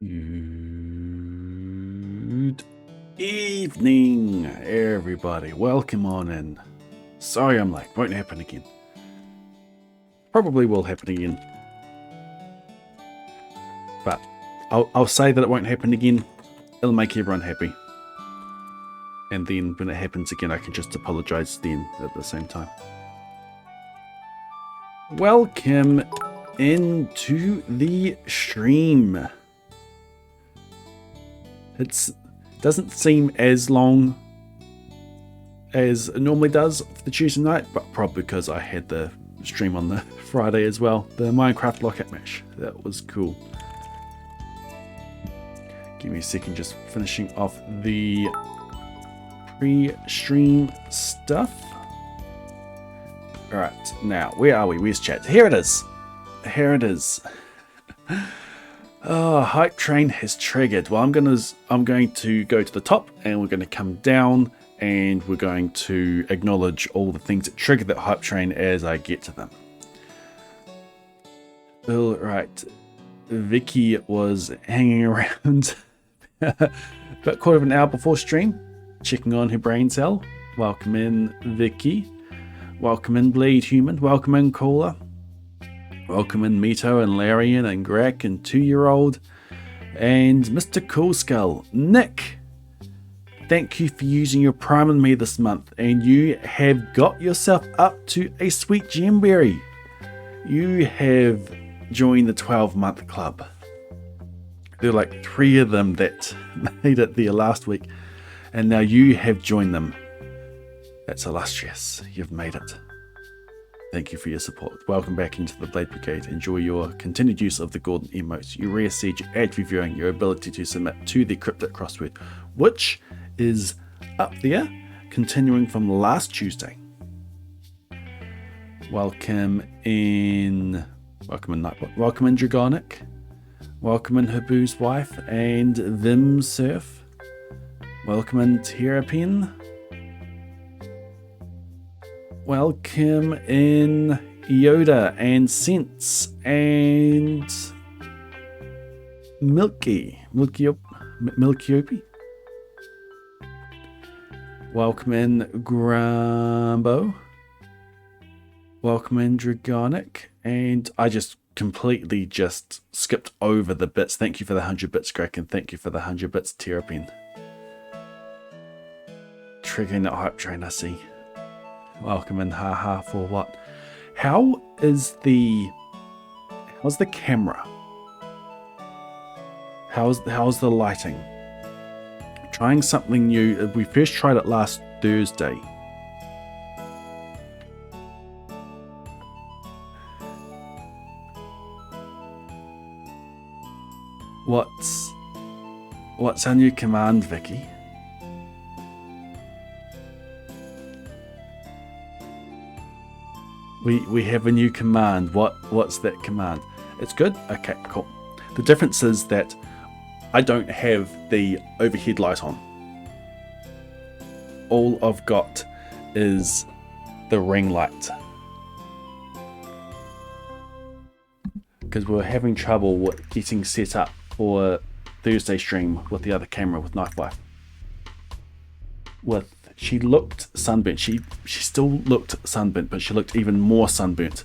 Good evening, everybody. Welcome on in. Sorry I'm late. Won't happen again. Probably will happen again. But I'll say that it won't happen again. It'll make everyone happy. And then when it happens again, I can just apologize then at the same time. Welcome into the stream. It doesn't seem as long as it normally does for the Tuesday night, but probably because I had the stream on the Friday as well. The Minecraft lockout match. That was cool. Give me a second, just finishing off the pre-stream stuff. Alright, now, where are we? Where's chat? Here it is. Here it is. Oh, hype train has triggered. Well, I'm going to go to the top, and we're going to come down, and we're going to acknowledge all the things that trigger that hype train as I get to them. All right, Vicky was hanging around about quarter of an hour before stream, checking on her brain cell. Welcome in, Vicky. Welcome in, Bleed Human. Welcome in, Caller. Welcome in, Mito and Larian and Greg and 2-year-old and Mr. Cool Skull. Nick, thank you for using your Prime on me this month, and you have got yourself up to a sweet gemberry. You have joined the 12-month club. There were like 3 of them that made it there last week, and now you have joined them. That's illustrious. You've made it. Thank you for your support. Welcome back into the Blade Brigade. Enjoy your continued use of the golden emotes, your rare siege, ad reviewing, your ability to submit to the cryptic crossword, which is up there, continuing from last Tuesday. Welcome in Nightbot. Welcome in Dragonic. Welcome in Habu's wife and Vim Surf. Welcome in Terrapin. Welcome in Yoda and Sense and Milkyopi. Welcome in Grambo. Welcome in Dragonic. And I just completely skipped over the bits. Thank you for the 100 bits, Greg, and thank you for the 100 bits, Terrapin. Triggering that hype train, I see. Welcome in, haha, for what? How's the camera? How's the lighting? Trying something new. We first tried it last Thursday. What's our new command, Vicky? We have a new command. What's that command? It's good? Okay, cool. The difference is that I don't have the overhead light on. All I've got is the ring light. Because we're having trouble with getting set up for Thursday stream with the other camera with Knife Wife. She looked sunburnt. She still looked sunburnt, but she looked even more sunburnt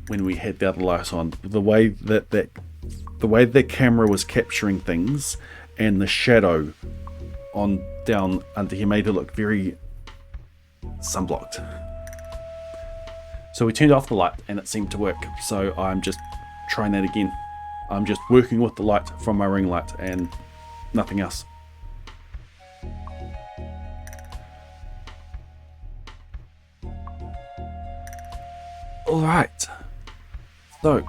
when we had the other light on. The way the camera was capturing things and the shadow on down under here made her look very sunblocked. So we turned off the light and it seemed to work. So I'm just trying that again. I'm just working with the light from my ring light and nothing else. Alright, so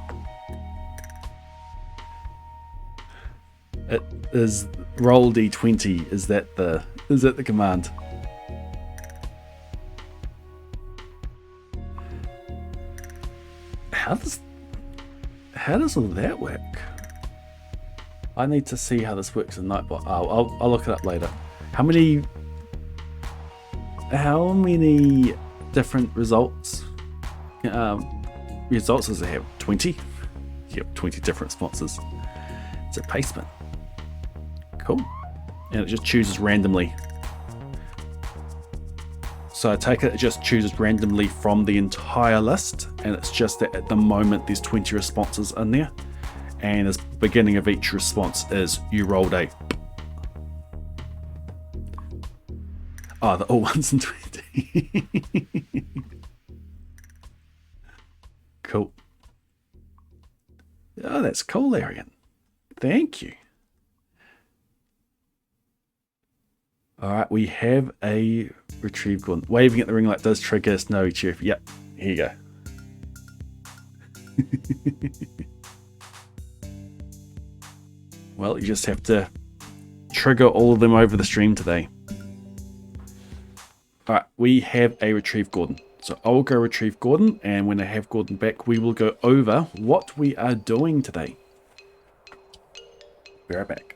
it is roll d20. Is that the command? How does all that work? I need to see how this works in Nightbot. I'll look it up later. How many different results does it have? 20? Yep, 20 different sponsors. It's a placement. Cool. And it just chooses randomly. So I take it just chooses randomly from the entire list, and it's just that at the moment there's 20 responses in there, and the beginning of each response is you rolled a. Oh, they're all 1s and 20. Cool. Oh, that's cool, Arian. Thank you. All right, we have a retrieve Gordon. Waving at the ring light does trigger snowy cheer. Yep, here you go. Well, you just have to trigger all of them over the stream today. All right, we have a retrieve Gordon. So I'll go retrieve Gordon, and when I have Gordon back, we will go over what we are doing today. Be right back.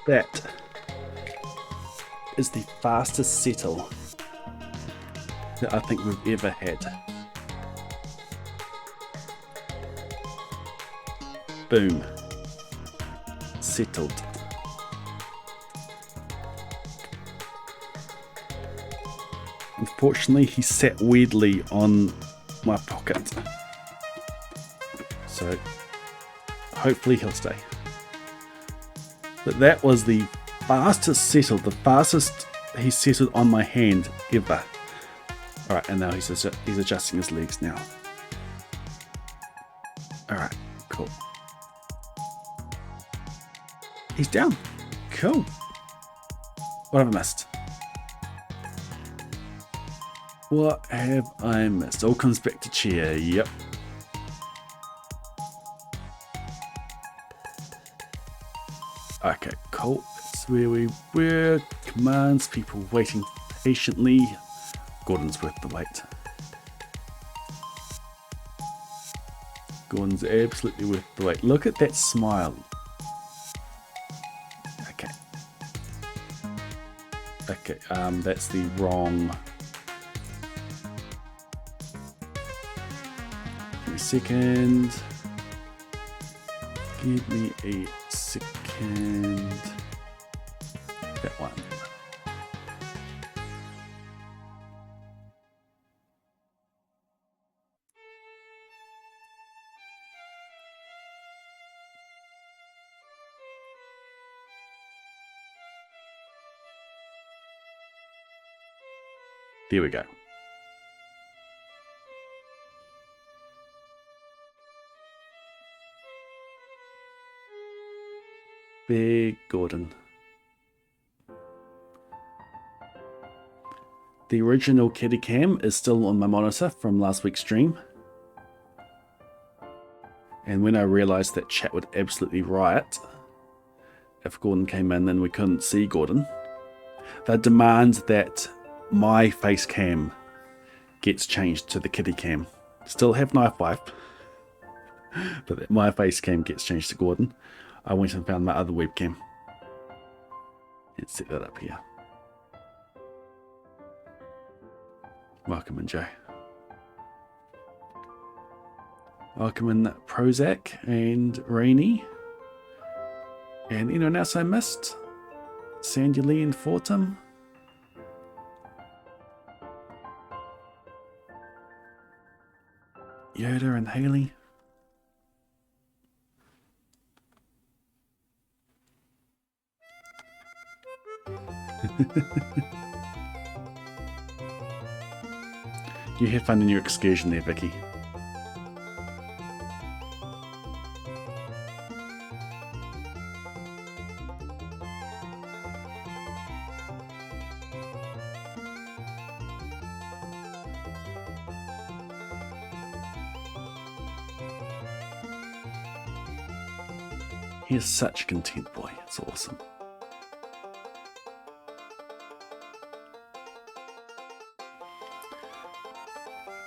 That is the fastest settle that I think we've ever had. Boom. Settled. Unfortunately, he sat weirdly on my pocket. So, hopefully he'll stay. But that was the fastest settled, the fastest he settled on my hand ever. Alright, and now he's adjusting his legs now. Alright, cool. He's down. Cool. What have I missed? What have I missed? All comes back to cheer. Yep. Okay, cool. That's where we were. Commands, people waiting patiently. Gordon's worth the wait. Gordon's absolutely worth the wait. Look at that smile. Okay. Okay, that's the wrong... Give me a second. Give me a second. That one. There we go. Big Gordon. The original kitty cam is still on my monitor from last week's stream. And when I realized that chat would absolutely riot if Gordon came in and we couldn't see Gordon, they demand that my face cam gets changed to the kitty cam. Still have knife wife, but that my face cam gets changed to Gordon. I went and found my other webcam and set that up here. Welcome in, Joe. Welcome in, Prozac and Rainy. And anyone else I missed? Sandy Lee and Fortum. Yoda and Haley. You had fun in your excursion there, Vicky. He is such a content boy. It's awesome.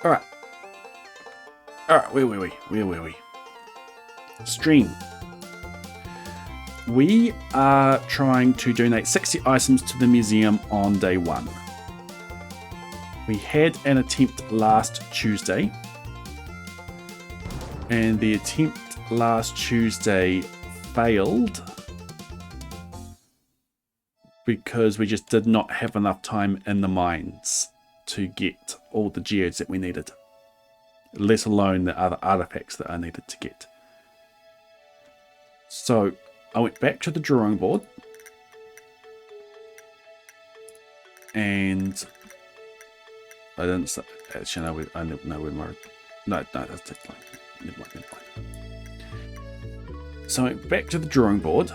Alright. Alright, where were we? Stream. We are trying to donate 60 items to the museum on day 1. We had an attempt last Tuesday. And the attempt last Tuesday failed because we just did not have enough time in the mines to get all the geodes that we needed, let alone the other artifacts that I needed to get. So I went back to the drawing board and I didn't actually I know where my no that's fine. Never mind. So I went back to the drawing board.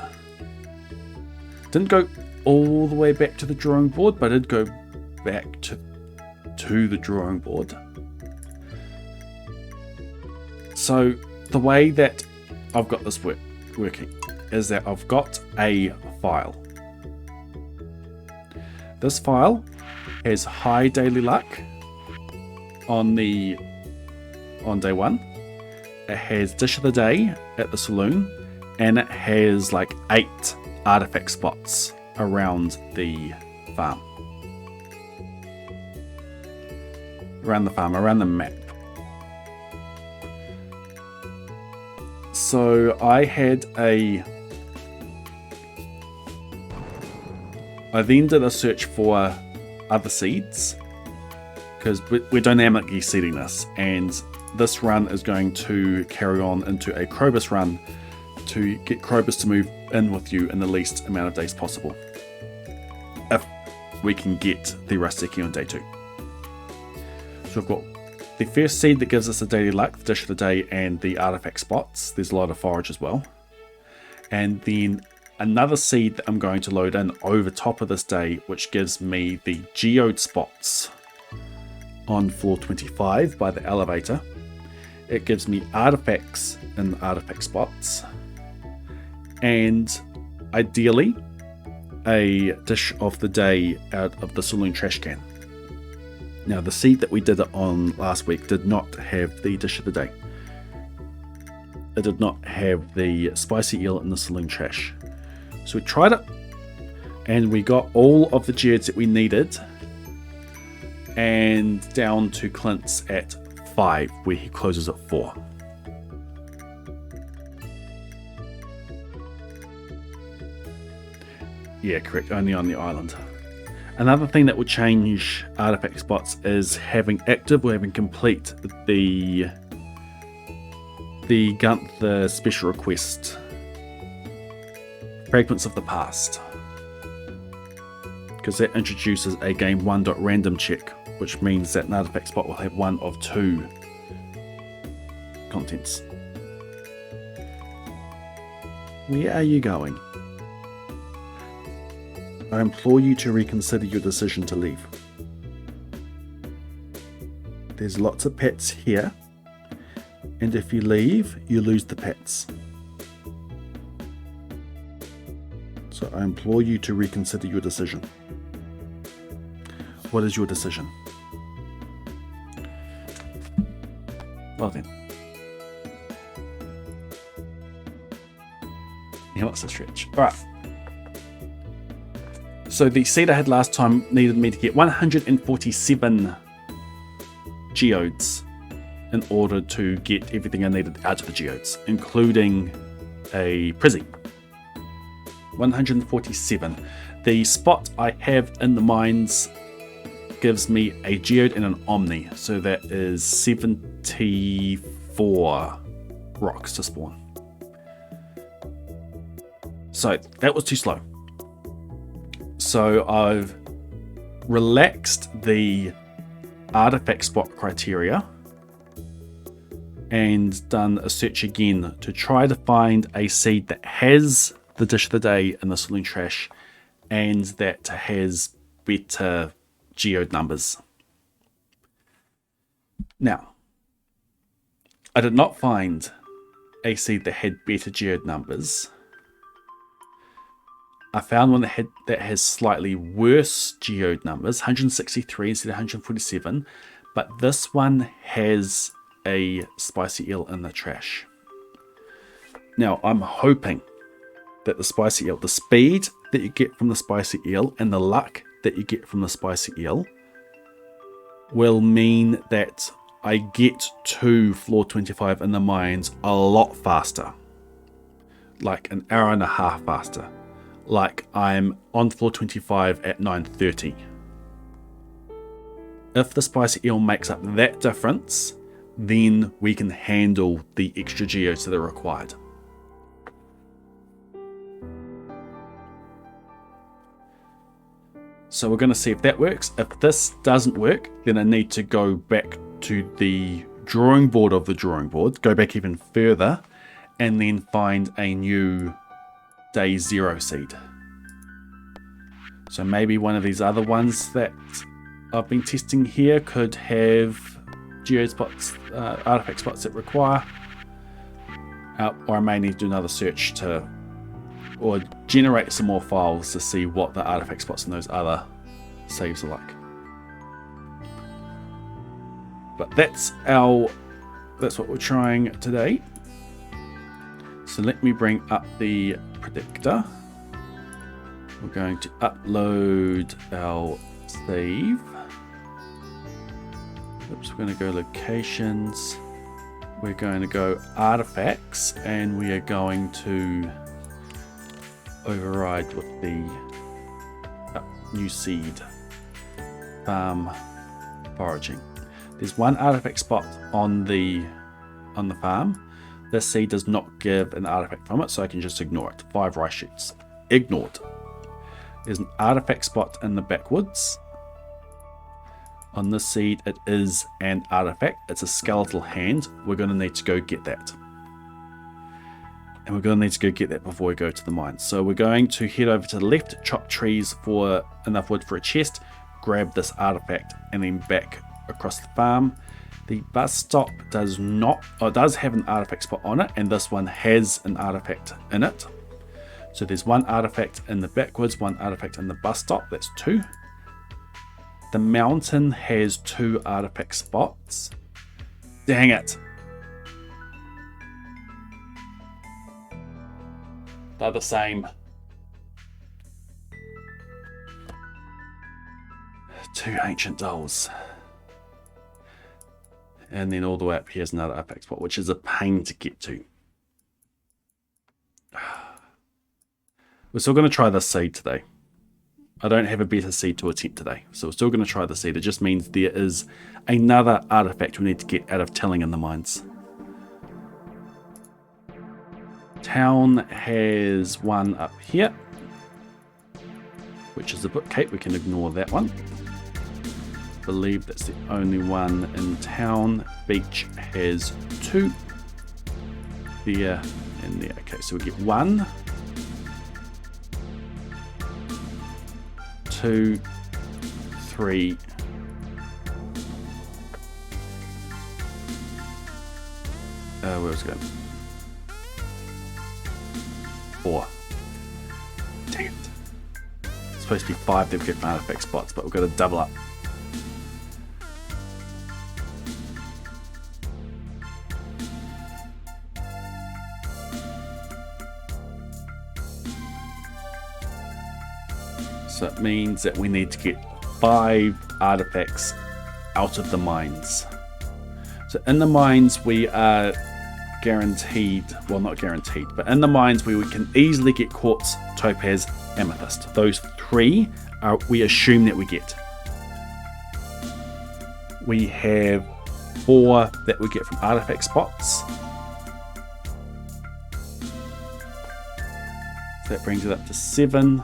Didn't go all the way back to the drawing board, but I did go back to the drawing board. So the way that I've got this working is that I've got a file. This file has high daily luck on day 1. It has dish of the day at the saloon, and it has like 8 artifact spots around the farm. around the farm, around the map. So I then did a search for other seeds, because we're dynamically seeding this, and this run is going to carry on into a Krobus run to get Krobus to move in with you in the least amount of days possible, if we can get the Rasteki on day 2. So we've got the first seed that gives us the daily luck, the dish of the day, and the artifact spots. There's a lot of forage as well. And then another seed that I'm going to load in over top of this day, which gives me the geode spots on floor 25 by the elevator. It gives me artifacts in the artifact spots, and ideally a dish of the day out of the saloon trash can. Now, the seed that we did it on last week did not have the dish of the day. It did not have the spicy eel in the saloon trash. So we tried it, and we got all of the geodes that we needed, and down to Clint's at 5, where he closes at 4. Yeah, correct, only on the island. Another thing that will change artifact spots is having active or having complete the special request, Fragments of the Past, because that introduces a game 1.random check, which means that an artifact spot will have 1 of 2 contents. Where are you going? I implore you to reconsider your decision to leave. There's lots of pets here, and if you leave, you lose the pets. So I implore you to reconsider your decision. What is your decision? Well then. He wants to stretch. Alright. So the seed I had last time needed me to get 147 geodes in order to get everything I needed out of the geodes, including a Prizzy. 147. The spot I have in the mines gives me a geode and an omni, so that is 74 rocks to spawn. So that was too slow. So I've relaxed the artifact spot criteria and done a search again to try to find a seed that has the dish of the day in the saloon trash and that has better geode numbers. Now, I did not find a seed that had better geode numbers. I found one that has slightly worse geode numbers, 163 instead of 147, but this one has a spicy eel in the trash. Now, I'm hoping that the spicy eel, the speed that you get from the spicy eel and the luck that you get from the spicy eel will mean that I get to floor 25 in the mines a lot faster, like an hour and a half faster. Like I'm on floor 25 at 9:30. If the spicy eel makes up that difference, then we can handle the extra geodes that are required. So we're going to see if that works. If this doesn't work, then I need to go back to the drawing board of the drawing board, go back even further, and then find a new day 0 seed. So maybe one of these other ones that I've been testing here could have geode spots, artifact spots that require, or I may need to do another search to, or generate some more files to see what the artifact spots in those other saves are like. But that's what we're trying today. So let me bring up the predictor. We're going to upload our save. Oops, we're going to go locations. We're going to go artifacts, and we are going to override with the new seed farm foraging. There's one artifact spot on the farm. This seed does not give an artifact from it, so I can just ignore it. 5 rice shoots. Ignored. There's an artifact spot in the backwoods. On this seed, it is an artifact. It's a skeletal hand. We're going to need to go get that. And we're going to need to go get that before we go to the mines. So we're going to head over to the left, chop trees for enough wood for a chest, grab this artifact, and then back across the farm. The bus stop does not, or does have an artifact spot on it, and this one has an artifact in it. So there's one artifact in the backwoods, one artifact in the bus stop. That's 2. The mountain has 2 artifact spots. Dang it. They're the same. 2 ancient dolls. And then all the way up here's another artifact spot, which is a pain to get to. We're still going to try this seed today. I don't have a better seed to attempt today, so we're still going to try the seed. It just means there is another artifact we need to get out of tilling in the mines. Town has one up here, which is a bookcape. We can ignore that one. I believe that's the only one in town. Beach has 2 there and there. Okay, so we get 1, 2, 3. Where was it going? 4. Dang it. It's supposed to be 5 that we get from artifact spots, but we've got to double up. So it means that we need to get 5 artifacts out of the mines. So in the mines we are guaranteed, well not guaranteed, but in the mines we can easily get quartz, topaz, amethyst. Those 3 are, we assume that we get. We have 4 that we get from artifact spots. So that brings it up to 7.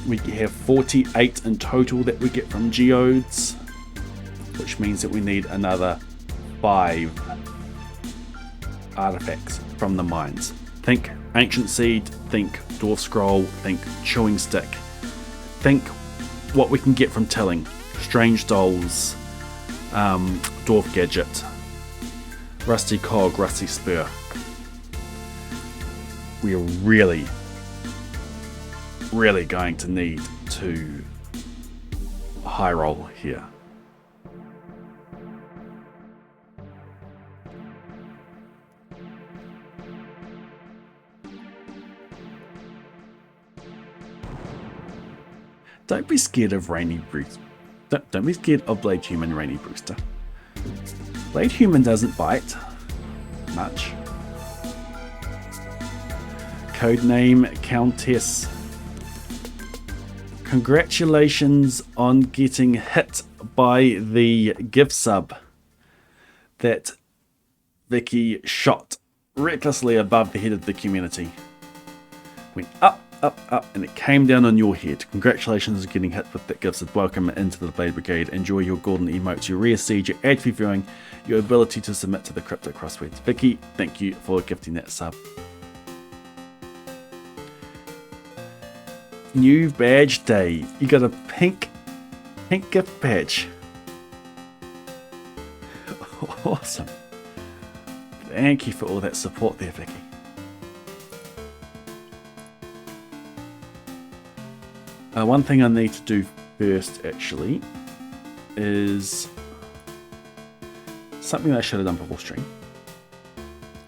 We have 48 in total that we get from geodes, which means that we need another 5 artifacts from the mines. Think ancient seed, think dwarf scroll, think chewing stick, think what we can get from tilling, strange dolls, dwarf gadget, rusty cog, rusty spur. We are really going to need to high roll here. Don't be scared of Rainy Brewster. Don't be scared of Blade Human, Rainy Brewster. Blade Human doesn't bite much. Codename Countess. Congratulations on getting hit by the gift sub that Vicky shot recklessly above the head of the community. Went up, up, up, and it came down on your head. Congratulations on getting hit with that gift sub. Welcome into the Blade Brigade. Enjoy your golden emotes, your rare siege, your ad-free viewing, your ability to submit to the crypto crosswords. Vicky, thank you for gifting that sub. New badge day. You got a pink gift badge. Awesome. Thank you for all that support there, Vicky. One thing I need to do first, actually, is something I should have done before stream.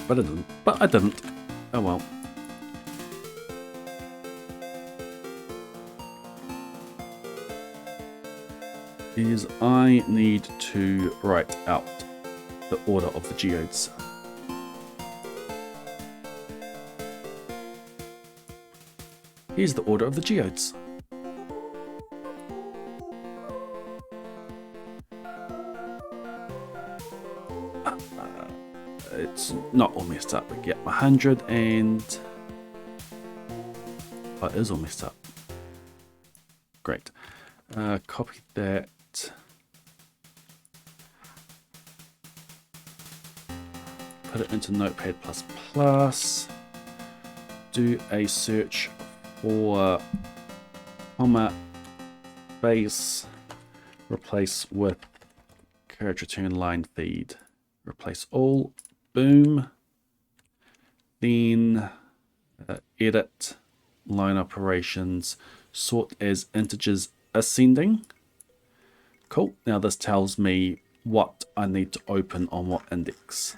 But I didn't. Oh well. is I need to write out the order of the geodes. Here's the order of the geodes. It's not all messed up. We get 100 and... oh, it is all messed up. Great. Copy that. Put it into Notepad++. Do a search for comma base replace with carriage return line feed. Replace all. Boom. Then edit line operations, sort as integers ascending. Cool. Now this tells me what I need to open on what index.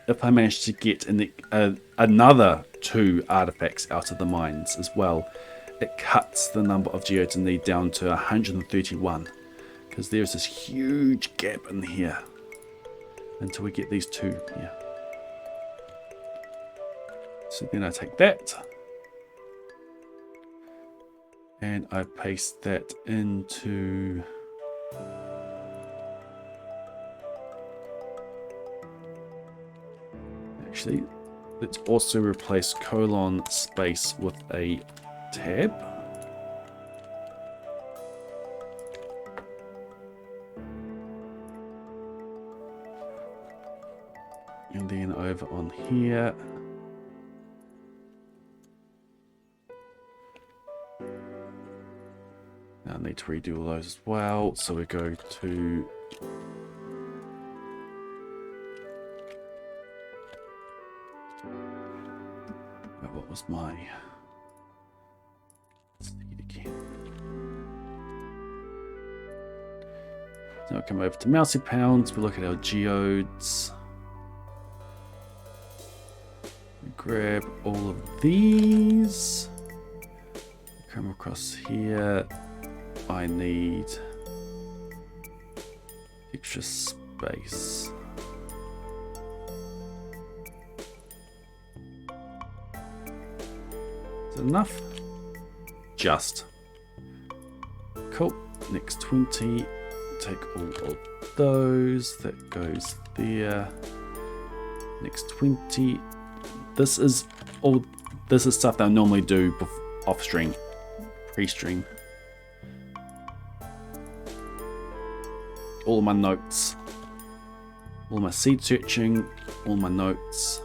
If I manage to get another 2 artifacts out of the mines as well, it cuts the number of geodes I need down to 131, because there's this huge gap in here until we get these 2 here. So then I take that and I paste that into actually, let's also replace colon space with a tab. And then over on here, now I need to redo all those as well. So we go to what was my seed again? So I'll come over to Mousy Pounds. We look at our geodes. We grab all of these. Come across here. I need extra space. Is it enough? Just. Cool. Next 20. Take all of those. That goes there. Next 20. This is stuff that I normally do off stream, pre-stream. All my notes, all my seed searching, all my notes.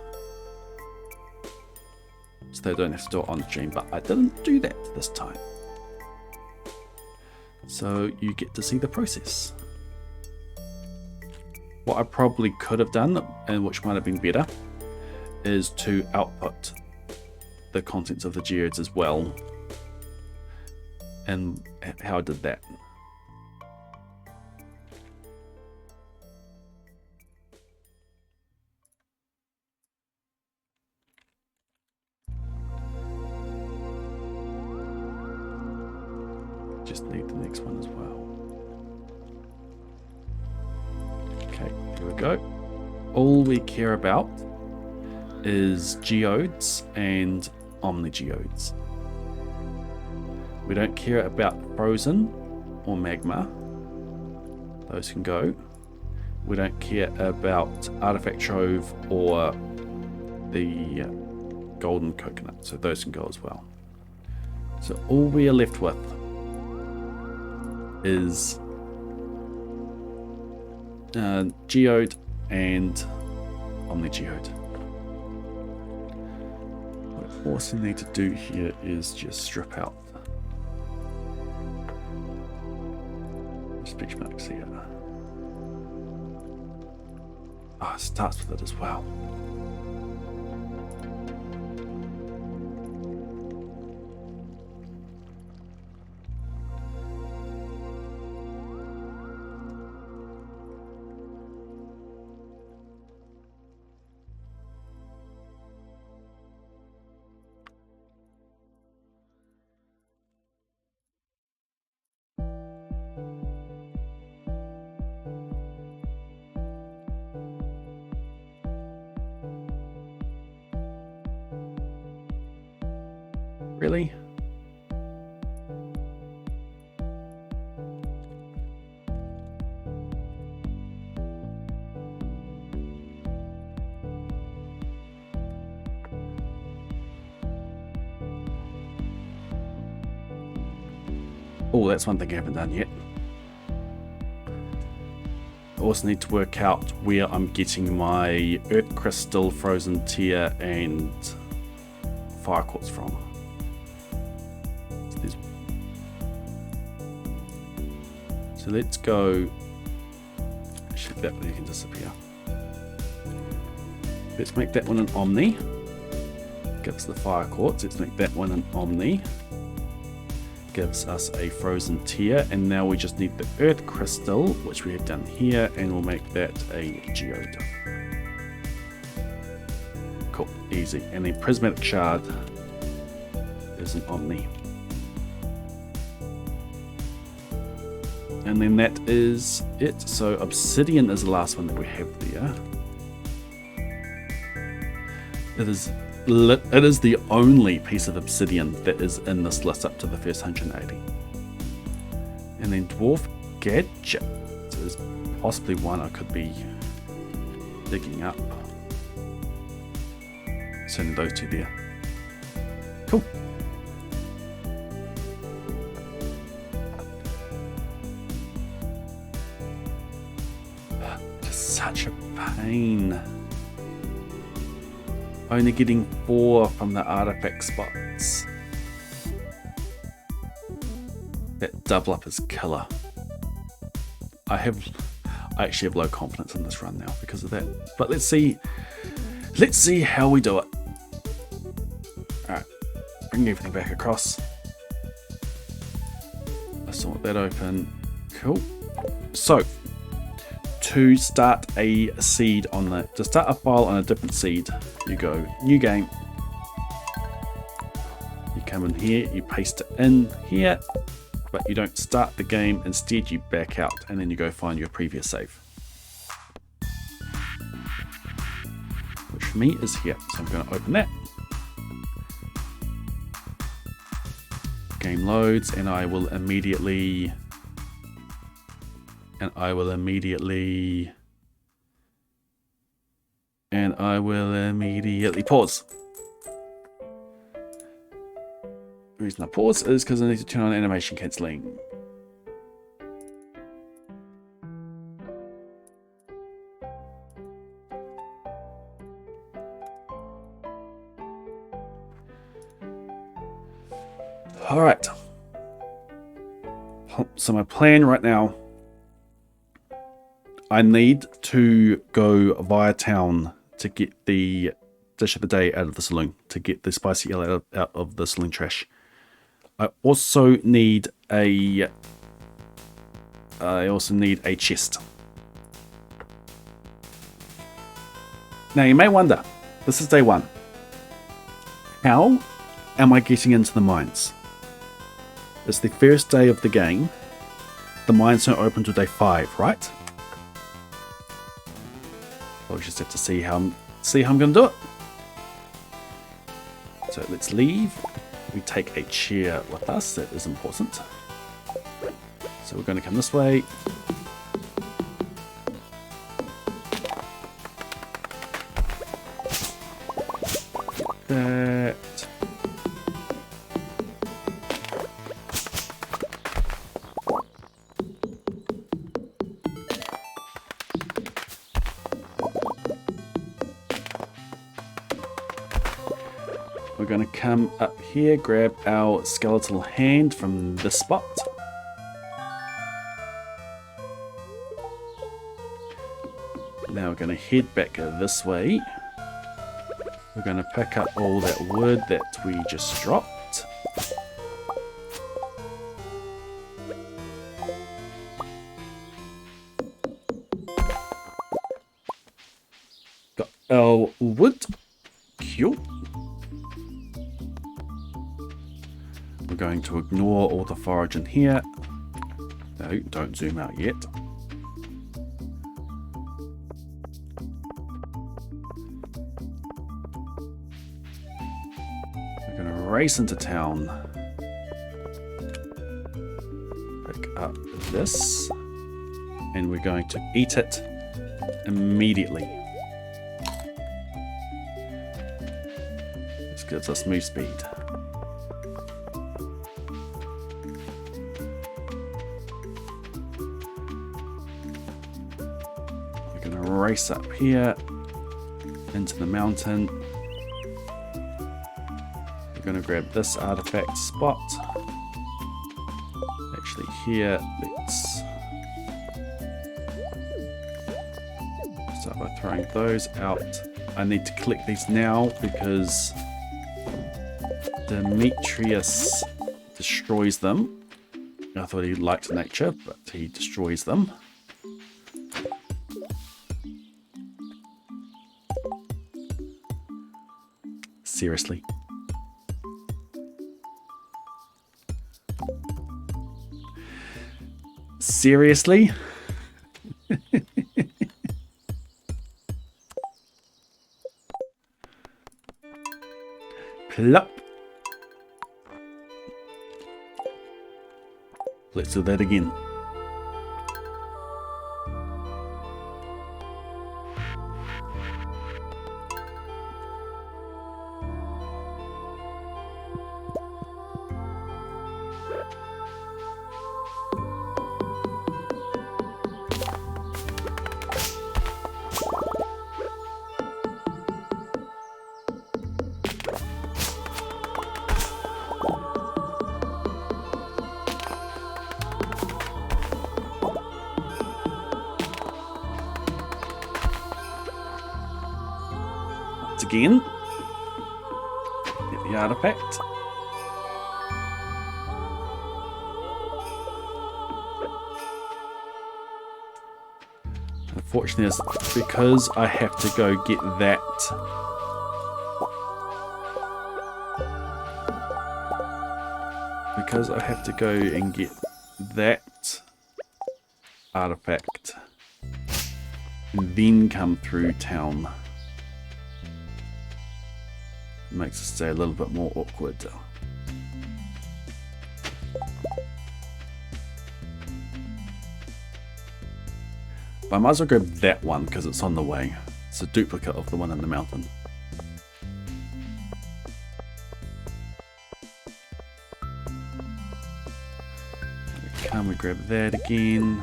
So they don't have to do it on stream, but I didn't do that this time. So you get to see the process. What I probably could have done, and which might have been better, is to output the contents of the geodes as well. And how I did that. Just need the next one as well. Okay, here we go. All we care about is geodes and omnigeodes. We don't care about frozen or magma. Those can go. We don't care about artifact trove or the golden coconut, so those can go as well. So all we are left with is geode and omnigeode. What I also need to do here is just strip out speech marks here. Oh, it starts with it as well. Really? Oh, that's one thing I haven't done yet. I also need to work out where I'm getting my Earth Crystal, Frozen Tear, and Fire Quartz from. So let's go. Actually, that one can disappear. Let's make that one an Omni. Gives the Fire Quartz. Let's make that one an Omni. Gives us a Frozen Tear, and now we just need the Earth Crystal, which we have done here, and we'll make that a Geode. Cool, easy. And then Prismatic Shard is an Omni. And then that is it. So Obsidian is the last one that we have there. It is the only piece of obsidian that is in this list up to the first 180. And then Dwarf Gadget is possibly one I could be digging up. Certainly those two there. Cool. Just such a pain. Only getting 4 from the artifact spots. That double up is killer. I actually have low confidence in this run now because of that. But let's see how we do it. Alright, bring everything back across. I still want that open. Cool. So to start a seed on the, to start a file on a different seed, you go new game, you come in here, you paste it in here, but you don't start the game, instead you back out and then you go find your previous save, which for me is here. So I'm going to open that, game loads, and I will immediately pause. The reason I pause is because I need to turn on animation cancelling. All right. So my plan right now, I need to go via town to get the dish of the day out of the saloon, to get the spicy ale out of the saloon trash. I also need a chest. Now you may wonder, this is day 1. How am I getting into the mines? It's the first day of the game. The mines don't open till day 5, right? I'll just have to see how I'm going to do it. So let's leave. We take a chair with us. That is important. So we're going to come this way. That. We're going to come up here, grab our skeletal hand from this spot. Now we're going to head back this way. We're going to pick up all that wood that we just dropped. Got our wood. Cute. We're going to ignore all the forage in here. No, don't zoom out yet. We're going to race into town. Pick up this. And we're going to eat it immediately. This gives us move speed. We're going to race up here into the mountain. We're going to grab this artifact spot. Actually here, let's start by throwing those out. I need to collect these now because Demetrius destroys them. I thought he liked nature, but he destroys them. Seriously. Seriously? Plop. Let's do that again. Again. Get the artifact. Unfortunately, it's because I have to go get that. Because I have to go and get that artifact and then come through town. Makes it stay a little bit more awkward. But I might as well grab that one because it's on the way. It's a duplicate of the one in the mountain. Can we grab that again?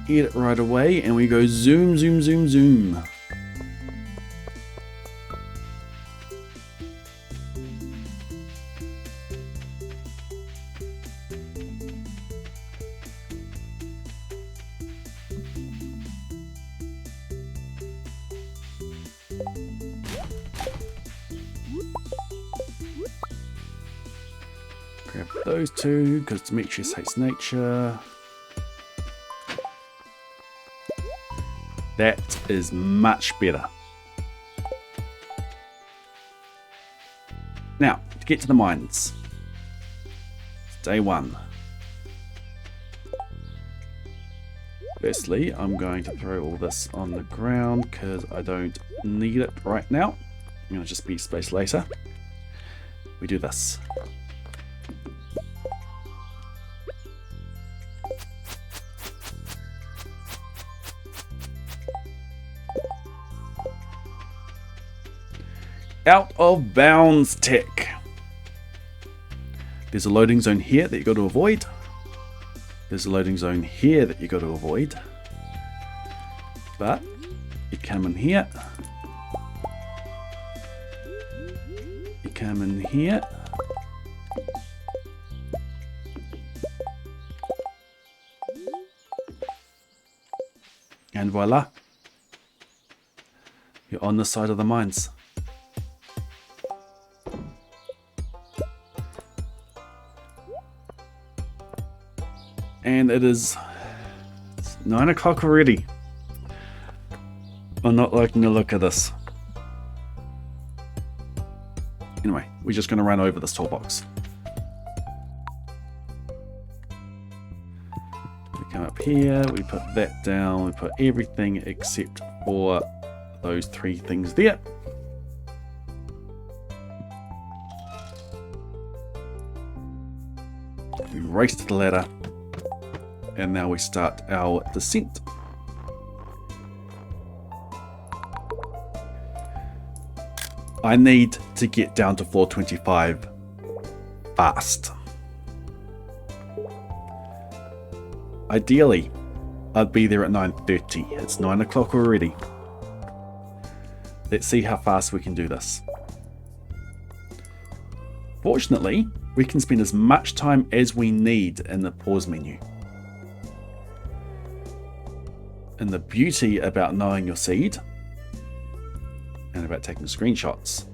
Eat it right away, and we go zoom, zoom, zoom, zoom. Grab those two, because Demetrius hates nature. That is much better. Now, to get to the mines. Day one. Firstly, I'm going to throw all this on the ground because I don't need it right now. I'm going to just be space later. We do this. Out of bounds tech. There's a loading zone here that you got to avoid. There's a loading zone here that you got to avoid. But you come in here. You come in here. And voila. You're on the side of the mines. And it's 9 o'clock already. I'm not liking the look of this. Anyway, we're just going to run over this toolbox. We come up here, we put that down, we put everything except for those 3 things there. race to the ladder. And now we start our descent. I need to get down to floor 25 fast. Ideally, I'd be there at 9:30. It's 9 o'clock already. Let's see how fast we can do this. Fortunately, we can spend as much time as we need in the pause menu. And the beauty about knowing your seed and about taking screenshots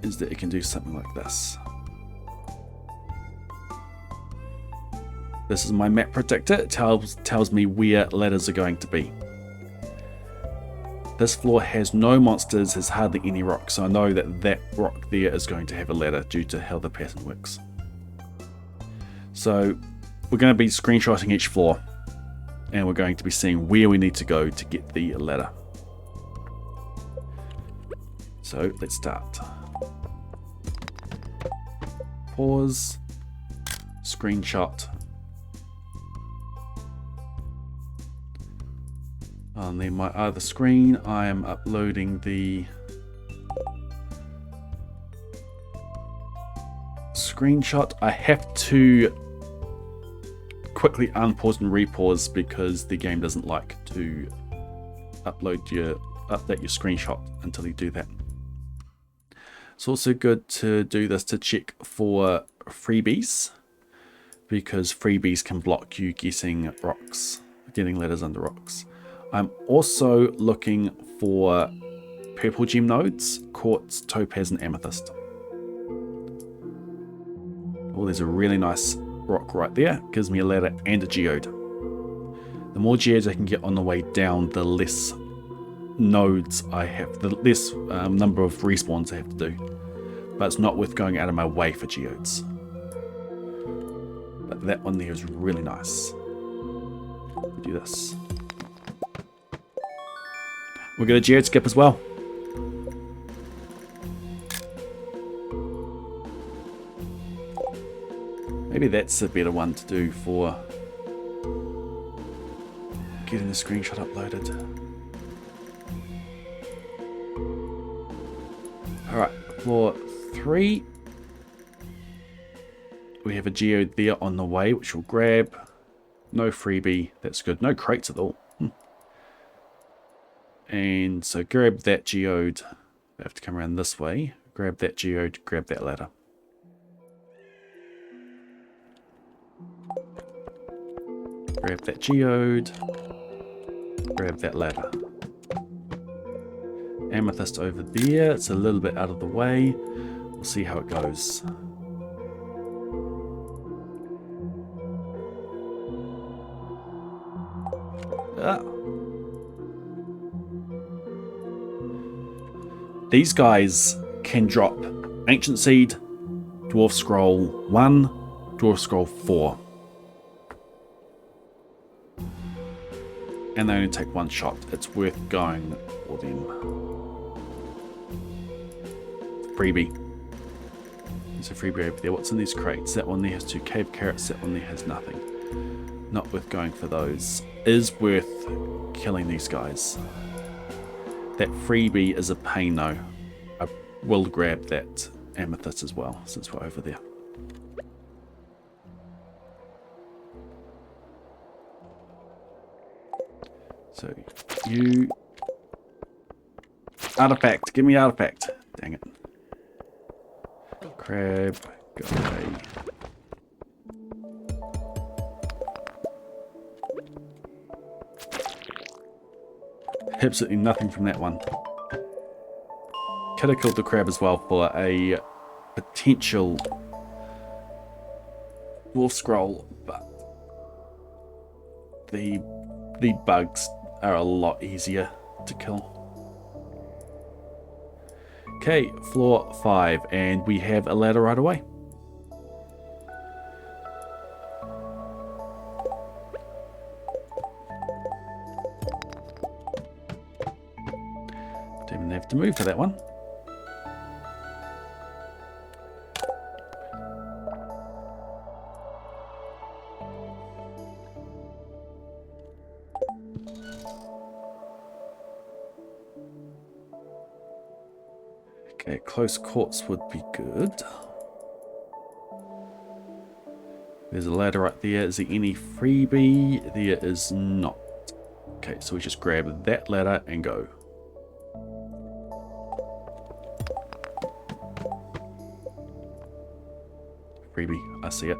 is that it can do something like this. This is my map predictor. It tells me where ladders are going to be. This floor has no monsters, has hardly any rocks, so I know that that rock there is going to have a ladder due to how the pattern works. So we're going to be screenshotting each floor, and we're going to be seeing where we need to go to get the ladder. So let's start. Pause, screenshot. On then my other screen, I am uploading the screenshot. I have to quickly unpause and repause because the game doesn't like to update your screenshot until you do that. It's also good to do this to check for freebies, because freebies can block you getting rocks, getting ladders under rocks. I'm also looking for purple gem nodes, quartz, topaz, and amethyst. Oh, there's a really nice rock right there. Gives me a ladder and a geode. The more geodes I can get on the way down, the less nodes I have, the less number of respawns I have to do. But it's not worth going out of my way for geodes. But that one there is really nice. Do this. We'll get a geode skip as well. Maybe that's a better one to do for getting the screenshot uploaded. Alright, floor 3. We have a geode there on the way, which we'll grab. No freebie, that's good. No crates at all. And so grab that geode. I have to come around this way. Grab that geode, grab that ladder. Grab that geode. Grab that ladder. Amethyst over there. It's a little bit out of the way. We'll see how it goes. These guys can drop Ancient Seed, Dwarf Scroll 1, Dwarf Scroll 4. And they only take one shot. It's worth going for them. Freebie. There's a freebie over there. What's in these crates? That one there has 2 cave carrots. That one there has nothing. Not worth going for those. Is worth killing these guys. That freebie is a pain though. I will grab that amethyst as well since we're over there. So you artifact, give me artifact. Dang it. Crab, go away. Absolutely nothing from that one. Could have killed the crab as well for a potential dwarf scroll, but the bugs are a lot easier to kill. Okay, floor 5, and we have a ladder right away. Don't even have to move for that one. Okay, close quartz would be good. There's a ladder right there. Is there any freebie? There is not. Okay, so we just grab that ladder and go. Freebie, I see it.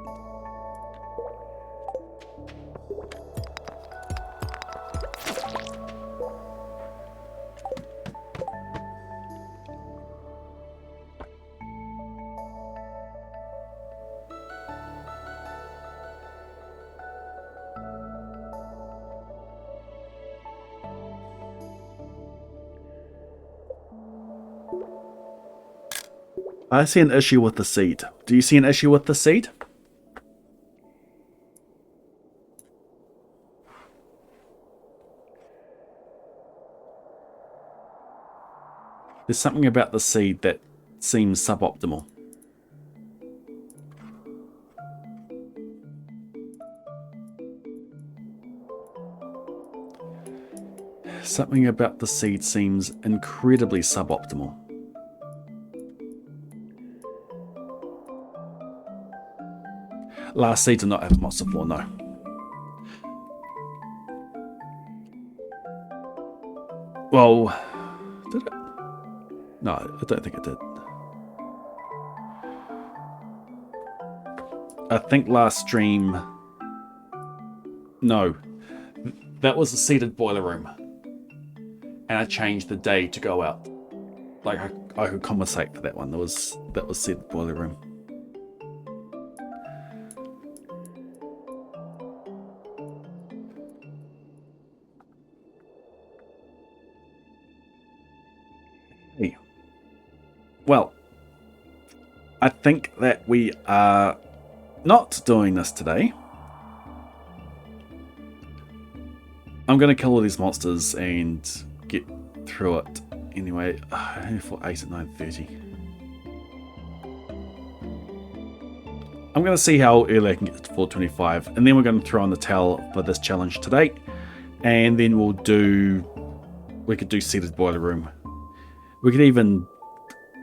I see an issue with the seed. Do you see an issue with the seed? There's something about the seed that seems suboptimal. Something about the seed seems incredibly suboptimal. Last seed did not have monster floor, no. Well, did it? No, I don't think it did. I think last stream... No. That was the seeded boiler room. And I changed the day to go out. Like, I could compensate for that one. That was seeded boiler room. Hey. Well, I think that we are not doing this today. I'm going to kill all these monsters and get through it. Anyway, only for 8 at 9:30. I'm going to see how early I can get to 425, and then we're going to throw on the towel for this challenge today. And then we could do seated boiler room. We could even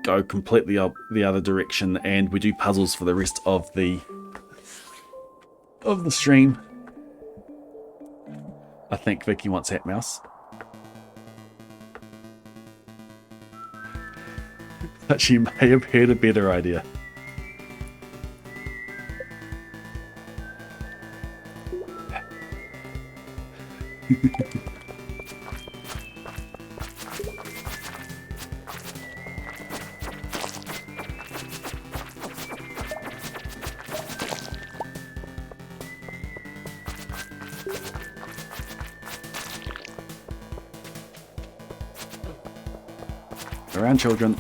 go completely up the other direction, and we do puzzles for the rest of the stream. I think Vicky wants Hat Mouse. But she may have heard a better idea. Around, children.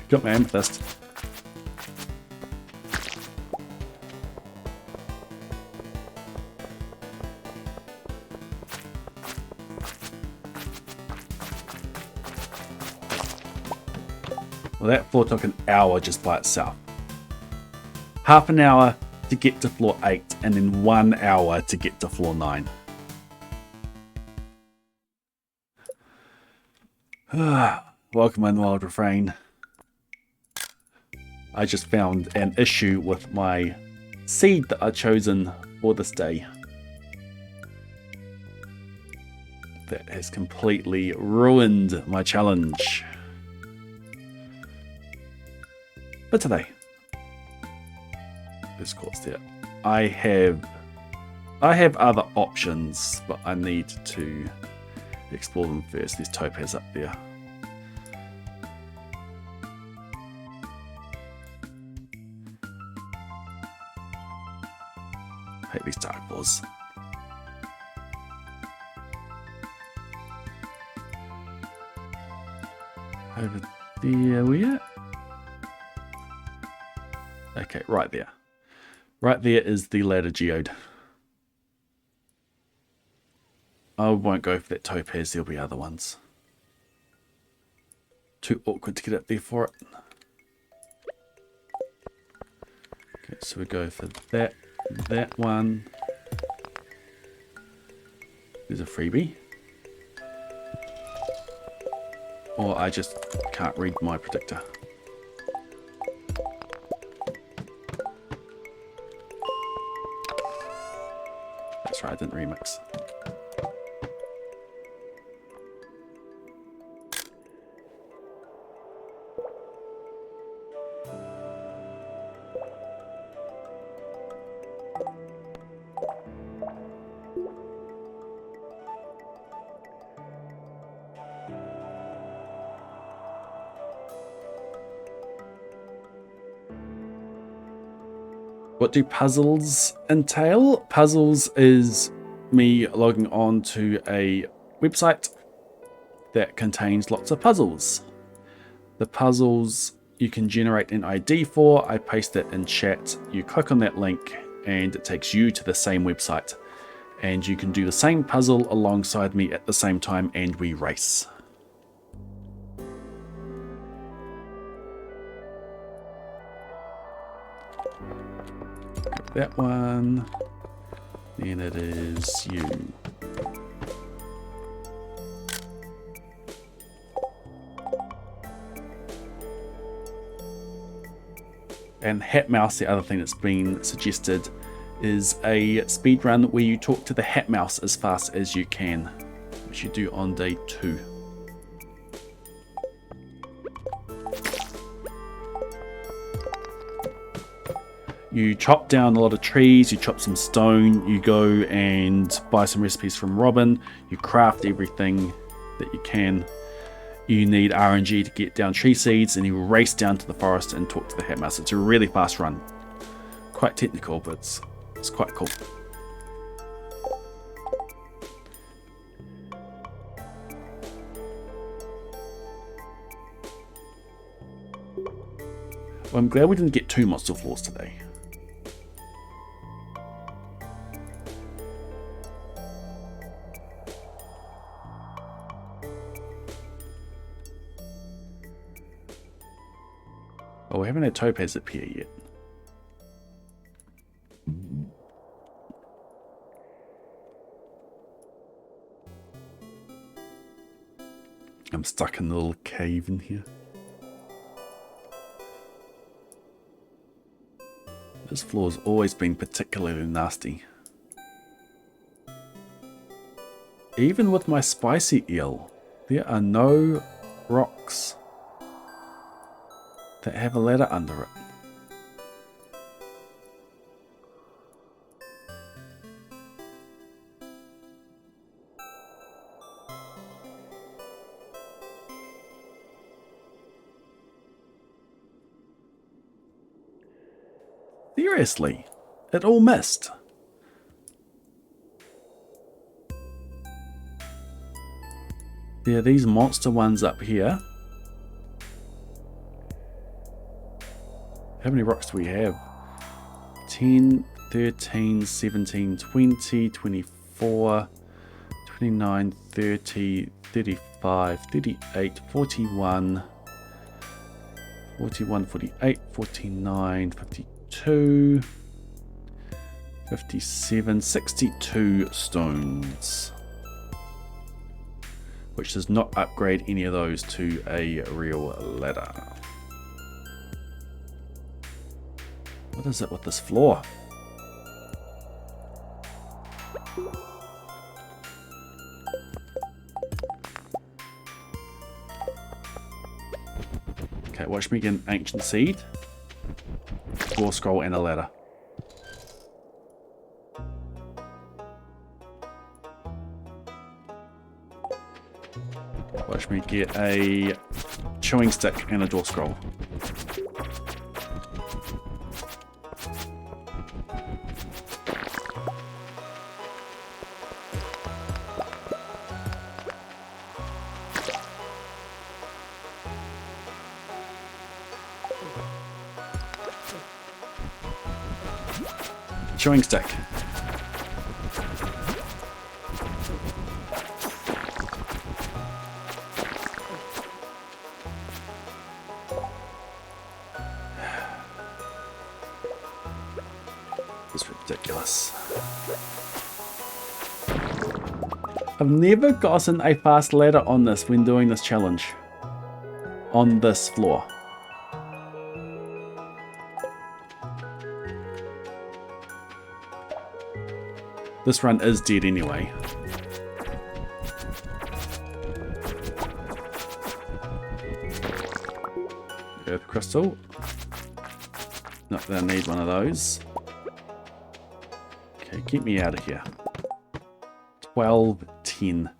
Got my amethyst. Well, that floor took an hour just by itself. Half an hour to get to floor 8, and then 1 hour to get to floor 9. Welcome in, Wild Refrain. I just found an issue with my seed that I've chosen for this day. That has completely ruined my challenge. But today, this course there. I have other options, but I need to explore them first. There's topaz up there. I hate these dark balls. Over there, we at? Okay, right there. Right there is the ladder geode. I won't go for that topaz, there'll be other ones. Too awkward to get up there for it. Okay, so we go for that one. There's a freebie. Or I just can't read my predictor. That's right, I didn't remix. What do puzzles entail? Puzzles is me logging on to a website that contains lots of puzzles. The puzzles you can generate an ID for. I paste it in chat. You click on that link and it takes you to the same website. And you can do the same puzzle alongside me at the same time and we race. That one, and it is you. And Hat Mouse, the other thing that's been suggested, is a speedrun where you talk to the Hat Mouse as fast as you can, which you do on day 2. You chop down a lot of trees, you chop some stone, you go and buy some recipes from Robin, you craft everything that you can. You need RNG to get down tree seeds, and you race down to the forest and talk to the Hat Mouse. It's a really fast run. Quite technical, but it's quite cool. Well, I'm glad we didn't get 2 monster floors today. Oh, we haven't had Topaz appear yet. I'm stuck in a little cave in here. This floor's always been particularly nasty. Even with my spicy eel, there are no rocks that have a ladder under it. Seriously, it all missed. There are these monster ones up here. How many rocks do we have? 10, 13, 17, 20, 24, 29, 30, 35, 38, 41, 41, 48, 49, 52, 57, 62 stones. Which does not upgrade any of those to a real ladder. What is it with this floor? Okay, watch me get an ancient seed, draw scroll, and a ladder. Watch me get a chewing stick and a door scroll. Chewing stick. It's ridiculous. I've never gotten a fast ladder on this when doing this challenge. on this floor. This run is dead anyway. Earth crystal. Not that I need one of those. Okay, get me out of here. 12:10.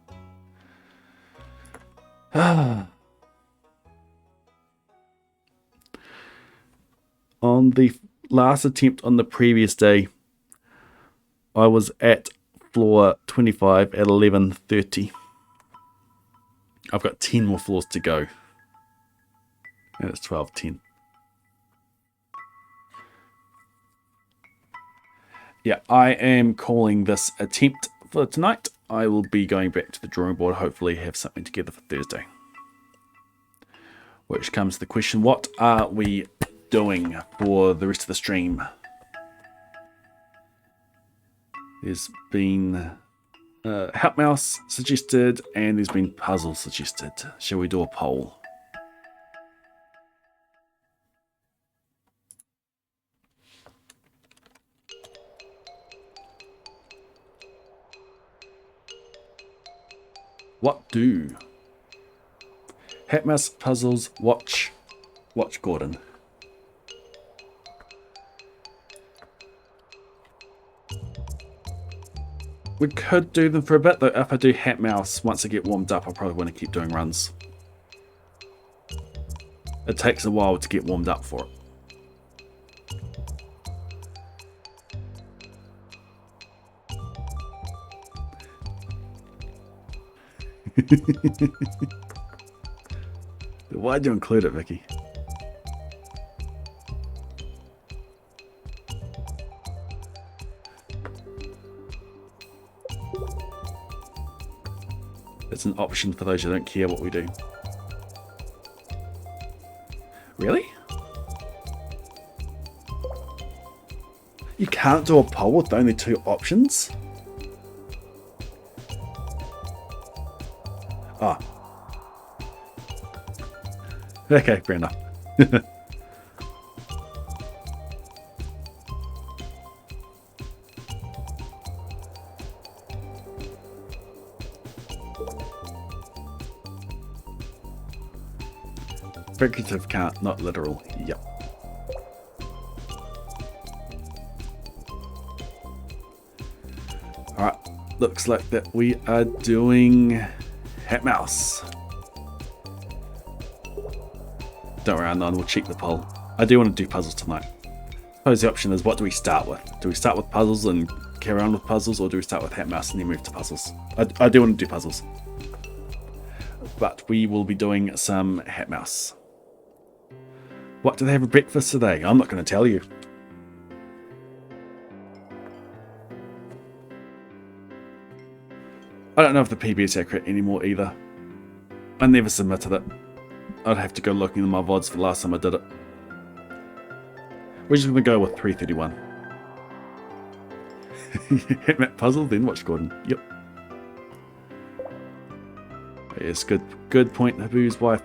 On the last attempt on the previous day, I was at floor 25 at 11:30. I've got 10 more floors to go. And it's 12:10. Yeah, I am calling this attempt for tonight. I will be going back to the drawing board, hopefully have something together for Thursday. Which comes to the question, what are we doing for the rest of the stream? There's been Help Mouse suggested, and there's been puzzle suggested. Shall we do a poll? What do? Hat Mouse, puzzles, watch Gordon. We could do them for a bit, though. If I do Hat Mouse, once I get warmed up, I'll probably want to keep doing runs. It takes a while to get warmed up for it. Why'd you include it, Vicky? It's an option for those who don't care what we do. Really? You can't do a poll with only 2 options? Ah. Okay, fair enough. Figurative can't, not literal. Yep. Alright, looks like that we are doing Hat Mouse. Don't worry, Anon, we'll check the poll. I do want to do puzzles tonight. I suppose the option is, what do we start with? Do we start with puzzles and carry on with puzzles, or do we start with Hat Mouse and then move to puzzles? I do want to do puzzles. But we will be doing some Hat Mouse. What do they have for breakfast today? I'm not going to tell you. I don't know if the PB is accurate anymore either. I never submitted it. I'd have to go looking at my VODs for the last time I did it. We're just going to go with 331. Hit that puzzle, then watch Gordon. Yep. Yes, good point, Habu's wife.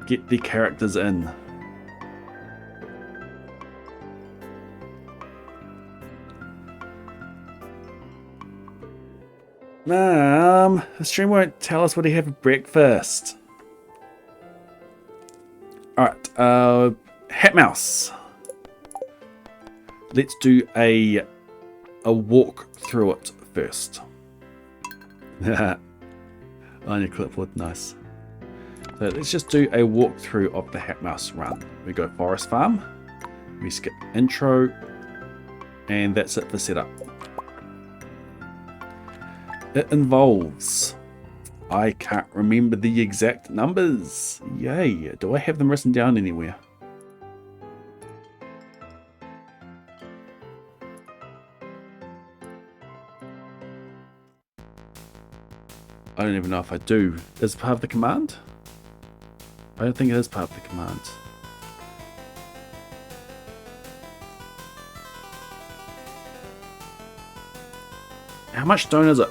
Get the characters in. The stream won't tell us what he had for breakfast. Alright, Hat Mouse. Let's do a walk through it first. On your clipboard, nice. So let's just do a walkthrough of the Hat Mouse run. We go Forest Farm, we skip intro, and that's it for setup. It involves, I can't remember the exact numbers. Yay, do I have them written down anywhere? I don't even know if I do. Is it part of the command? I don't think it is part of the command. How much stone is it?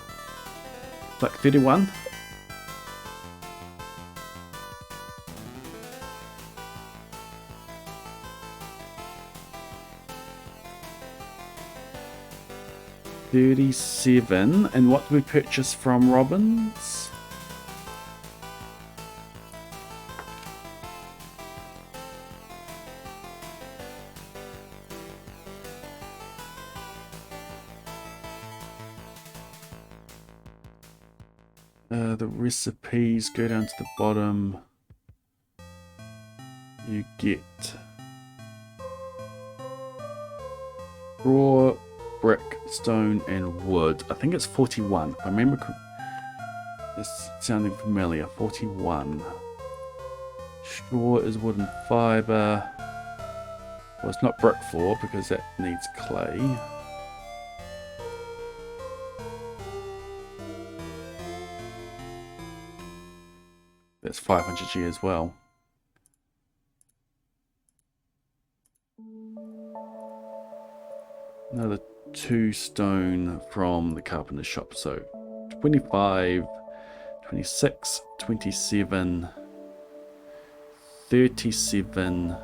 Like 31? 37. And what do we purchase from Robbins? The recipes, go down to the bottom. You get raw, brick, stone, and wood. I think it's 41. If I remember, it's sounding familiar. 41. Straw is wooden fiber. Well, it's not brick floor because that needs clay. That's 500G as well. Another 2 stone from the carpenter shop. So 25, 26, 27, 37,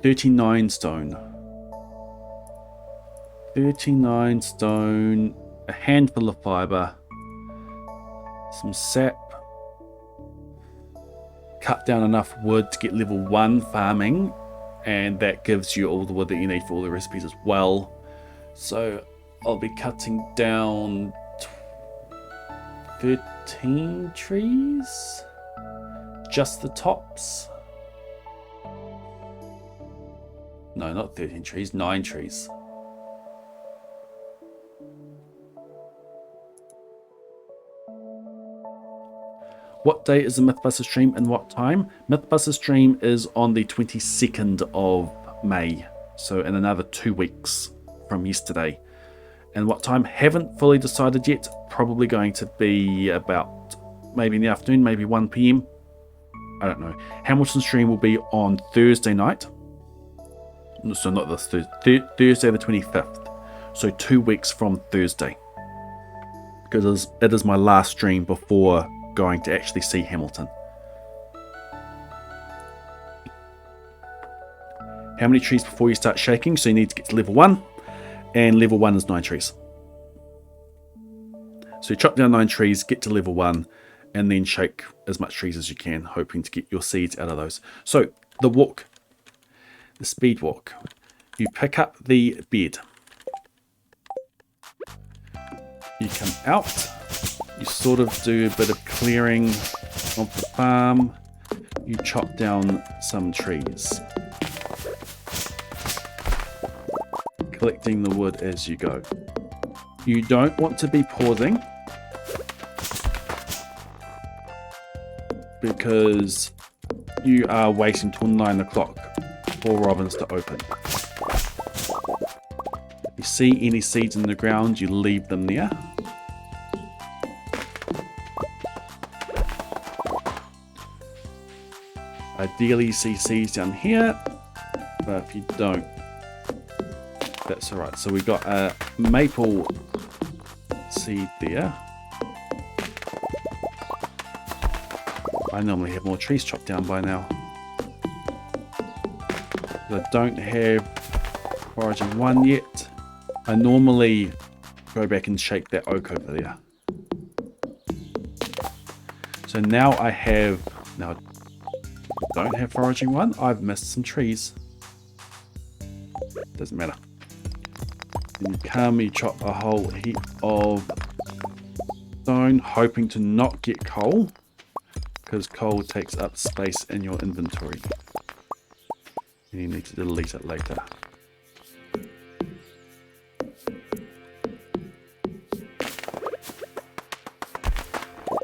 39 stone. 39 stone, a handful of fiber, some sap, cut down enough wood to get level 1 farming, and that gives you all the wood that you need for all the recipes as well. So I'll be cutting down 13 trees, just the tops. No, not 13 trees, 9 trees. What day is the Mythbusters stream and what time? Mythbusters stream is on the 22nd of May, so in another 2 weeks from yesterday. And what time? Haven't fully decided yet. Probably going to be about maybe in the afternoon, maybe 1 PM. I don't know. Hamilton stream will be on Thursday night. So not this Thursday, Thursday the 25th. So 2 weeks from Thursday. Because it is my last stream before going to actually see Hamilton. How many trees before you start shaking? So you need to get to level 1, and level 1 is 9 trees. So you chop down 9 trees, get to level 1, and then shake as much trees as you can, hoping to get your seeds out of those. So the walk, the speed walk, you pick up the bed, you come out, you sort of do a bit of clearing of the farm, you chop down some trees, collecting the wood as you go. You don't want to be pausing because you are waiting till 9 o'clock for Robbins to open. If you see any seeds in the ground, you leave them there. Ideally you see seeds down here, but if you don't, that's alright. So we've got a maple seed there. I normally have more trees chopped down by now. I don't have foraging 1 yet. I normally go back and shake that oak over there. So now I have, now I don't have foraging 1, I've missed some trees. Doesn't matter. Then you come, you chop a whole heap of stone, hoping to not get coal, because coal takes up space in your inventory. And you need to delete it later.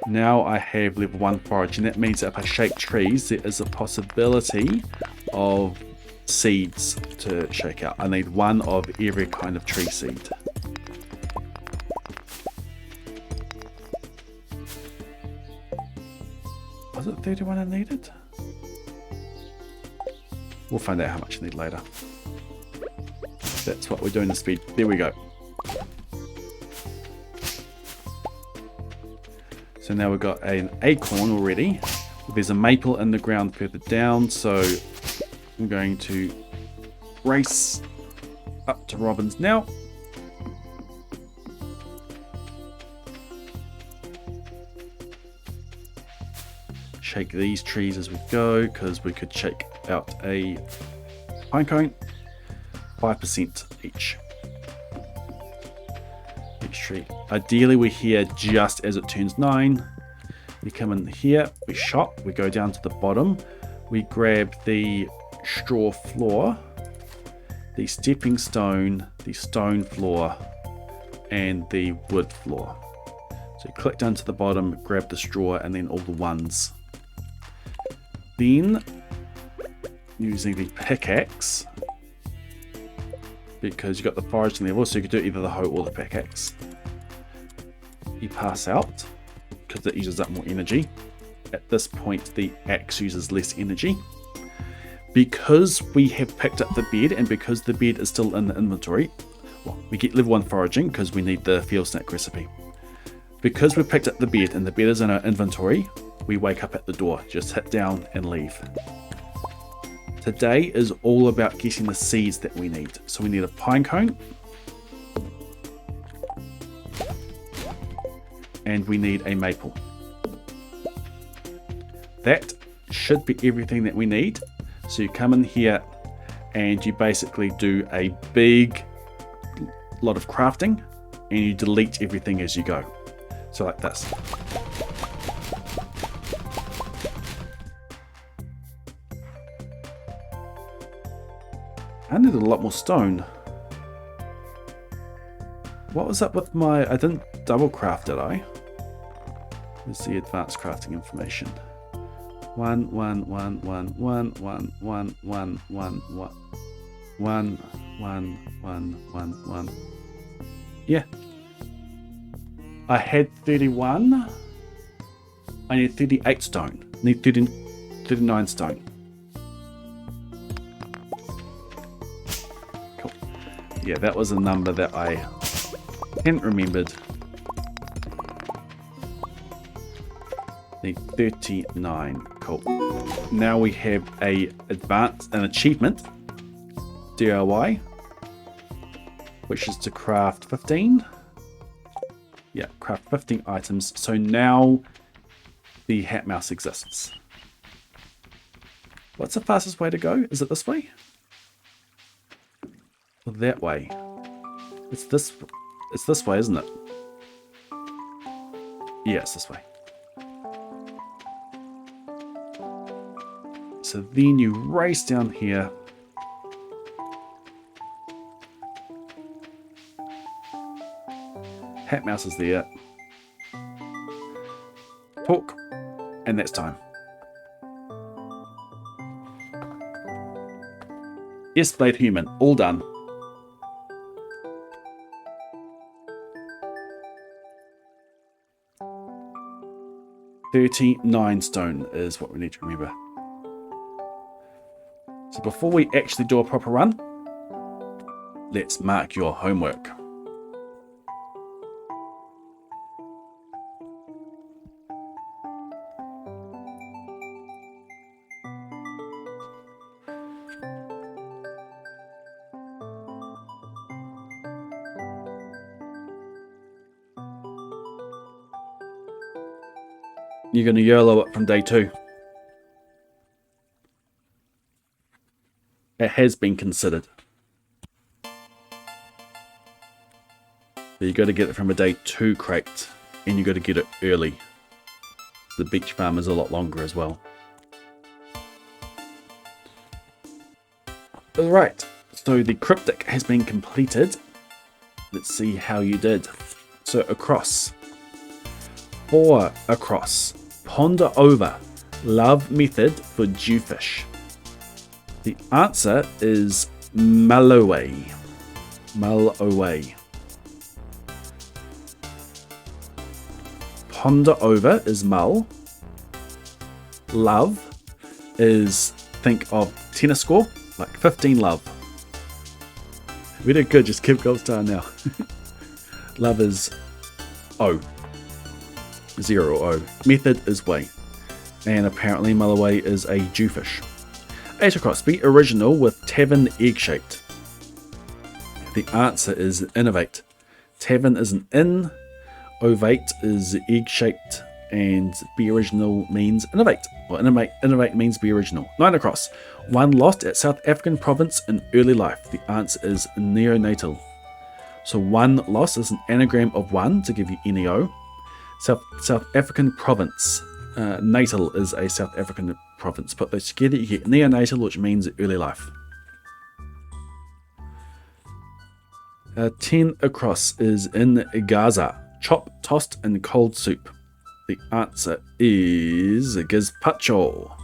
Now I have level 1 forage, and that means that if I shake trees, there is a possibility of seeds to shake out. I need 1 of every kind of tree seed. Was it 31 I needed? We'll find out how much I need later. That's what we're doing, the speed. There we go. So now we've got an acorn already. There's a maple in the ground further down, so I'm going to race Up to Robin's now. Shake these trees as we go, because we could shake out a pine cone. 5% each. Each tree. Ideally we're here just as it turns 9. We come in here, we shop, we go down to the bottom, we grab the straw floor, the stepping stone, the stone floor, and the wood floor. So click down to the bottom, grab the straw, and then all the ones. Then, using the pickaxe, because you've got the foraging level, so you could do either the hoe or the pickaxe. You pass out, because it uses up more energy. At this point, the axe uses less energy. Because we have picked up the bed, and because the bed is still in the inventory, well, we get level 1 foraging, because we need the field snack recipe. Because we picked up the bed, and the bed is in our inventory, we wake up at the door, just hit down and leave. Today is all about getting the seeds that we need. So we need a pine cone, and we need a maple. That should be everything that we need. So you come in here and you basically do a big lot of crafting, and you delete everything as you go. So like this. I needed a lot more stone. What was up with my... I didn't double craft, did I? Let's see advanced crafting information. 1, 1, 1, 1, 1, 1, 1, 1, 1, 1, 1, 1, 1, 1. Yeah. I had 31. I need 38 stone. I need 39 stone. Cool. Yeah, that was a number that I hadn't remembered. Need 39. Cool. Now we have an achievement, DIY, which is to craft 15. Yeah, craft 15 items. So now the hat mouse exists. What's the fastest way to go? Is it this way? Or that way? It's this way, isn't it? Yeah, it's this way. So then you race down here. Hat mouse is there. Talk. And that's time. Yes, Blade Human. All done. $39 stone is what we need to remember. So before we actually do a proper run, let's mark your homework. You're going to YOLO it from day 2. It has been considered. But you got to get it from a day 2 crate, and you got to get it early. The beach farm is a lot longer as well. Alright, so the cryptic has been completed. Let's see how you did. So across. 4 across. Ponder over. Love method for jewfish. The answer is Maloway. Maloway. Ponder over is mull. Love is, think of tennis score, like 15 love. We did good, just keep gold star now. Love is O. 0 O. Method is way. And apparently Maloway is a jewfish. 8 across. Be original with tavern egg shaped. The answer is innovate. Tavern is an inn. Ovate is egg-shaped. And be original means innovate. Or innovate means be original. 9 across. One lost at South African province in early life. The answer is neonatal. So one loss is an anagram of one to give you NEO. South African province. Natal is a South African province. Put those together, you get neonatal, which means early life. 10 across is in Gaza. Chop, tossed, and cold soup. The answer is gazpacho.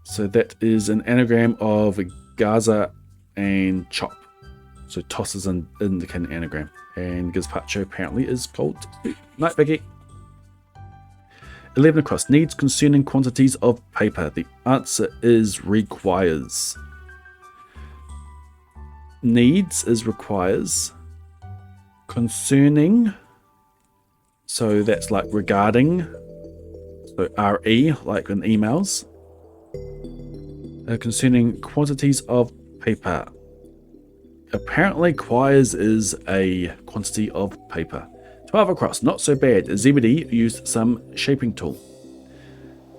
So that is an anagram of Gaza and chop. So toss is in the kind of anagram. And gazpacho apparently is cold soup. Night, Vicky. 11 across. Needs concerning quantities of paper. The answer is requires. Needs is requires. Concerning. So that's like regarding. So RE, like in emails. Concerning quantities of paper. Apparently, quires is a quantity of paper. 12 across, not so bad. Zebedee used some shaping tool.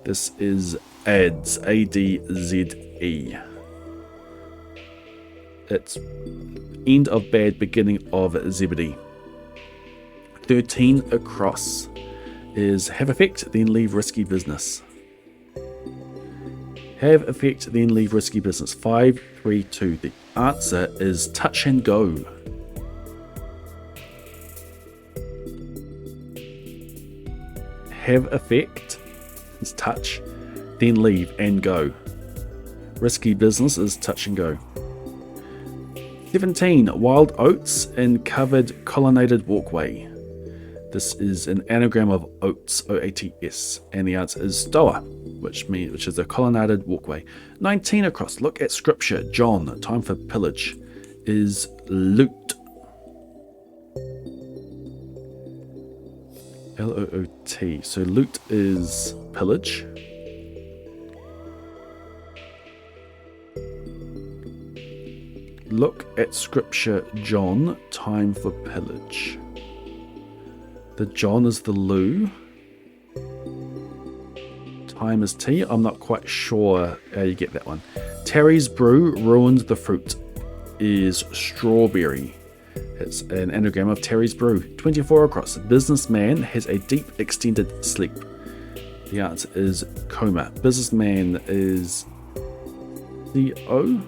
This is adze, A-D-Z-E. It's end of bad, beginning of Zebedee. 13 across is have effect, then leave risky business. Have effect, then leave risky business. 5, 3, 2. The answer is touch and go. Have effect is touch, then leave and go. Risky business is touch and go. 17. Wild oats in covered colonnaded walkway. This is an anagram of oats, O-A-T-S, and the answer is stoa, which is a colonnaded walkway. 19 across. Look at scripture. John, time for pillage, is loot. L-O-O-T. So loot is pillage. Look at scripture. John, time for pillage. The John is the loo. Time is T. I'm not quite sure how you get that one. Terry's brew ruined the fruit is strawberry. It's an anagram of Terry's brew. 24 across. Businessman has a deep extended sleep. The answer is coma. Businessman is C-O.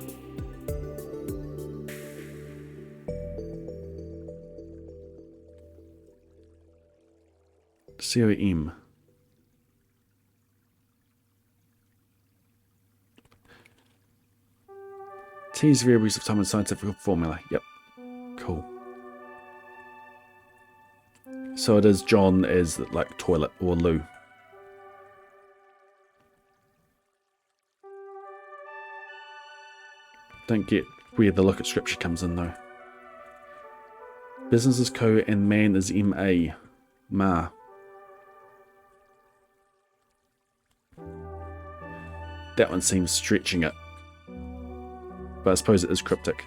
C-O-M. T is variables of time and scientific formula. Yep. Cool. So it is John as like toilet or loo. Don't get where the look at scripture comes in though. Business is co and man is M-A. Ma. That one seems stretching it. But I suppose it is cryptic.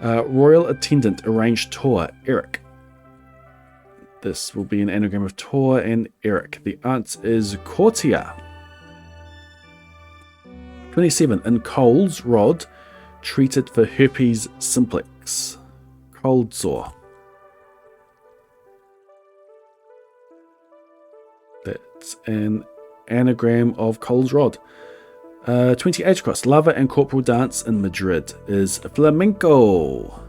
Royal attendant arranged tour. Eric. This will be an anagram of tour and Eric. The answer is courtier. 27. In Cole's rod, treated for herpes simplex. Cold sore. That's an anagram of Cole's rod. 28 across. Lover and corporal dance in Madrid is flamenco.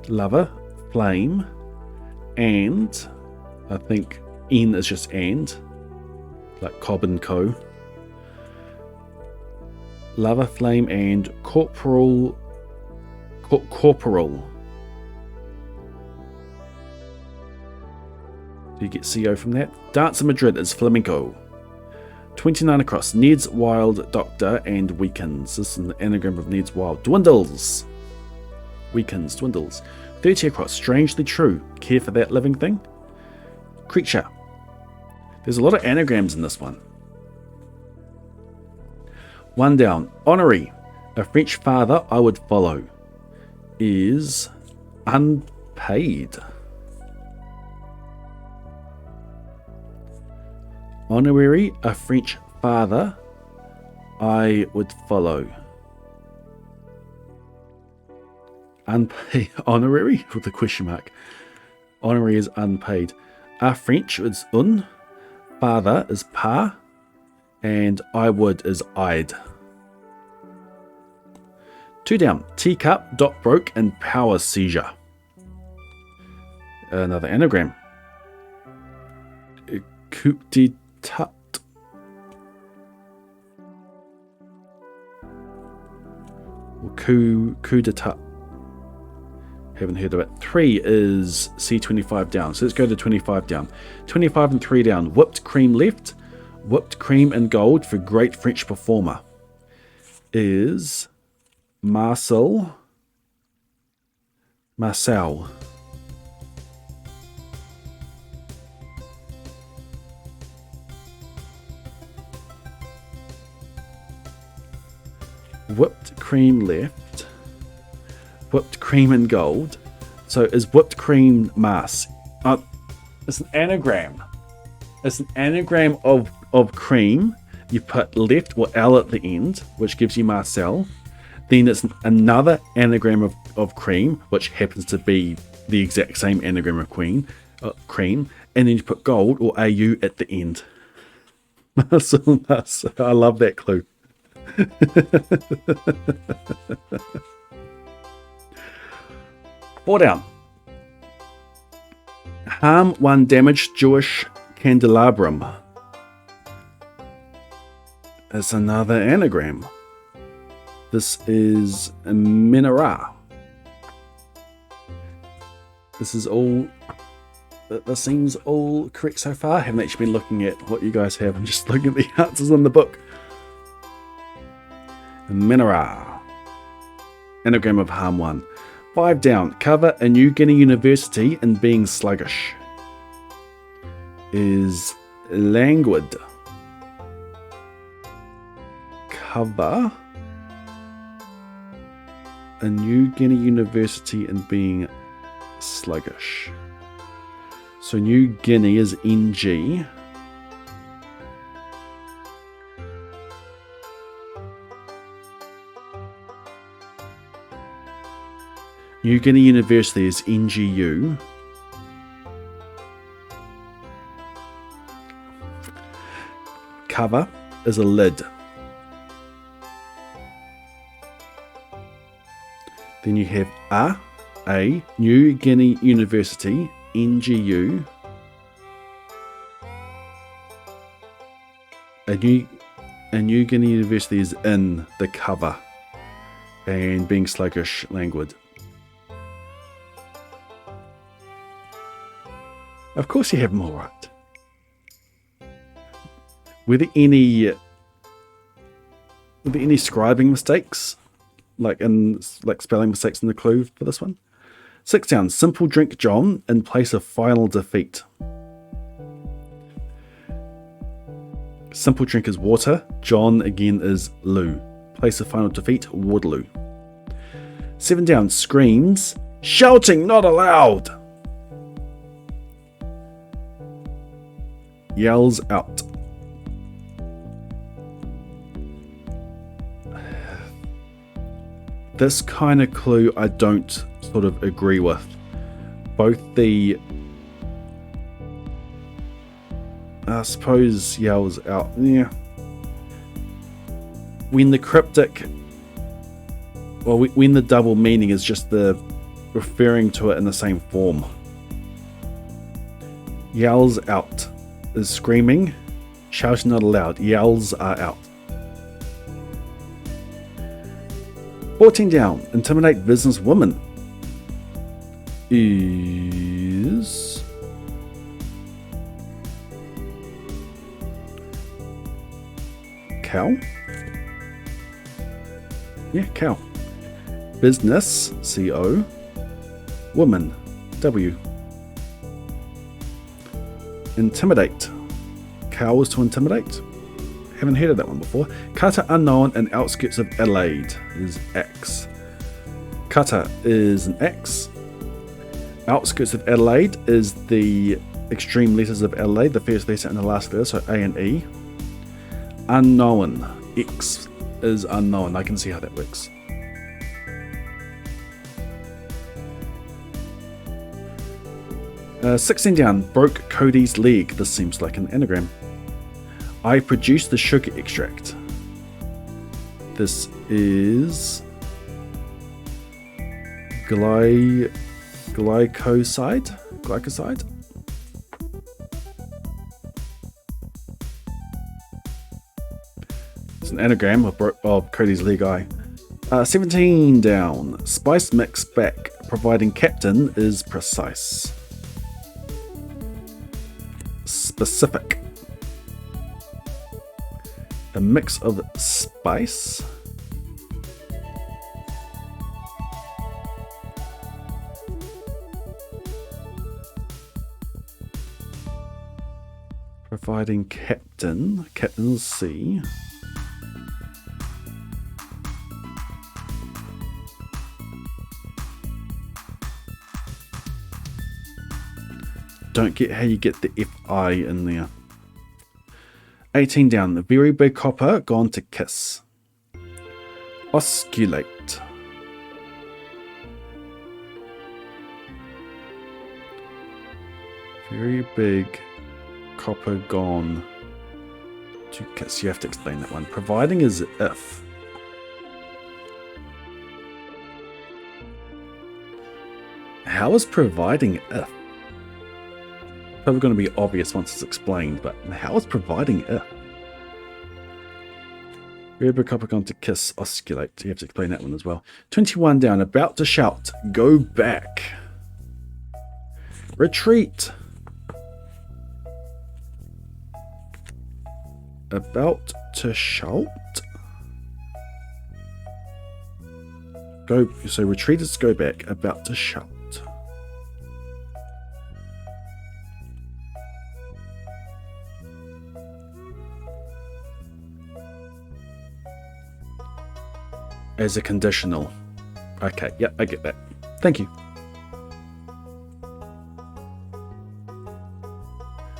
Lover, flame, and I think N is just and, like Cobb and Co. Lover, flame, and corporal. Corporal. Do you get CO from that? Dance in Madrid is flamenco. 29 across. Ned's wild doctor and weakens. This is an anagram of Ned's wild. Dwindles. Weakens, dwindles. 30 across. Strangely true. Care for that living thing? Creature. There's a lot of anagrams in this one. 1 down. Honorary. A French father I would follow is unpaid. Honorary. A French father I would follow. Unpaid. Honorary with a question mark. Honorary is unpaid. A French is un. Father is pa. And I would is I'd. 2 down. Teacup, dot broke, and power seizure. Another anagram. Coup d'etat. Or coup d'etat. Haven't heard of it. 3 is C25 down. So let's go to 25 down. 25 and 3 down. Whipped cream left. Whipped cream and gold for great French performer is Marcel. Whipped cream left. Whipped cream and gold. So is whipped cream Mars? It's an anagram. It's an anagram of cream. You put left or L at the end, which gives you Marcel. Then it's another anagram of cream, which happens to be the exact same anagram of cream. And then you put gold or AU at the end. Marcel. I love that clue. 4 down. Harm one damaged Jewish candelabrum. It's another anagram. This is a menorah. This is all. This seems all correct so far. I haven't actually been looking at what you guys have. I'm just looking at the answers in the book. Menorah. Anagram of harm one. 5 down. Cover a New Guinea university in being sluggish. Is languid. Cover a New Guinea university in being sluggish. So New Guinea is NG. New Guinea University is NGU. Cover is a lid. Then you have a New Guinea University, NGU. A New Guinea University is in the cover. And being sluggish, languid. Of course you have them all right. Were there any scribing mistakes? Like spelling mistakes in the clue for this one? 6 down. Simple drink John in place of final defeat. Simple drink is water. John again is Lou. Place of final defeat, Waterloo. 7 down. Screams. Shouting not allowed. Yells out. This kind of clue I don't sort of agree with. Both the... I suppose yells out. Yeah. When the cryptic... Well, when the double meaning is just the referring to it in the same form. Yells out is screaming. Shouting not allowed. Yells are out. 14 down. Intimidate businesswoman is cow. Yeah, cow. Business, CO. Woman, W. Intimidate. Cow is to intimidate. Haven't heard of that one before. Kata unknown and outskirts of Adelaide is X. Kata is an X. Outskirts of Adelaide is the extreme letters of Adelaide, the first letter and the last letter, so A and E. Unknown, X is unknown. I can see how that works. Uh, 16 down, broke Cody's leg. This seems like an anagram. I produced the sugar extract. This is glycoside. It's an anagram of Cody's leg eye. 17 down, spice mix back, providing captain is precise. Specific. A mix of spice. Providing captain's C. Don't get how you get the FI in there. 18 down, the very big copper gone to kiss. Osculate. Very big copper gone to kiss. You have to explain that one. Providing is if. How is providing if? Probably going to be obvious once it's explained, but how is providing if? Very big copper gone to kiss, osculate. You have to explain that one as well. 21 down, about to shout, go back. Retreat. About to shout. Go. So retreat is go back. About to shout. As a conditional. Okay, yeah, I get that. Thank you.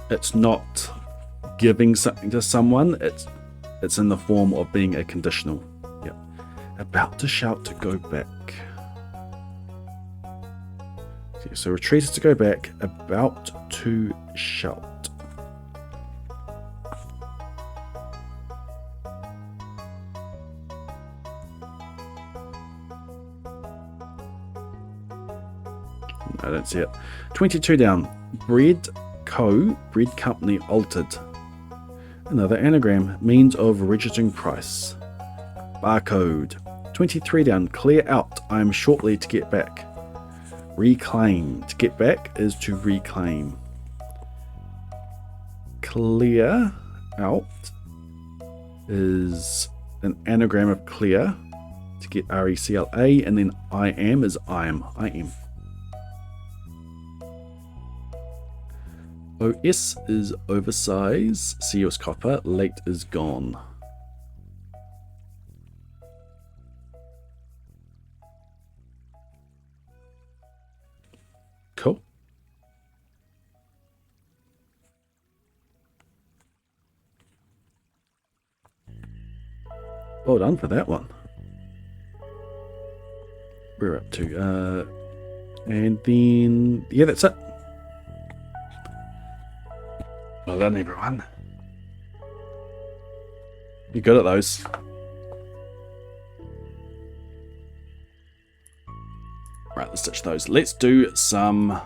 It's not giving something to someone, it's in the form of being a conditional. Yep. About to shout to go back. Okay, so retreat is to go back, about to shout. I don't see it. 22 down. Bread company altered. Another anagram. Means of registering price. Barcode. 23 down. Clear out. I am shortly to get back. Reclaim. To get back is to reclaim. Clear out is an anagram of clear. To get RECLA. And then I am is I am. I am. OS is oversize, CO is copper, late is gone. Cool. Well done for that one. We're up to, and then, yeah, that's it. Well done, everyone. You're good at those. Right, let's ditch those. Let's do some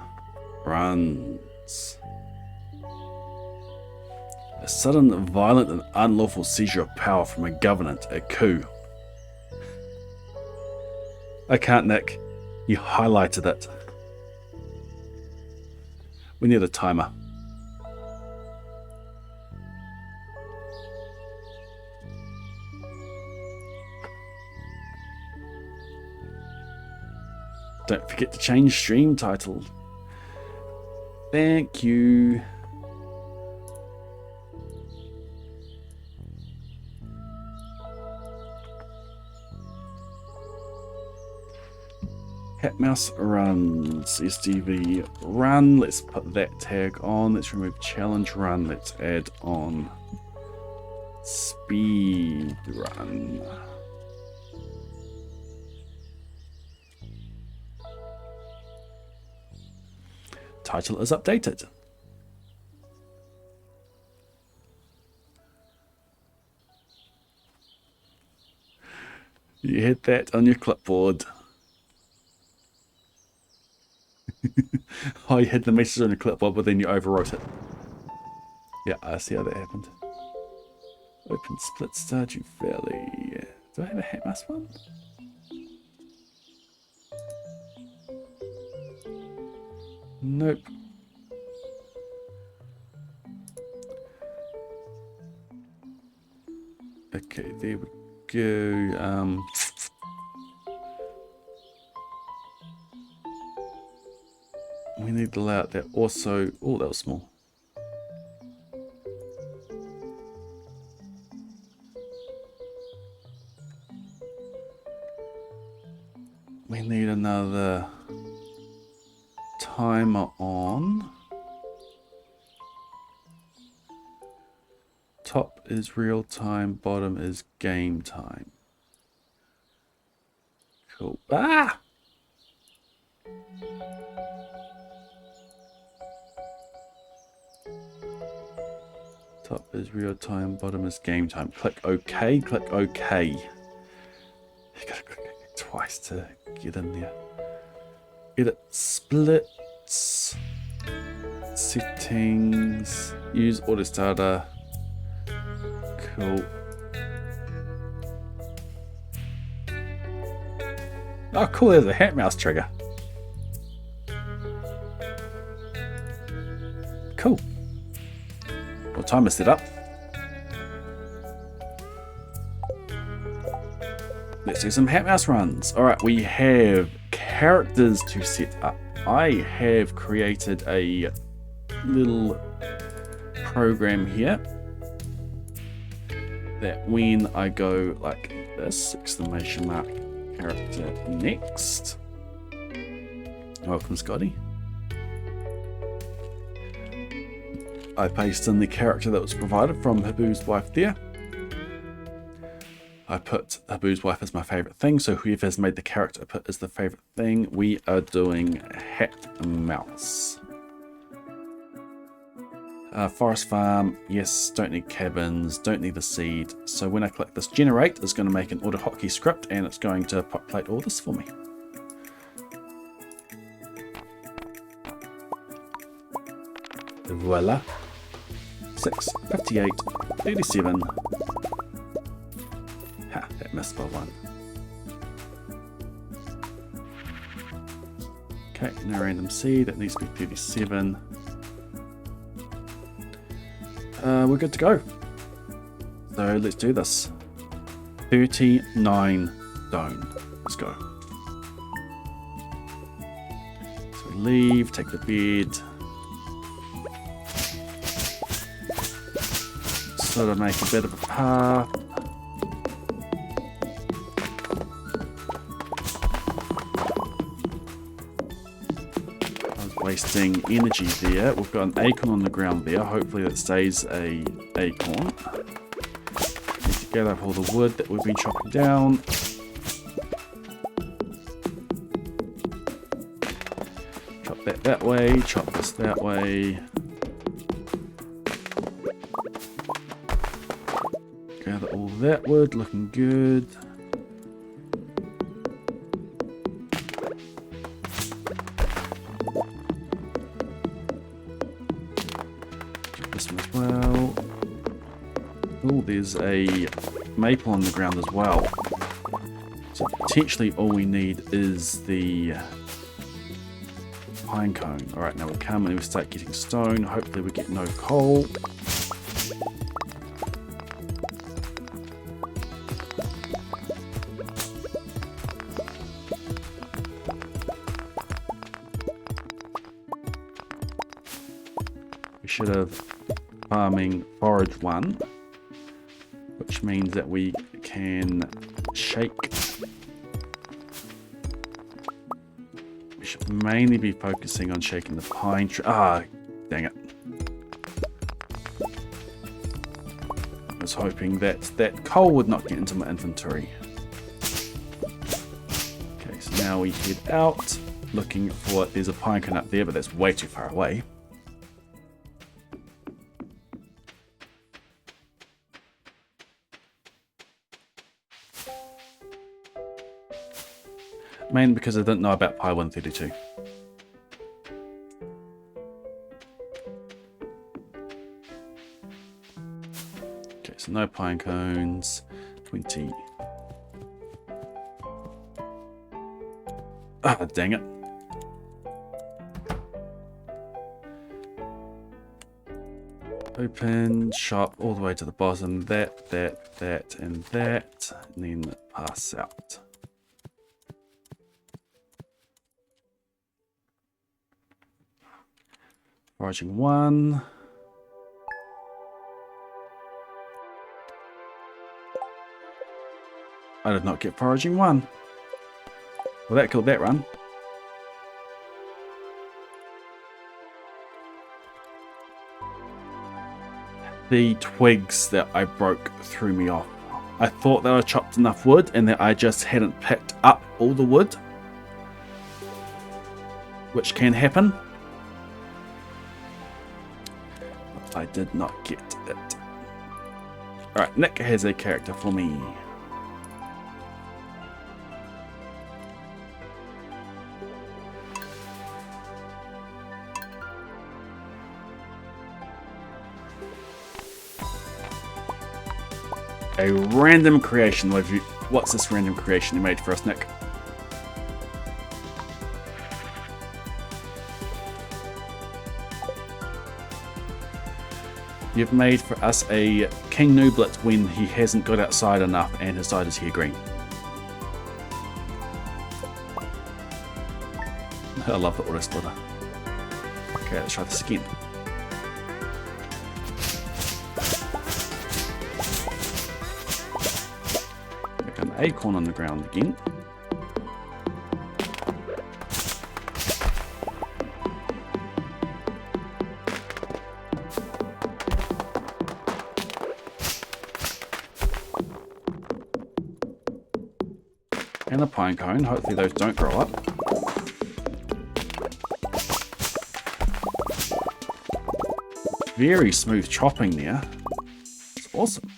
runs. A sudden, violent, and unlawful seizure of power from a government, a coup. I can't, Nick. You highlighted it. We need a timer. Don't forget to change stream title. Thank you. Cat mouse runs. SDV run. Let's put that tag on. Let's remove challenge run. Let's add on speed run. Title is updated. You hit that on your clipboard. Oh, you had the message on your clipboard, but then you overwrote it. Yeah, I see how that happened. Open split Stardew Valley. Do I have a hat mouse one? Nope. Okay, there we go. We need the layout there also. Oh, that was small. We need another timer on. Top is real time, bottom is game time. Cool. Ah! Top is real time, bottom is game time. Click OK, click OK. You gotta click it twice to get in there. Edit splits. Settings. Use auto starter. Cool. Oh, cool. There's a hat mouse trigger. Cool. What time is it up? Let's do some hat mouse runs. All right, we have characters to set up. I have created a little program here that when I go like this, exclamation mark, character next. Welcome, Scotty. I paste in the character that was provided from Habu's wife there. I put Habu's wife as my favorite thing, so whoever has made the character I put as the favorite thing. We are doing hat mouse. Forest farm, yes, don't need cabins, don't need the seed. So when I click this generate, it's going to make an auto hotkey script and it's going to populate all this for me. Voila. 6, 58, 37. Ha, that missed by one. Okay, no random seed, that needs to be 37. We're good to go. So let's do this. 39 stone. Let's go. So we leave, take the bed. Sort of make a bit of a path. Wasting energy there. We've got an acorn on the ground there. Hopefully that stays a acorn. Need to gather up all the wood that we've been chopping down. Chop that way. Chop this that way. Gather all that wood. Looking good. There's a maple on the ground as well. So potentially all we need is the pine cone. Alright, now we come and we start getting stone. Hopefully we get no coal. We should have farming forage 1. Which means that we can shake mainly be focusing on shaking the pine tree. Ah, dang it. I was hoping that that coal would not get into my inventory. Okay, so now we head out looking for, there's a pine cone up there, but that's way too far away. Mainly because I didn't know about Pi 132. Okay, so no pine cones. 20. Ah, dang it. Open, shop, all the way to the bottom. That, and that. And then pass out. Foraging 1. I did not get foraging 1. Well, that killed that run. The twigs that I broke threw me off. I thought that I chopped enough wood and that I just hadn't picked up all the wood, which can happen. But I did not get it. Alright, Nick has a character for me. A random creation. What's this random creation you made for us, Nick? You've made for us a King Nooblet when he hasn't got outside enough and has dyed his hair green. I love the auto splitter. Okay, let's try this again. Acorn on the ground again. And a pine cone. Hopefully those don't grow up. Very smooth chopping there. It's awesome.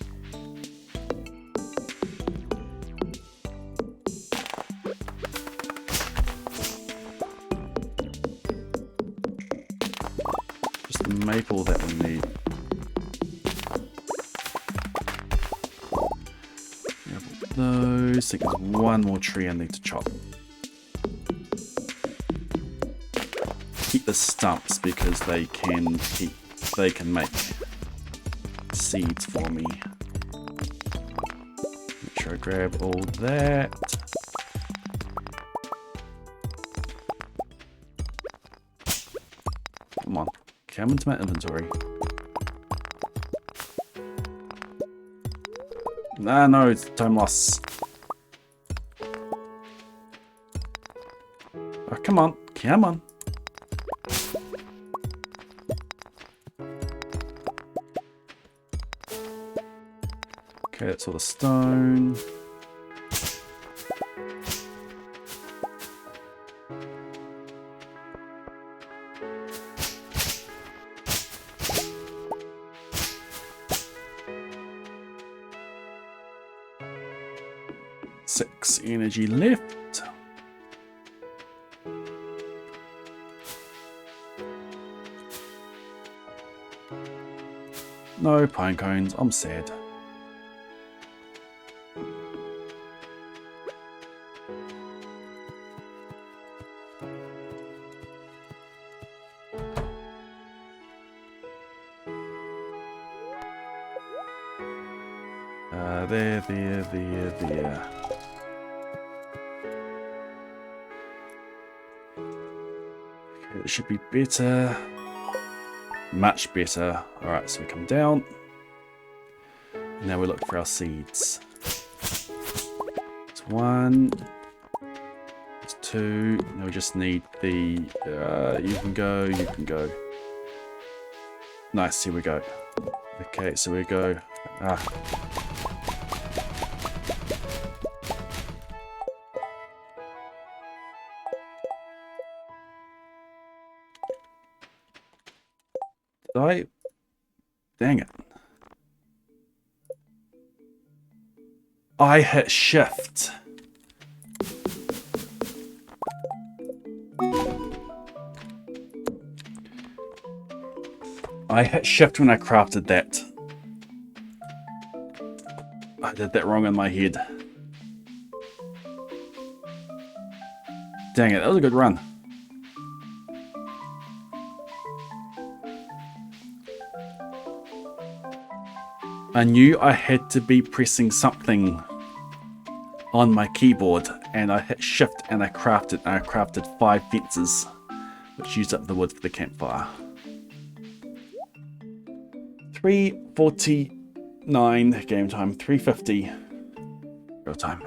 Maple that we need. Those. I think there's one more tree I need to chop. Keep the stumps because they can make seeds for me. Make sure I grab all that. Come on. Come into my inventory. Ah, no, it's time loss. Oh, come on. Come on. Okay, that's all the stone. Six energy left. No pine cones, I'm sad. There. Okay, it should be better. Much better. Alright, so we come down. Now we look for our seeds. It's 1. It's 2. Now we just need the... you can go, you can go. Nice, here we go. Okay, so we go... Dang it. I hit shift. I hit shift when I crafted that. I did that wrong in my head. Dang it, that was a good run. I knew I had to be pressing something on my keyboard, and I hit shift and I crafted 5 fences, which used up the wood for the campfire. 3:49 game time, 3:50 real time.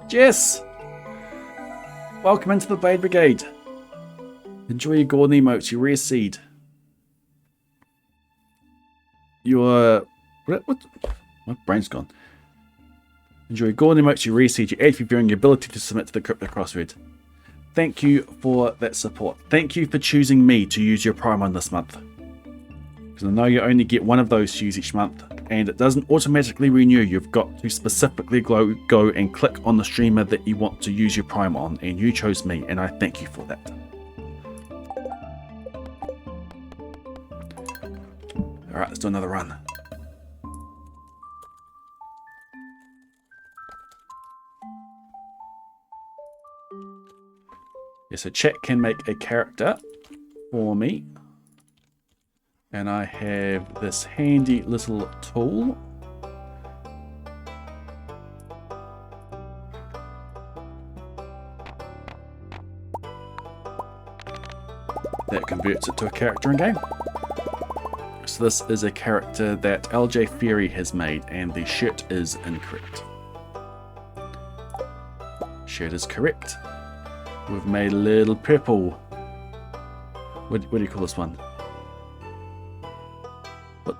Jess! Welcome into the Blade Brigade. Enjoy your golden emotes, your rare seed. Your... What? My brain's gone. Enjoy golden emotes, your rare seed, your ad for viewing, your ability to submit to the crypto crossword. Thank you for that support. Thank you for choosing me to use your Prime on this month. Because I know you only get one of those to use each month, and it doesn't automatically renew. You've got to specifically go and click on the streamer that you want to use your Prime on, and you chose me, and I thank you for that. Alright, let's do another run. Yeah, so chat can make a character for me. And I have this handy little tool. That converts it to a character in game. So this is a character that LJ Ferry has made, and the shirt is incorrect. Shirt is correct. We've made a little purple. What do you call this one? What?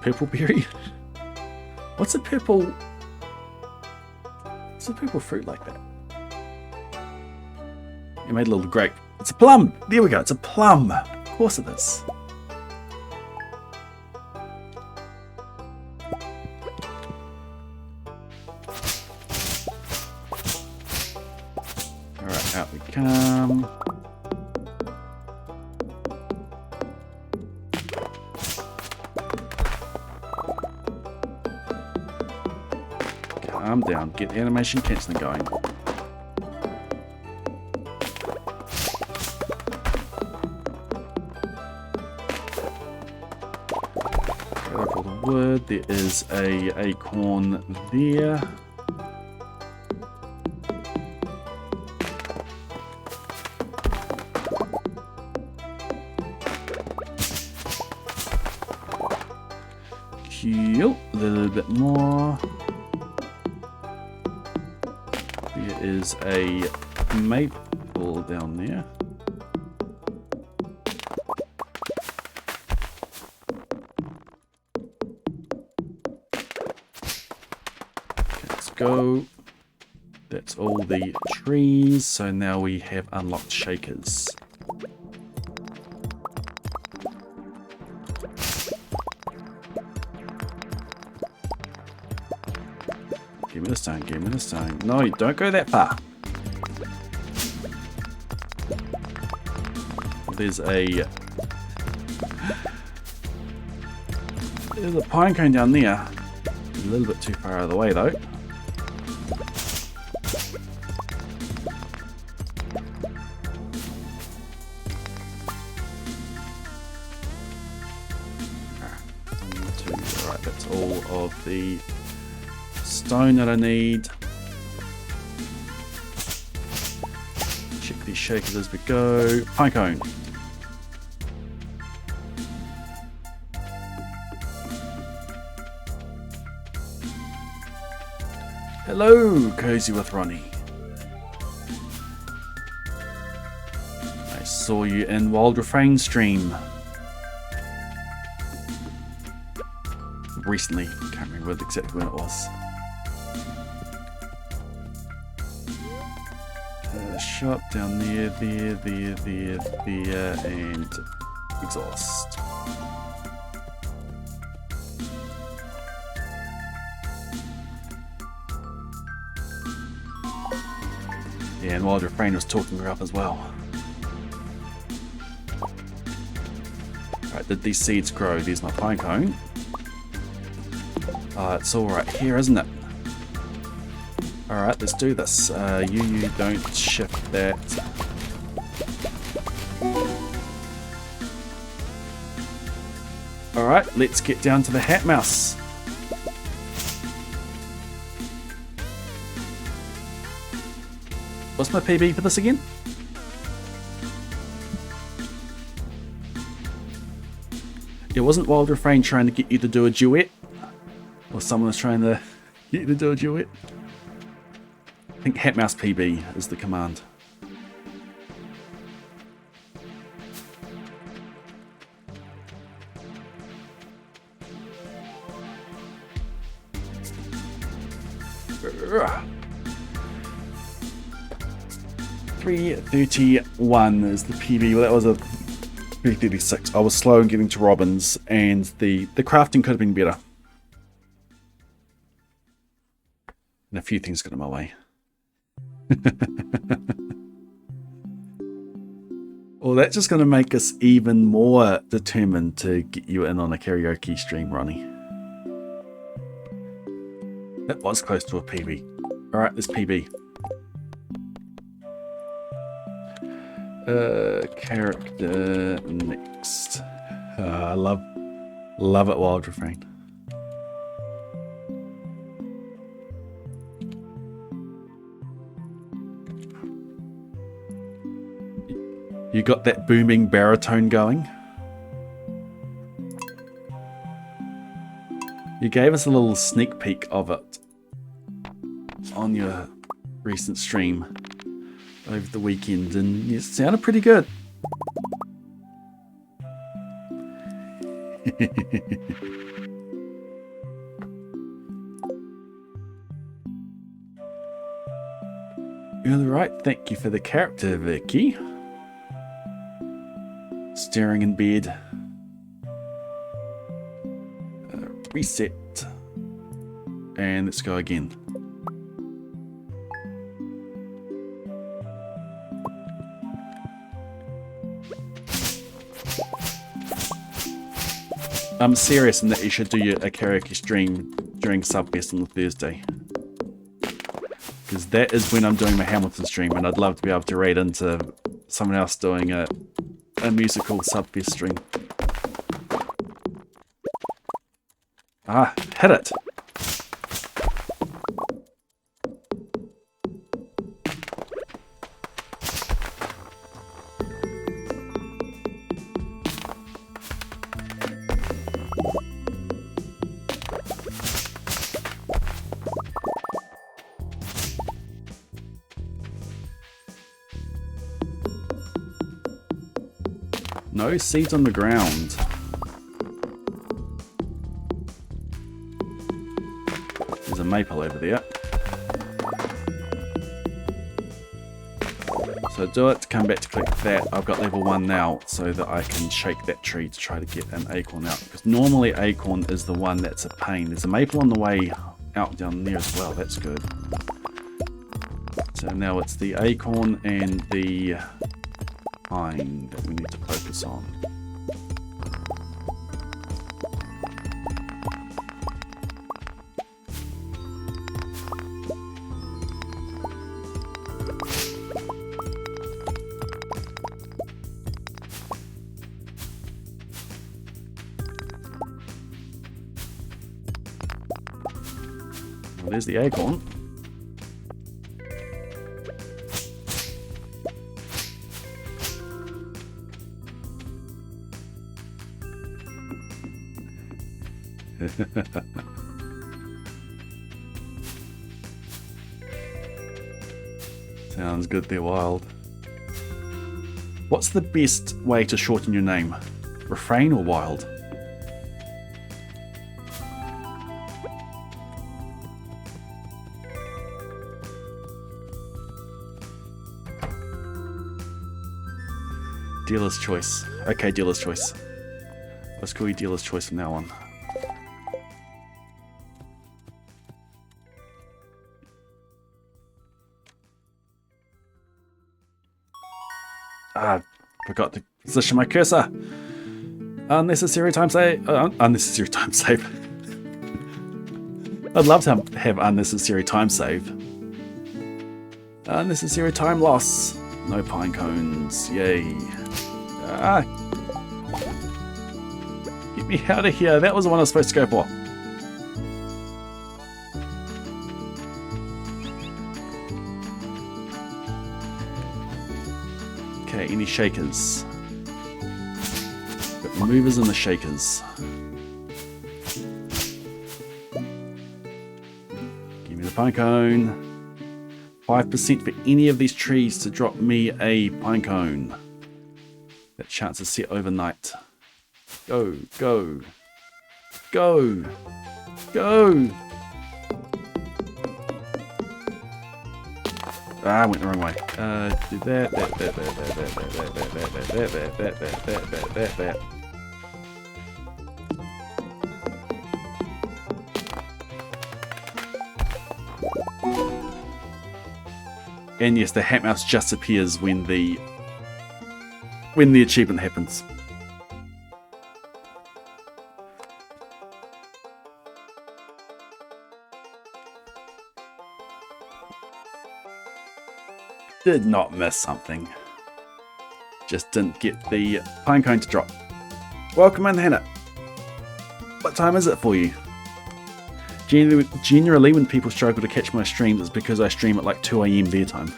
Purple berry? What's a purple? What's a purple fruit like that? You made a little grape. It's a plum. There we go. It's a plum. Of course it is. Alright, out we come. Calm down. Get the animation cancelling going. For the wood, there is a acorn there. Cute. A little bit more. There is a maple down there. Let's go. That's all the trees. So now we have unlocked shakers. Give me the stone, give me the stone. No, don't go that far. There's a pine cone down there. A little bit too far out of the way though. Alright, that's all of the stone that I need. Check these shakers as we go. Pine cone. Hello, Cozy with Ronnie. saw you in Wild Refrain stream recently. Can't remember exactly when it was. Shot down there, and exhaust. Yeah, and Wild Refrain was talking her up as well. Alright, did these seeds grow? There's my pine cone. It's all right here, isn't it? Alright, let's do this. You don't shift that. Alright, let's get down to the hat mouse. What's my PB for this again? It wasn't Wild Refrain trying to get you to do a duet? Or someone was trying to get you to do a duet? I think hat mouse PB is the command. Ugh. 331 is the PB. Well, that was a 336. I was slow in getting to Robins, and the crafting could have been better. And a few things got in my way. Well, that's just going to make us even more determined to get you in on a karaoke stream, Ronnie. That was close to a PB. Alright, this PB. Character next. I love it, Wild Refrain. You got that booming baritone going. You gave us a little sneak peek of it on your recent stream over the weekend, and it sounded pretty good. You're right, thank you for the character, Vicky. Staring in bed. Reset. And let's go again. I'm serious in that you should do a karaoke stream during Subfest on the Thursday. Because that is when I'm doing my Hamilton stream, and I'd love to be able to read into someone else doing a musical Subfest stream. Ah, hit it! No seeds on the ground. There's a maple over there. So do it, come back to click that. I've got level 1 now, so that I can shake that tree to try to get an acorn out. Because normally acorn is the one that's a pain. There's a maple on the way out down there as well, that's good. So now it's the acorn and the pine that we need to focus on. Well, there's the acorn. Sounds good, they're wild. What's the best way to shorten your name? Refrain or wild? Dealer's choice. Okay, dealer's choice. Let's call you dealer's choice from now on. Ah, forgot to position my cursor. Unnecessary time save. Unnecessary time save. I'd love to have unnecessary time save. Unnecessary time loss. No pine cones. Yay. Ah. Get me out of here. That was the one I was supposed to go for. Okay, any shakers? Got the movers and the shakers. Give me the pine cone. 5% for any of these trees to drop me a pine cone. That chance is set overnight. Go, go, go, go. Ah, I went the wrong way. Do that. And yes, the hat mouse just appears when the achievement happens. Did not miss something. Just didn't get the pine cone to drop. Welcome in, Hannah. What time is it for you? Generally, when people struggle to catch my streams, it's because I stream at like 2 AM their time.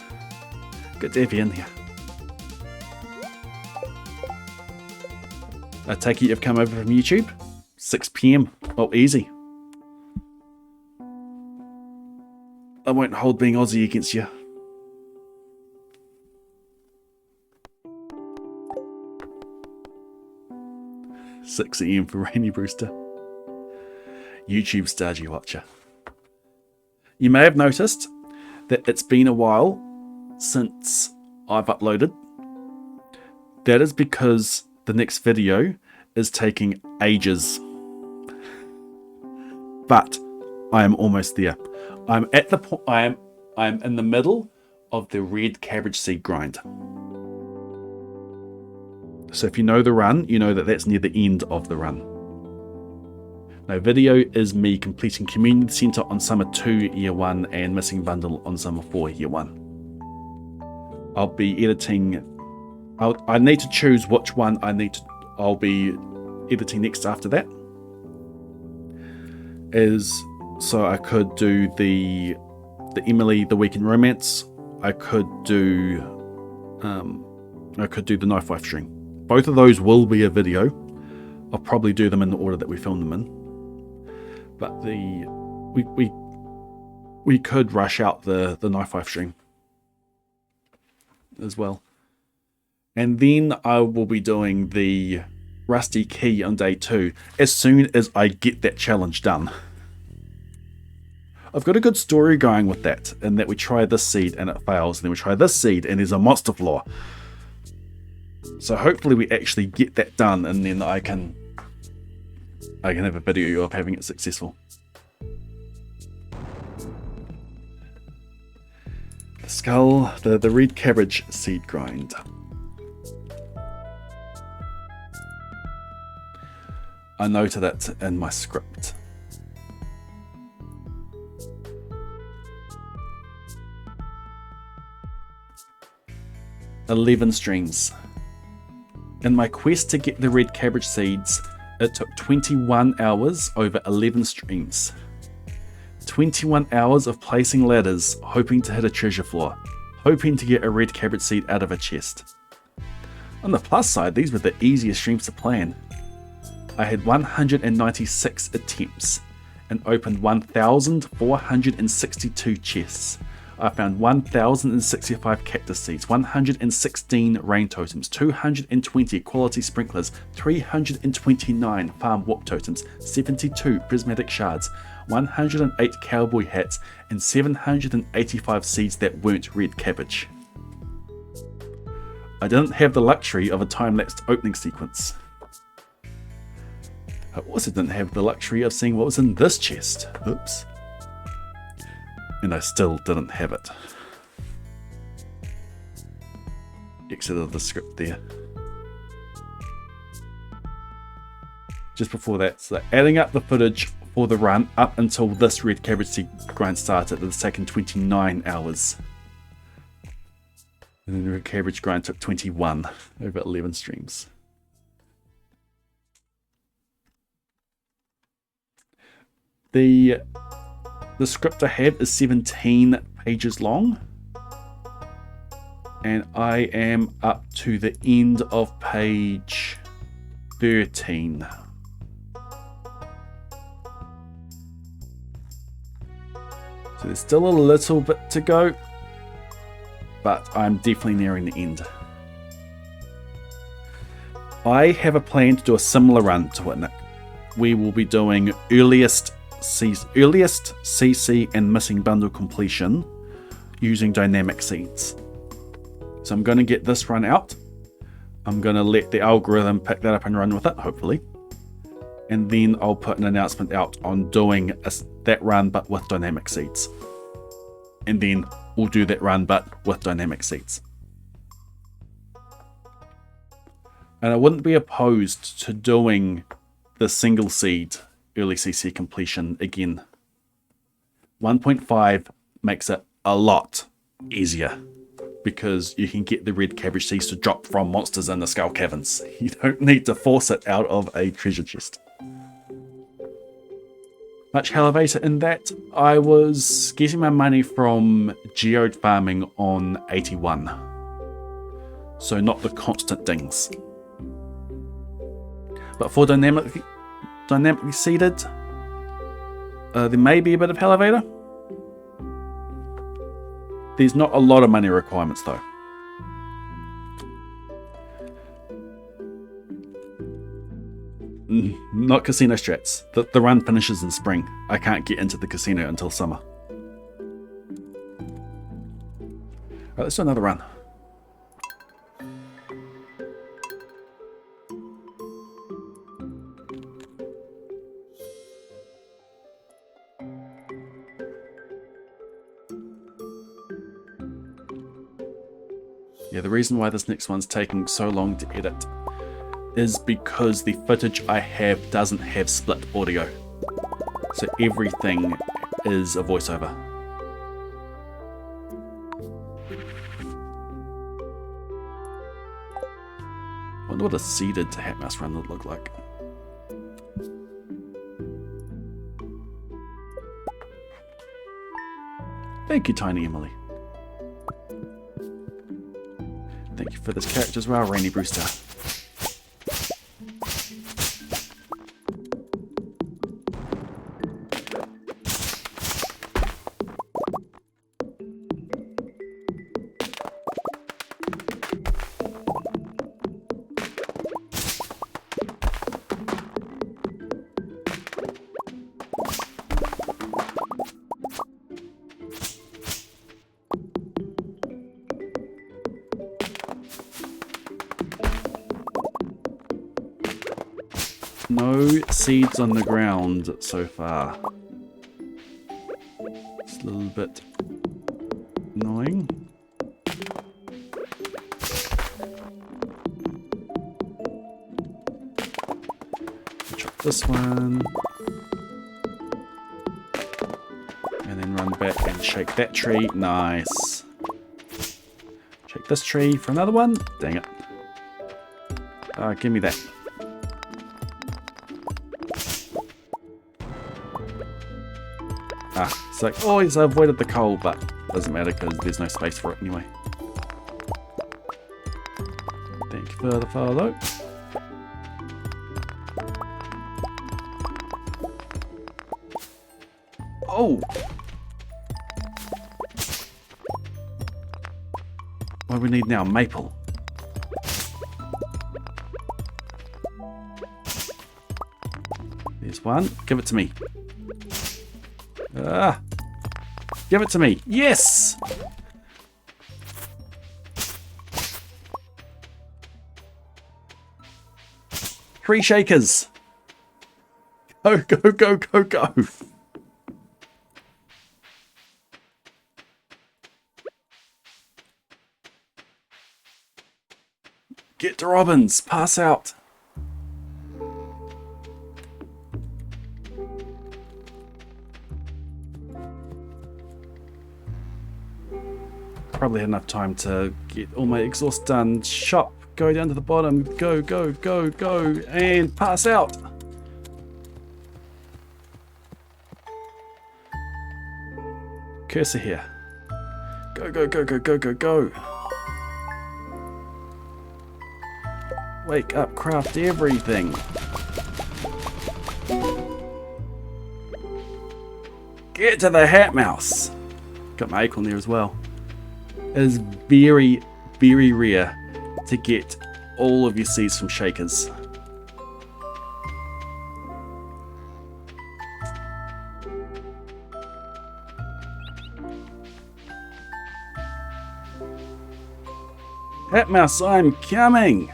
Good to have you in here. I take it you've come over from YouTube? 6 PM. Oh, easy. I won't hold being Aussie against you. Six AM for Rainy Brewster. YouTube Stargy Watcher. You may have noticed that it's been a while since I've uploaded. That is because the next video is taking ages. But I am almost there. I'm at the point. I am in the middle of the red cabbage seed grind. So if you know the run, you know that that's near the end of the run. Now, video is me completing Community Centre on Summer 2 Year 1 and Missing Bundle on Summer 4 Year 1. I'll be editing. I need to choose which one I'll be editing next after that. So I could do the Emily the Weekend Romance. I could do the Knife Wife string. Both of those will be a video. I'll probably do them in the order that we filmed them in. But we could rush out the Knife Wife string as well. And then I will be doing the Rusty Key on day 2 as soon as I get that challenge done. I've got a good story going with that, in that we try this seed and it fails, and then we try this seed and there's a monster floor. So hopefully we actually get that done, and then I can have a video of having it successful. The skull, the red cabbage seed grind. I noted it in my script. $11 streams. In my quest to get the red cabbage seeds, it took 21 hours over 11 streams. 21 hours of placing ladders, hoping to hit a treasure floor, hoping to get a red cabbage seed out of a chest. On the plus side, these were the easiest streams to plan. I had 196 attempts and opened 1,462 chests. I found 1,065 cactus seeds, 116 rain totems, 220 quality sprinklers, 329 farm warp totems, 72 prismatic shards, 108 cowboy hats, and 785 seeds that weren't red cabbage. I didn't have the luxury of a time-lapsed opening sequence. I also didn't have the luxury of seeing what was in this chest. Oops. And I still didn't have it. Exited the script there. Just before that, so adding up the footage for the run up until this red cabbage seed grind started, it's taken 29 hours. And then the red cabbage grind took 21 over 11 streams. The script I have is 17 pages long, and I am up to the end of page 13. So there's still a little bit to go, but I'm definitely nearing the end. I have a plan to do a similar run to it, Nick. We will be doing earliest CC and missing bundle completion using dynamic seeds. So I'm going to get this run out. I'm going to let the algorithm pick that up and run with it, hopefully. And then I'll put an announcement out on doing that run but with dynamic seeds. And then we'll do that run but with dynamic seeds. And I wouldn't be opposed to doing the single seed early CC completion again. 1.5 makes it a lot easier because you can get the red cabbage seeds to drop from monsters in the skull caverns. You don't need to force it out of a treasure chest. Much elevator in that I was getting my money from geode farming on 81. So not the constant dings. But for dynamically seeded, there may be a bit of elevator. There's not a lot of money requirements though. Not casino strats. The run finishes in spring. I can't get into the casino until summer. Alright, let's do another run. Yeah, the reason why this next one's taking so long to edit is because the footage I have doesn't have split audio. So everything is a voiceover. I wonder what a seeded hat mouse run would look like. Thank you, Tiny Emily. Thank you for this character as well, Rainy Brewster. No seeds on the ground so far. It's a little bit annoying. Chop this one. And then run back and shake that tree. Nice. Shake this tree for another one. Dang it. Give me that. It's like, oh, he's avoided the coal, but doesn't matter because there's no space for it anyway. Thank you for the follow. Oh! What do we need now? Maple. There's one. Give it to me. Give it to me. Yes! Three shakers. Go, go, go, go, go. Get to Robbins. Pass out. Probably had enough time to get all my exhaust done. Shop. Go down to the bottom. Go, go, go, go. And pass out. Cursor here. Go, go, go, go, go, go, go. Wake up, craft everything. Get to the hat mouse. Got my acorn there as well. It is very, very rare to get all of your seeds from shakers. Hat mouse, I'm coming.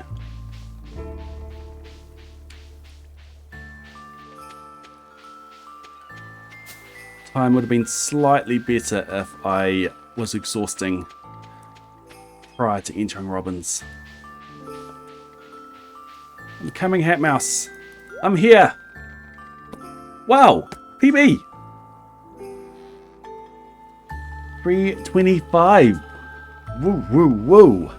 Time would have been slightly better if I was exhausting prior to entering Robbins. I'm coming, hat mouse. I'm here. Wow, PB. 325. Woo, woo, woo.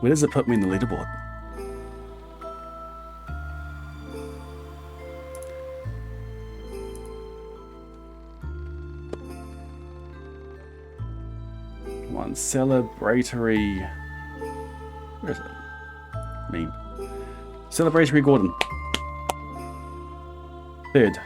Where does it put me in the leaderboard? One celebratory. Where is it? Meme. Celebratory Gordon. Third.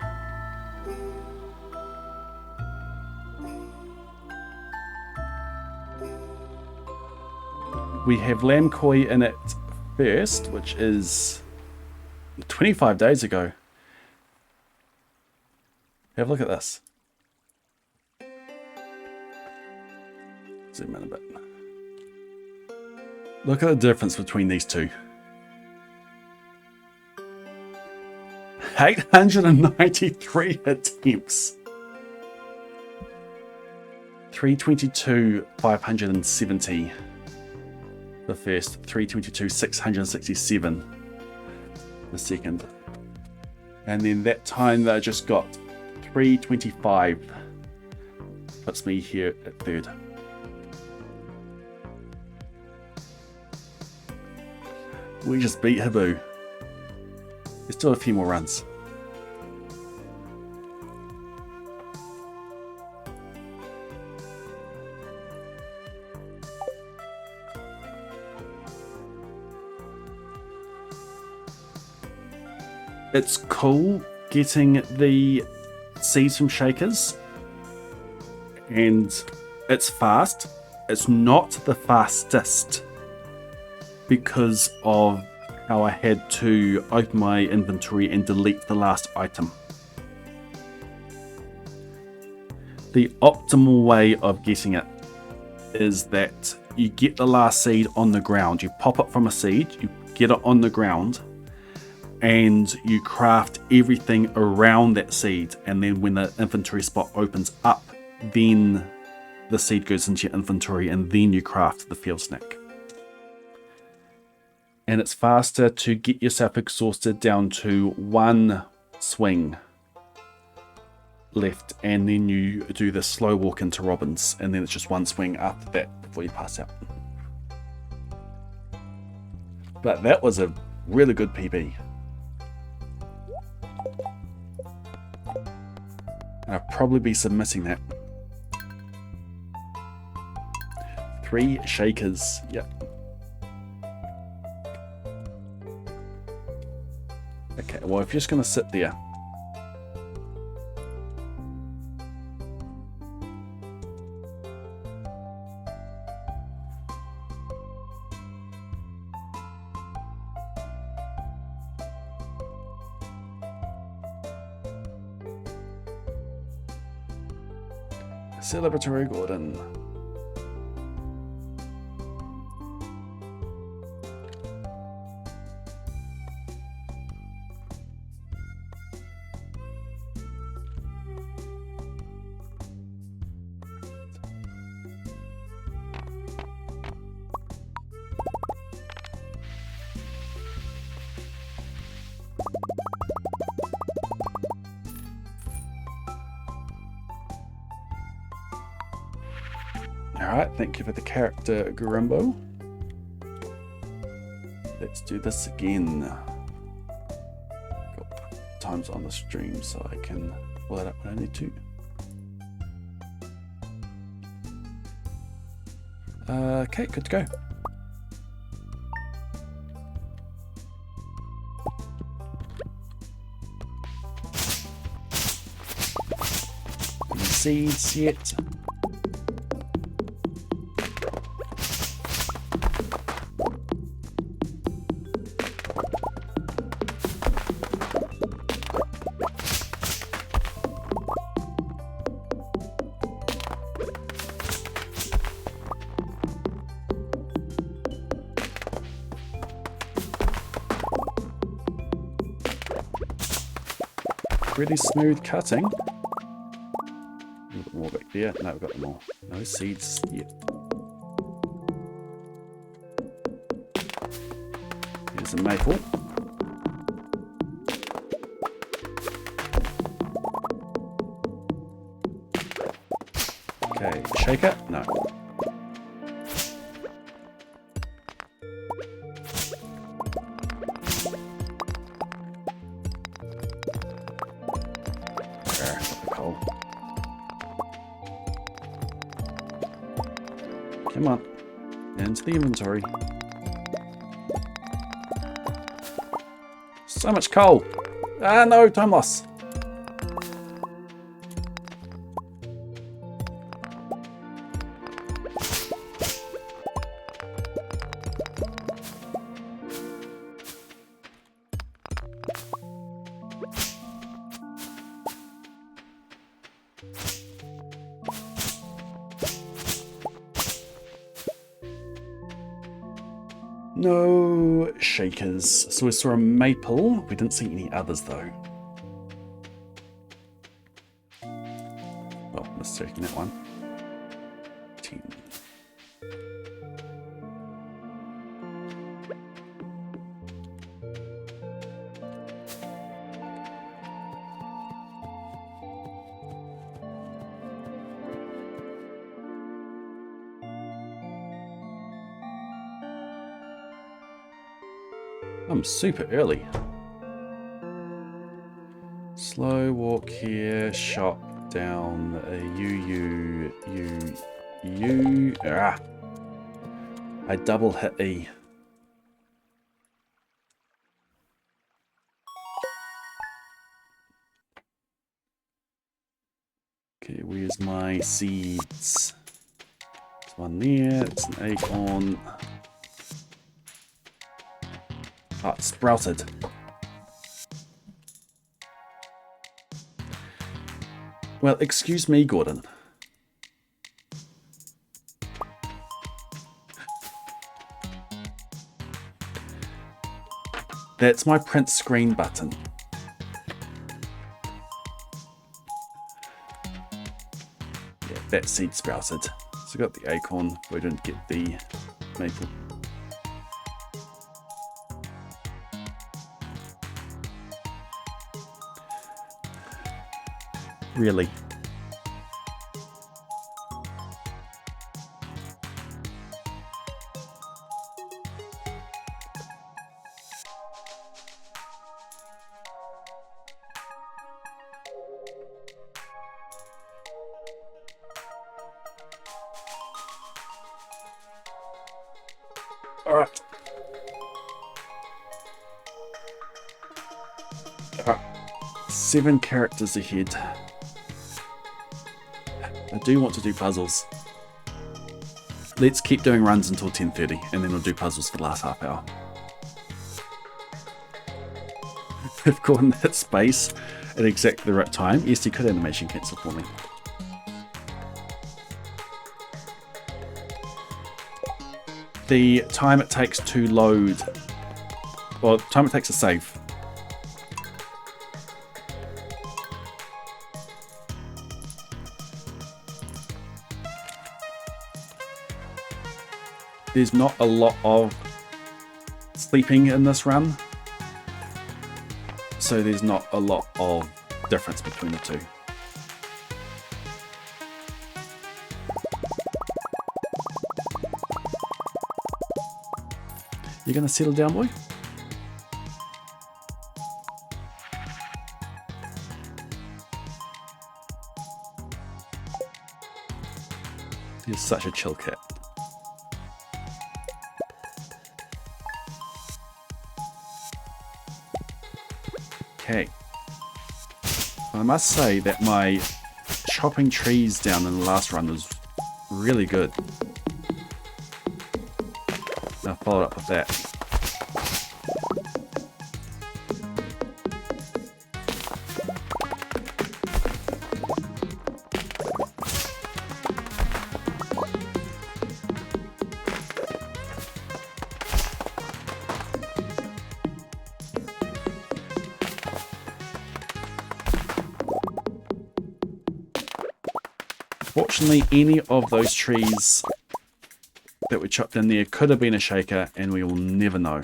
We have lamb koi in it first, which is 25 days ago. Have a look at this. Zoom in a bit. Look at the difference between these two. 893 attempts. 322, 570. The first, 322, 667. The second. And then that time that I just got 325 puts me here at third. We just beat Habu. There's still a few more runs. It's cool getting the seeds from shakers, and it's fast. It's not the fastest because of how I had to open my inventory and delete the last item. The optimal way of getting it is that you get the last seed on the ground. You pop it from a seed, you get it on the ground, and you craft everything around that seed, and then when the inventory spot opens up, then the seed goes into your inventory, and then you craft the field snack. And it's faster to get yourself exhausted down to one swing left, and then you do the slow walk into Robbins, and then it's just one swing after that before you pass out. But that was a really good PB. I'll probably be submitting that. 3 shakers. Yep. Okay, well, if you're just going to sit there. Celebratory Gordon. Alright, thank you for the character, Gurimbo. Let's do this again. Got times on the stream so I can pull that up when I need to. Okay, good to go. Any seeds yet? Really smooth cutting. A little bit more back there. No, we've got them all. No seeds yet. Here's a maple. Okay, shaker? No. Come on, into the inventory. So much coal. Ah, no, time loss. No shakers. So we saw a maple. We didn't see any others though. Oh, mistaking that one. 10. I'm super early. Slow walk here, shot down, U. Ah! I double hit E. Okay, where's my seeds? There's one there, it's an acorn. Oh, it's sprouted. Well, excuse me, Gordon. That's my print screen button. Yeah, that seed sprouted. So I got the acorn, we didn't get the maple. Really? All right. 7 characters ahead. I do want to do puzzles. Let's keep doing runs until 10:30 and then we'll do puzzles for the last half hour. If Gordon hit space at exactly the right time, yes, he could animation cancel for me. the time it takes to load, well, time it takes to save. There's not a lot of sleeping in this run, so there's not a lot of difference between the two. You gonna settle down, boy? You're such a chill cat. Okay. I must say that my chopping trees down in the last run was really good. I followed up with that. Fortunately, any of those trees that were chopped in there could have been a shaker, and we will never know.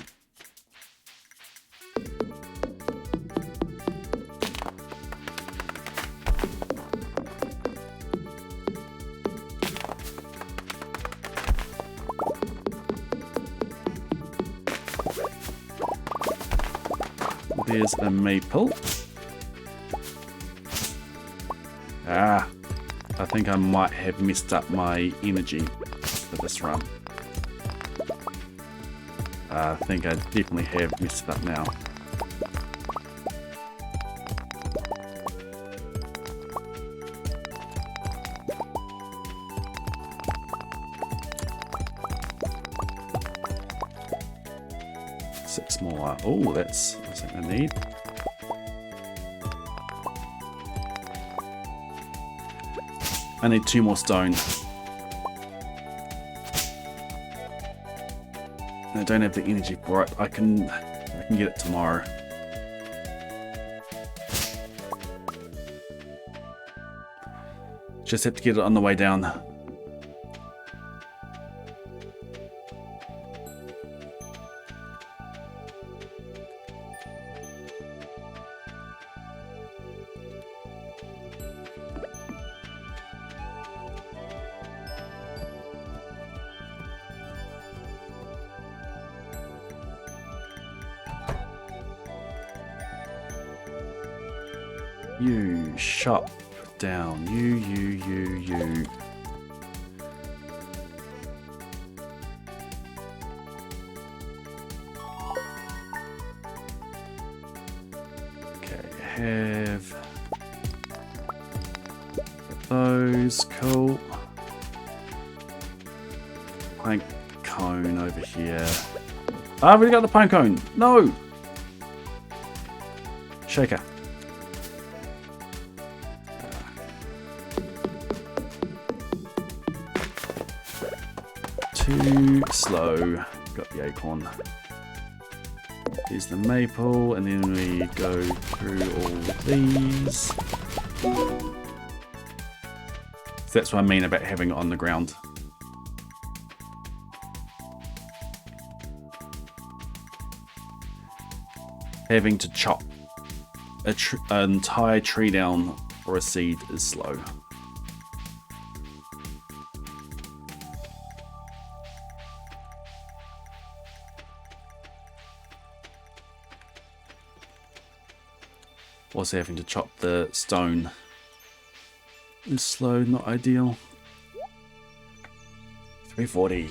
There's a maple. Ah. I think I might have messed up my energy for this run. I think I definitely have messed it up now. Six more. Oh, that's something I need. I need 2 more stone. I don't have the energy for it. I can get it tomorrow. Just have to get it on the way down. You shop down. You. Okay, have those. Cool. Plank cone over here. I've already got the plank cone. No! Shaker. Too slow. Got the acorn. Here's the maple, and then we go through all these. So that's what I mean about having it on the ground. Having to chop an entire tree down for a seed is slow. Also having to chop the stone is slow, not ideal. 340.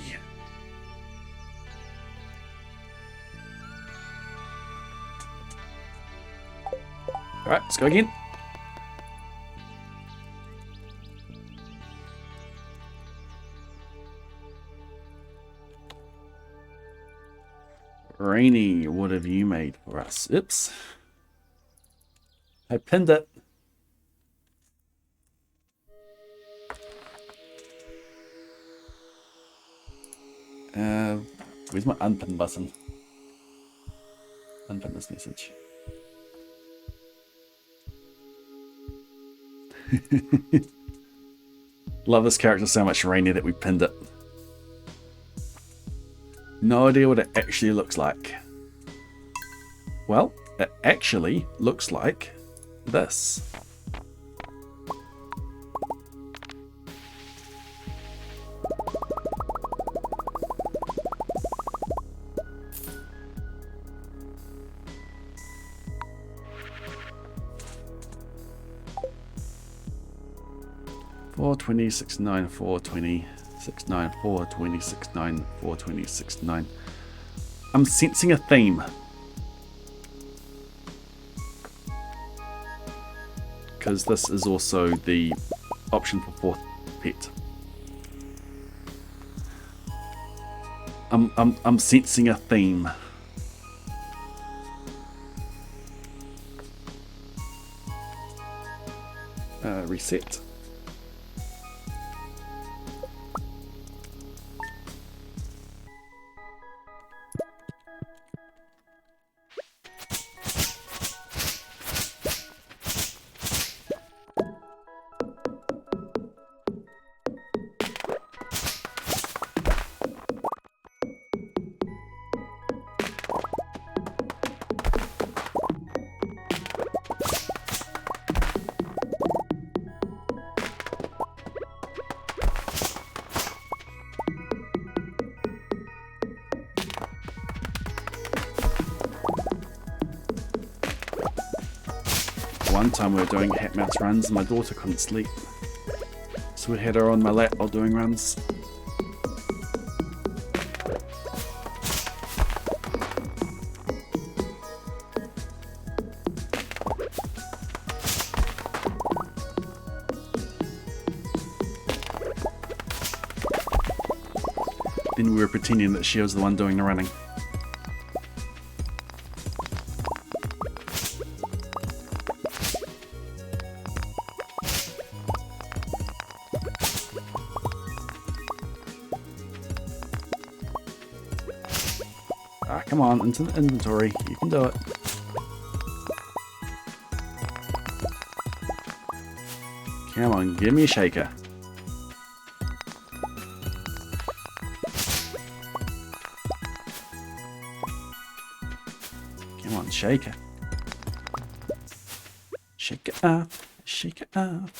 Alright, let's go again. Rainy, what have you made for us? Oops. I pinned it. Where's my unpin button? Unpin this message. Love this character so much, Rainier, that we pinned it. No idea what it actually looks like. Well, it actually looks like this. Four 20, 69, 420, 69, 420, 69, 420, 69. I'm sensing a theme. Because this is also the option for fourth pet. I'm sensing a theme. Reset. One time we were doing hat mouse runs and my daughter couldn't sleep, so we had her on my lap while doing runs. Then we were pretending that she was the one doing the running. Ah, come on, into the inventory. You can do it. Come on, give me a shaker. Come on, shaker. Shake it up, shake it up.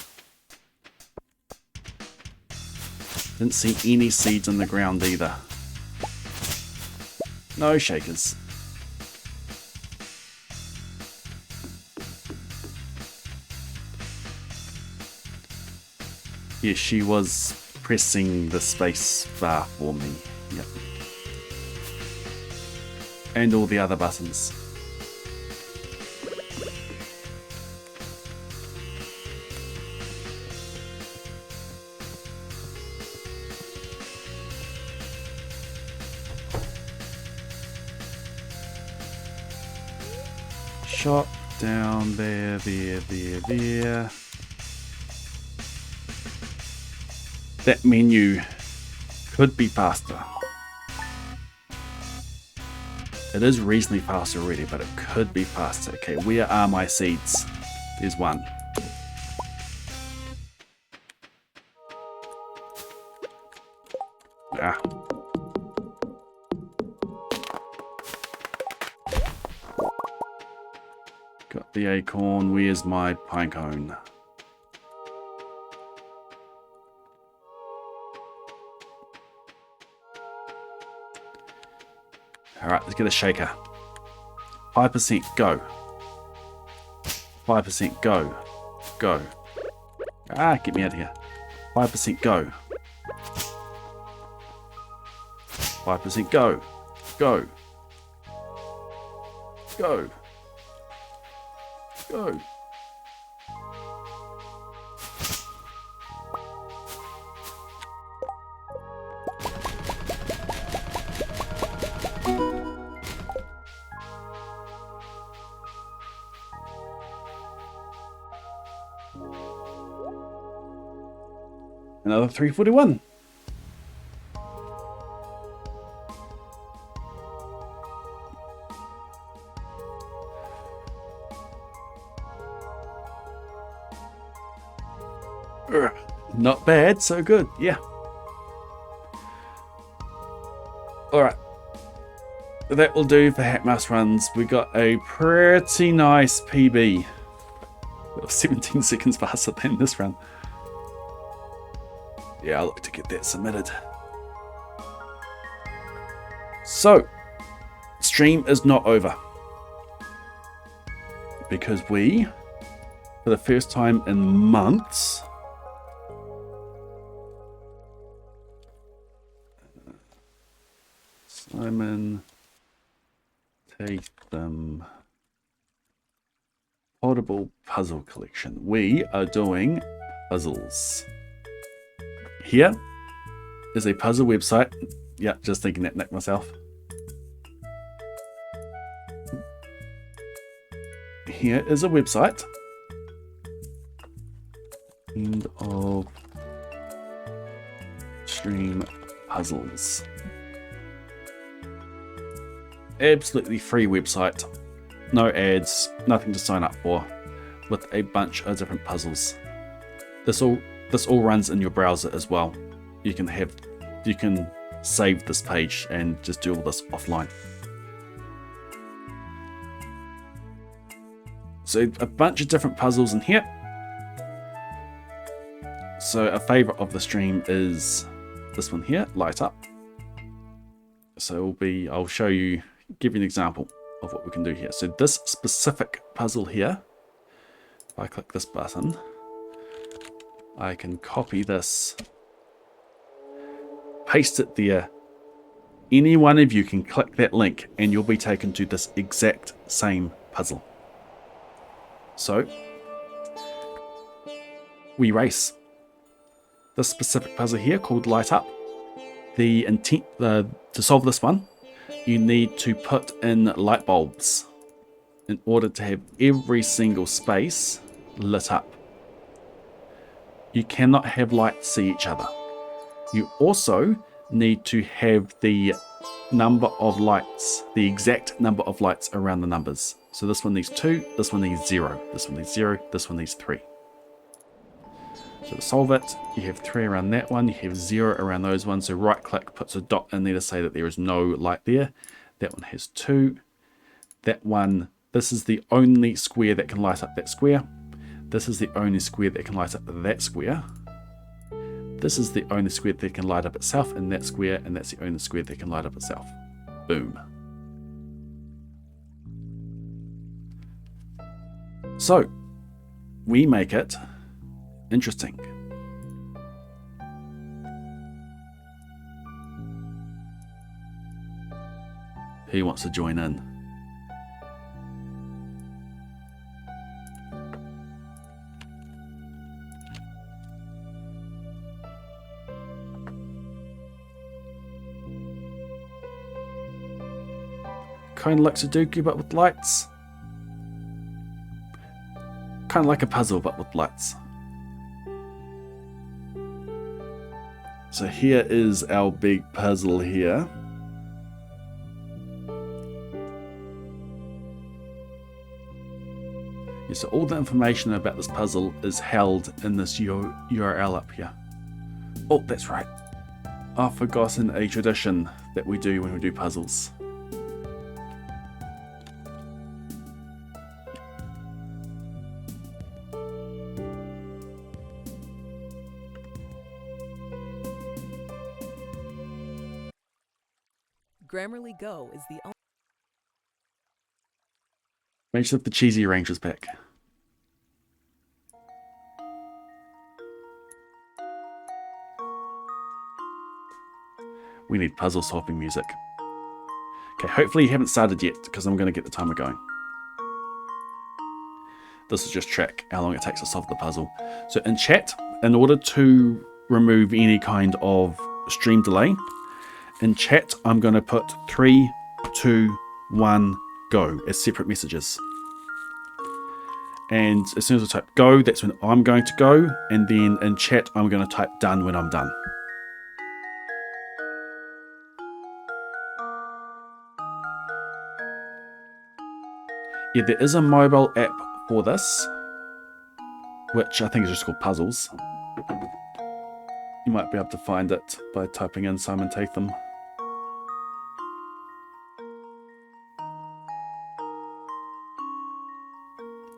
Didn't see any seeds on the ground either. No shakers. Yes, she was pressing the space bar for me. Yep. And all the other buttons. Shop down there. That menu could be faster. It is reasonably fast already, but it could be faster. Okay, where are my seeds? There's one. Ah. Got the acorn. Where's my pine cone? Alright, let's get a shaker. 5% go. 5% go. Go. Ah, get me out of here. 5% go. 5% go. Go. Go. Go. Another 341. Not bad, so good, yeah. Alright. That will do for Hackmouse runs. We got a pretty nice PB. 17 seconds faster than this run. Yeah, I'll look to get that submitted. So, stream is not over. Because we, for the first time in months, Simon Tatham Portable Puzzle Collection. We are doing puzzles. Here is a puzzle website. Yeah, just thinking that, Nick, myself. Here is a website. End of stream puzzles. Absolutely free website. No ads, nothing to sign up for, with a bunch of different puzzles. This all runs in your browser as well. You can save this page and just do all this offline. So a bunch of different puzzles in here. So a favorite of the stream is this one here, Light Up. So I'll show you, give you an example of what we can do here. So this specific puzzle here, if I click this button, I can copy this, paste it there. Any one of you can click that link and you'll be taken to this exact same puzzle. So we race this specific puzzle here called Light Up. The intent to solve this one, you need to put in light bulbs in order to have every single space lit up. You cannot have lights see each other. You also need to have the number of lights, the exact number of lights around the numbers. So this one needs 2, this one needs 0, this one needs 0, this one needs 3. So to solve it, you have 3 around that one, you have 0 around those ones. So right click puts a dot in there to say that there is no light there. That one has 2. That one, this is the only square that can light up that square. This is the only square that can light up that square. This is the only square that can light up itself in that square, and that's the only square that can light up itself. Boom. So, we make it interesting. Who wants to join in? Kind of like Sudoku but with lights. Kind of like a puzzle but with lights. So here is our big puzzle here. Yeah, so all the information about this puzzle is held in this URL up here. Oh, that's right. I've forgotten a tradition that we do when we do puzzles. Grammarly Go is the only. Make sure the cheesy range is back. We need puzzle solving music. Okay, hopefully you haven't started yet, because I'm going to get the timer going. This is just track how long it takes to solve the puzzle. So in chat, in order to remove any kind of stream delay, in chat I'm going to put 3, 2, 1, go as separate messages. And as soon as I type go, that's when I'm going to go, and then in chat I'm going to type done when I'm done. Yeah, there is a mobile app for this, which I think is just called Puzzles. might be able to find it by typing in Simon Tatham.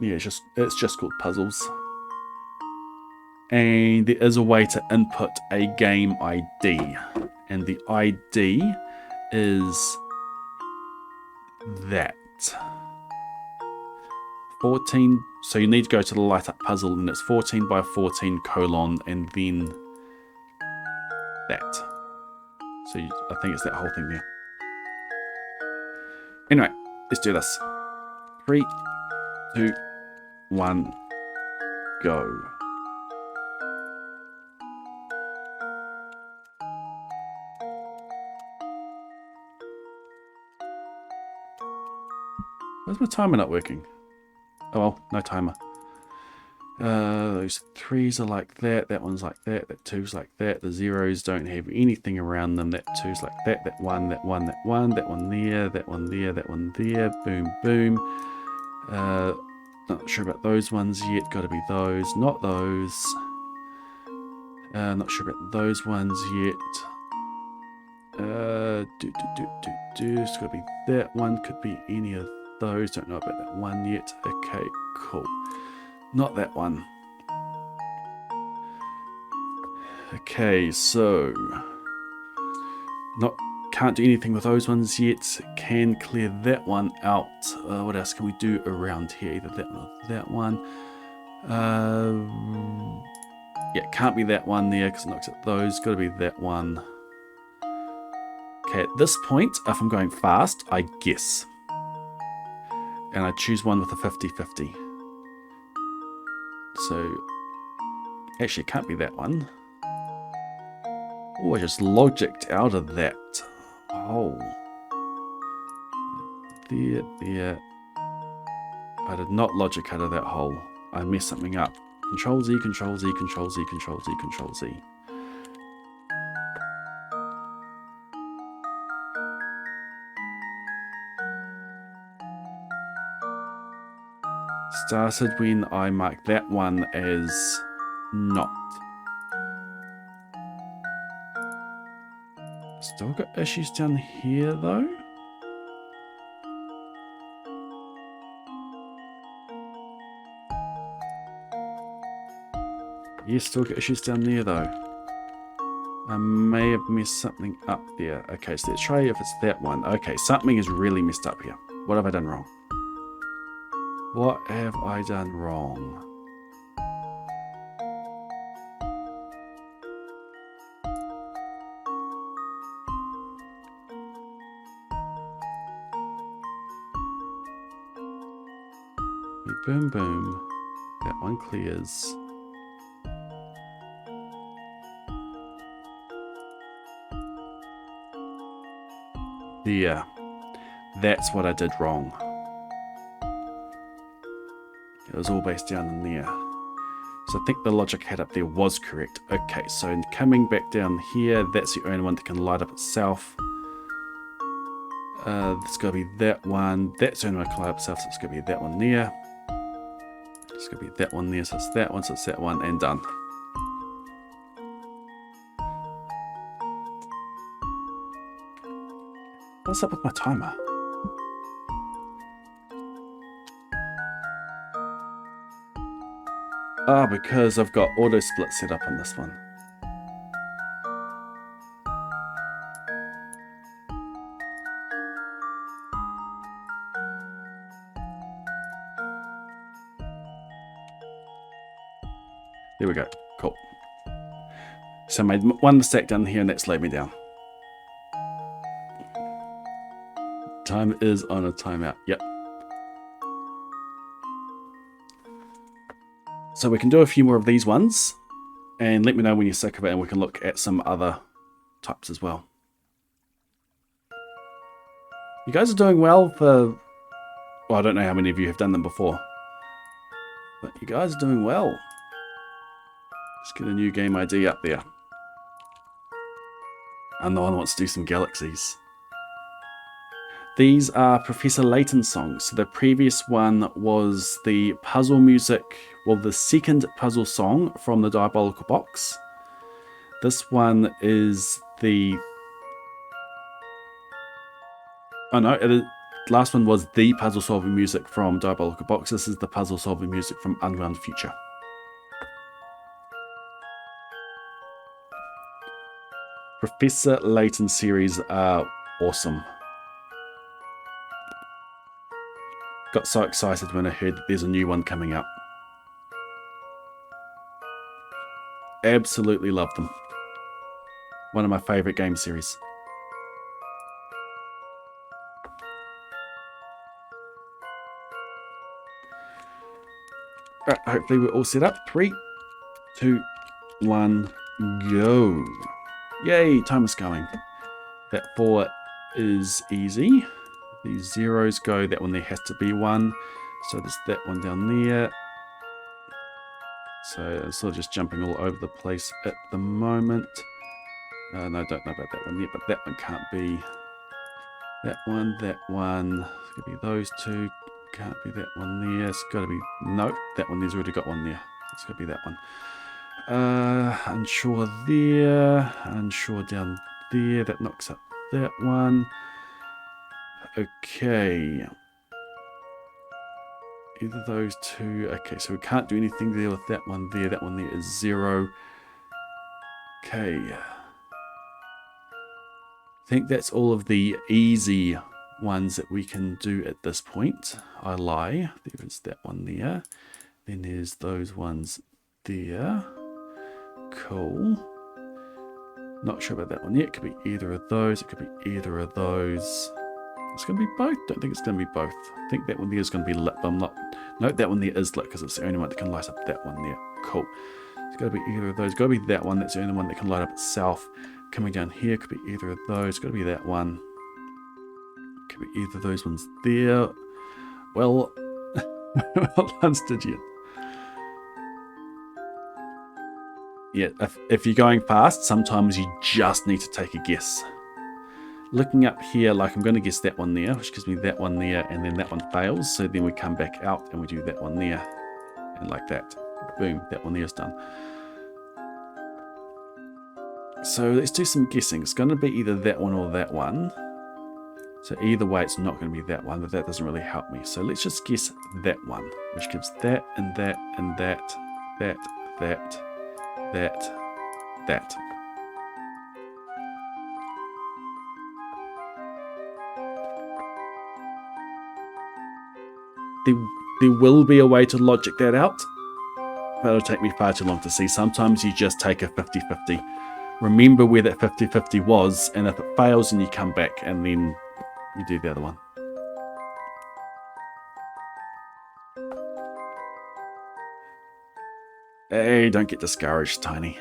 Yeah, it's just called Puzzles. And there is a way to input a game ID. And the ID is that. 14, so you need to go to the light up puzzle, and it's 14 by 14 colon, and then that. So I think it's that whole thing there. Anyway, let's do this. 3, 2, 1, go. Where's my timer not working? Oh well, no timer. Those 3s are like that, that one's like that 2's like that, the 0s don't have anything around them, that 2's like that, that 1, that 1, that 1, that one there, that one there, that one there, boom, boom. Not sure about those ones yet, gotta be those, not those. Not sure about those ones yet. It's gotta be that one, could be any of those, don't know about that one yet. Okay, cool. Not that one. Okay, so can't do anything with those ones yet. Can clear that one out. What else can we do around here? Either that one or that one. Yeah, can't be that one there because it knocks at those. Got to be that one. Okay, at this point, if I'm going fast, I guess. And I choose one with a 50-50. So, actually, it can't be that one. Oh, I just logicked out of that. Oh. There. I did not logic out of that hole. I messed something up. Control Z, Control Z, Control Z, Control Z, Control Z. Started when I marked that one as not. Still got issues down here though. Yeah, still got issues down there though. I may have messed something up there. Okay, so let's try if it's that one. Okay, something is really messed up here. What have I done wrong? What have I done wrong? Boom, boom. That one clears. Yeah, that's what I did wrong. It was all based down in there. So I think the logic I had up there was correct. Okay, so coming back down here, that's the only one that can light up itself. It's got to be that one. That's the only one that can light up itself, so it's going to be that one there. It's going to be that one there, so it's that one, so it's that one, and done. What's up with my timer? Ah, because I've got auto split set up on this one. There we go. Cool. So I made one mistake down here and that slowed me down. Time is on a timeout. Yep. So we can do a few more of these ones and let me know when you're sick of it and we can look at some other types as well. You guys are doing well for... Well, I don't know how many of you have done them before. But you guys are doing well. Let's get a new game ID up there. And no one wants to do some galaxies. These are Professor Layton songs. So the previous one was the puzzle music, well, the second puzzle song from the Diabolical Box. This one is the... Oh no, it is... Last one was the puzzle solving music from Diabolical Box. This is the puzzle solving music from Unwound Future. Professor Layton series are awesome. Got so excited when I heard that there's a new one coming out. Absolutely love them. One of my favorite game series. Right, hopefully we're all set up. 3, 2, 1, go. Yay, time is going. That 4 is easy. These zeros go, that one there has to be 1. So there's that one down there. So I'm sort of just jumping all over the place at the moment. No, I don't know about that one yet, but that one can't be. That one. It's going to be those two. Can't be that one there. It's got to be... No, that one there's already got one there. It's got to be that one. Unsure there. Unsure down there. That knocks up that one. Okay. Either those two. Okay, so we can't do anything there with that one there. That one there is 0. Okay. I think that's all of the easy ones that we can do at this point. I lie. There is that one there. Then there's those ones there. Cool. Not sure about that one yet. It could be either of those. It could be either of those. It's going to be both. Don't think it's going to be both. I think that one there is going to be lit, but I'm not... No, that one there is lit because it's the only one that can light up that one there. Cool. It's got to be either of those. Got to be that one. That's the only one that can light up itself. Coming down here could be either of those. Got to be that one. Could be either of those ones there. Well, well done, Stygian. Yeah, if you're going fast, sometimes you just need to take a guess. Looking up here, like I'm going to guess that one there, which gives me that one there, and then that one fails. So then we come back out and we do that one there. And like that. Boom, that one there is done. So let's do some guessing. It's going to be either that one or that one. So either way, it's not going to be that one, but that doesn't really help me. So let's just guess that one, which gives that and that and that, that, that, that. There will be a way to logic that out, but it'll take me far too long to see. Sometimes you just take a 50-50. Remember where that 50-50 was, and if it fails, then you come back and then you do the other one. Hey, don't get discouraged, Tiny.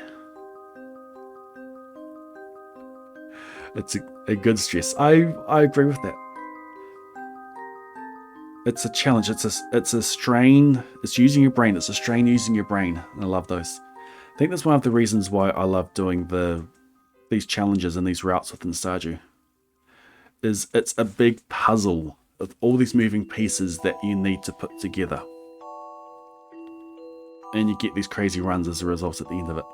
It's a good stress. I agree with that. It's a challenge. It's a strain. It's using your brain. It's a strain using your brain. And I love those. I think that's one of the reasons why I love doing these challenges and these routes within Stardew. Is it's a big puzzle of all these moving pieces that you need to put together. And you get these crazy runs as a result at the end of it.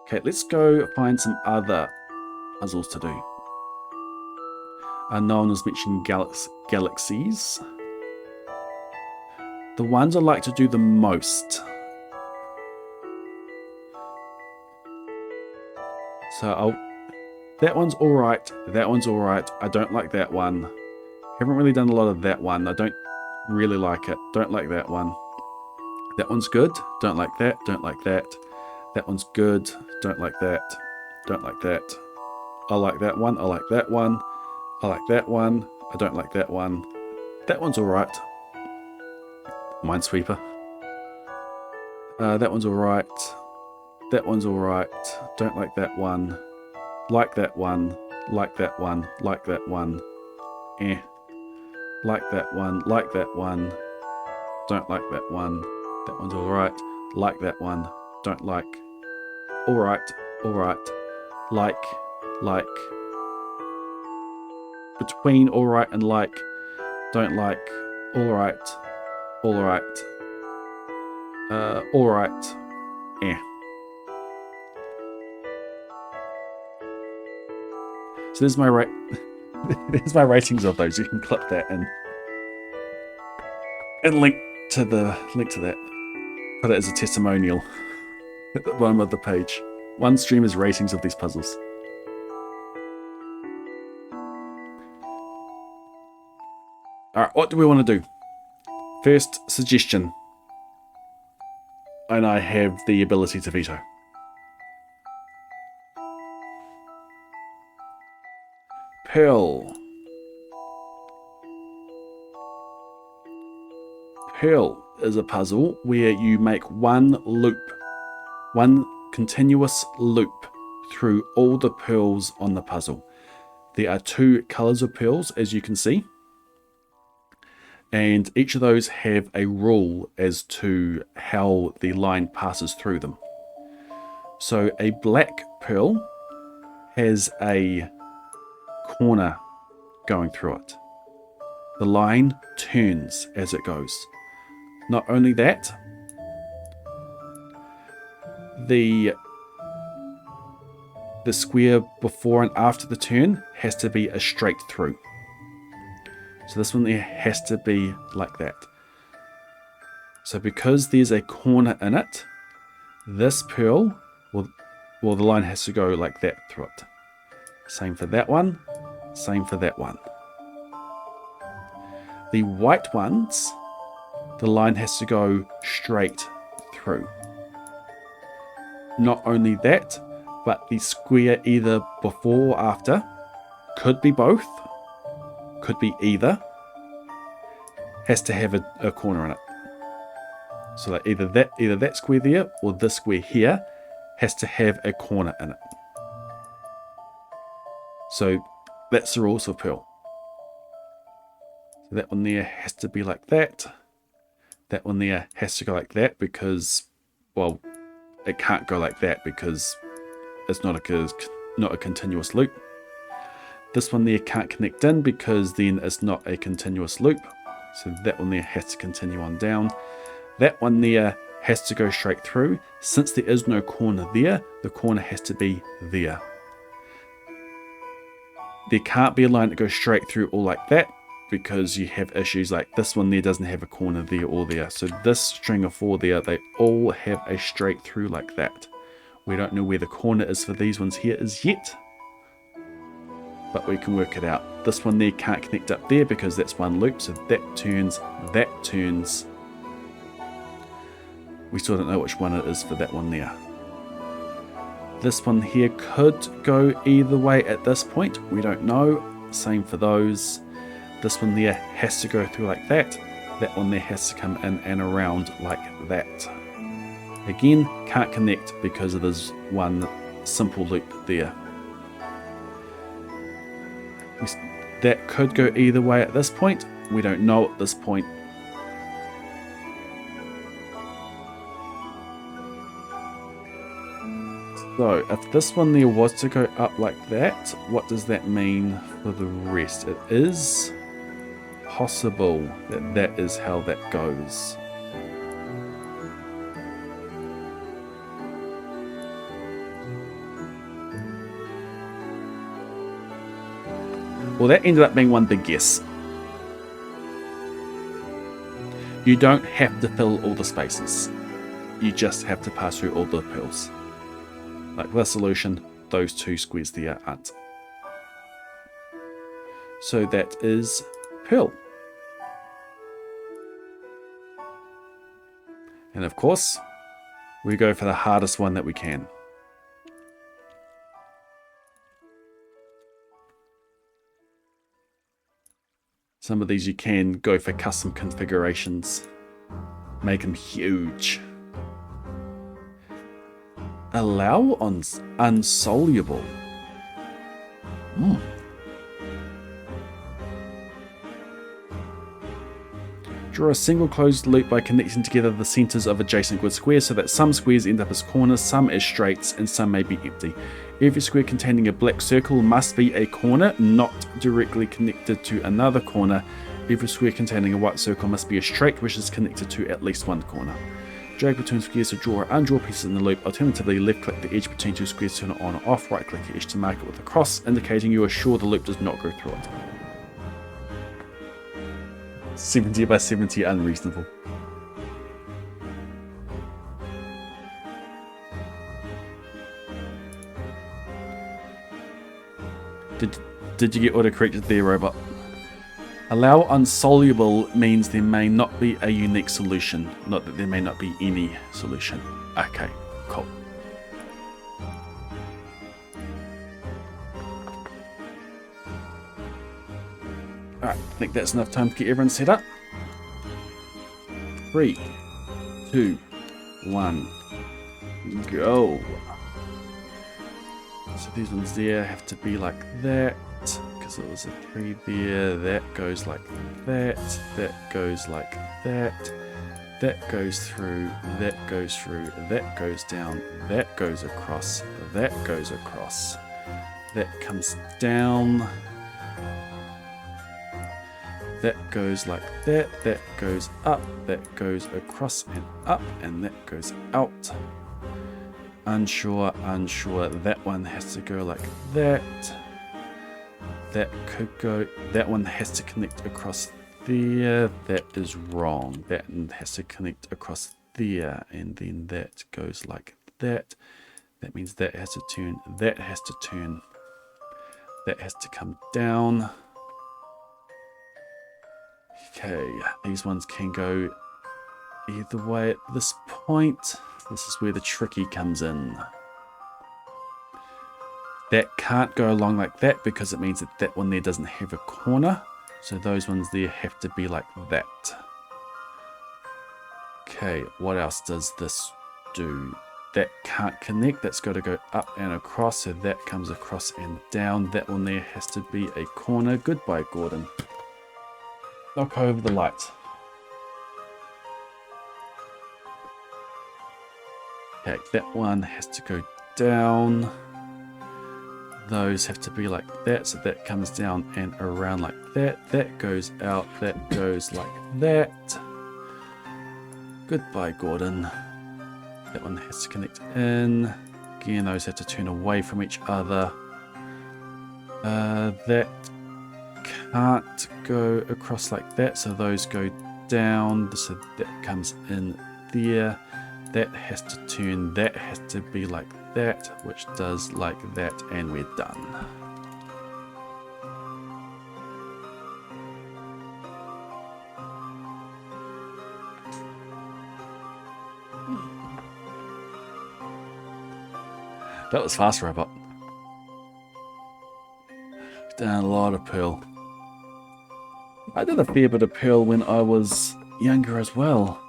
Okay, let's go find some other puzzles to do. No one was mentioning galaxies. The ones I like to do the most. So that one's alright. That one's alright. I don't like that one. Haven't really done a lot of that one. I don't really like it. Don't like that one. That one's good. Don't like that. Don't like that. That one's good. Don't like that. Don't like that. I like that one. I like that one. I like that one. I don't like that one. That one's alright. Minesweeper. That one's alright. That one's alright. Don't like that one. Like that one. Like that one. Like that one. Eh. Like that one. Like that one. Don't like that one. That one's alright. Like that one. Don't like. Alright. Alright. Like. Between alright and like. Don't like. Alright. All right. All right. Yeah. So there's my there's my ratings of those. You can clip that and link to that. Put it as a testimonial at the bottom of the page. One streamer's ratings of these puzzles. Alright, what do we want to do? First suggestion. And I have the ability to veto. Pearl. Pearl is a puzzle where you make one continuous loop through all the pearls on the puzzle. There are 2 colors of pearls, as you can see, and each of those have a rule as to how the line passes through them. So a black pearl has a corner going through it. The line turns as it goes. Not only that, the square before and after the turn has to be a straight through. So this one there has to be like that. So because there's a corner in it, this pearl, well the line has to go like that through it. Same for that one, same for that one. The white ones, the line has to go straight through. Not only that, but the square either before or after, could be both, could be either, has to have a corner in it. So that either that square there or this square here has to have a corner in it. So that's the rules of Pearl. So that one there has to be like that. That one there has to go like that because, well, it can't go like that because it's not a continuous loop. This one there can't connect in because then it's not a continuous loop. So that one there has to continue on down. That one there has to go straight through. Since there is no corner there, the corner has to be there. There can't be a line that goes straight through all like that because you have issues like this one there doesn't have a corner there or there. So this string of 4 there, they all have a straight through like that. We don't know where the corner is for these ones here as yet, but we can work it out. This one there can't connect up there because that's one loop, so that turns, that turns. We still don't know which one it is for that one there. This one here could go either way at this point, we don't know. Same for those. This one there has to go through like that. That one there has to come in and around like that. Again, can't connect because of this one simple loop there. That could go either way at this point. We don't know at this point. So if this one there was to go up like that, what does that mean for the rest? It is possible that that is how that goes. Well, that ended up being one big guess. You don't have to fill all the spaces. You just have to pass through all the pearls. Like the solution, those 2 squares there aren't. So that is Pearl. And of course, we go for the hardest one that we can. Some of these you can go for custom configurations. Make them huge. Allow on unsoluble. Draw a single closed loop by connecting together the centers of adjacent grid squares so that some squares end up as corners, some as straights, and some may be empty. Every square containing a black circle must be a corner, not directly connected to another corner, Every square containing a white circle must be a straight which is connected to at least one corner. Drag between squares to draw or undraw pieces in the loop. Alternatively, left click the edge between two squares to turn it on or off. Right click the edge to mark it with a cross, indicating you are sure the loop does not go through it. 70 by 70 unreasonable. Did you get autocorrected there, robot? Allow unsoluble means there may not be a unique solution, not that there may not be any solution. Okay, cool. Alright, I think that's enough time to get everyone set up. 3, 2, 1, go. So these ones there have to be like that, because it was a 3 there. That goes like that, that goes like that, that goes through, that goes through, that goes down, that goes across, that goes across, that comes down, that goes like that, that goes up, that goes across and up, and that goes out. Unsure, unsure, that one has to go like that. That could go, that one has to connect across there. That is wrong. That has to connect across there, and then that goes like that. That means that has to turn, that has to turn, that has to come down. Okay, these ones can go either way at this point. This is where the tricky comes in. That can't go along like that because it means that that one there doesn't have a corner. So those ones there have to be like that. Okay, what else does this do? That can't connect. That's got to go up and across. So that comes across and down. That one there has to be a corner. Goodbye, Gordon. Knock over the light. Okay, that one has to go down. Those have to be like that, so that comes down and around like that. That goes out, that goes like that. Goodbye, Gordon. That one has to connect in. Again, those have to turn away from each other. That can't go across like that, so those go down, so that comes in there. That has to turn, that has to be like that, which does like that, and we're done. That was fast, robot. Done a lot of Pearl. I did a fair bit of Pearl when I was younger as well.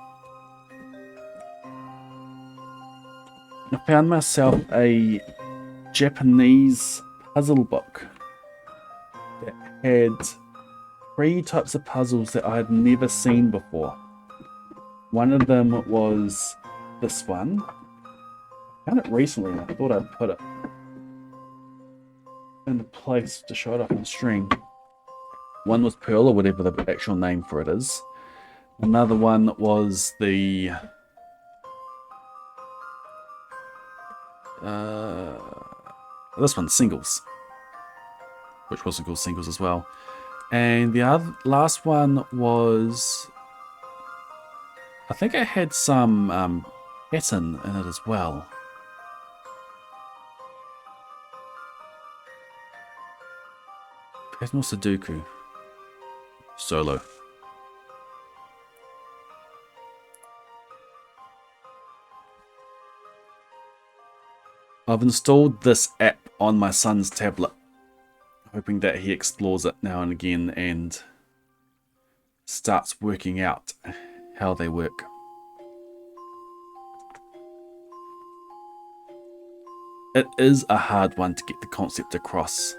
I found myself a Japanese puzzle book that had 3 types of puzzles that I had never seen before. One of them was this one. I found it recently and I thought I'd put it in a place to show it off on stream. One was Pearl, or whatever the actual name for it is. Another one was the this one's Singles, which was called Singles as well. And the last one was, I think it had some pattern in it as well. Pattern or Sudoku? Solo. I've installed this app on my son's tablet, hoping that he explores it now and again and starts working out how they work. It is a hard one to get the concept across,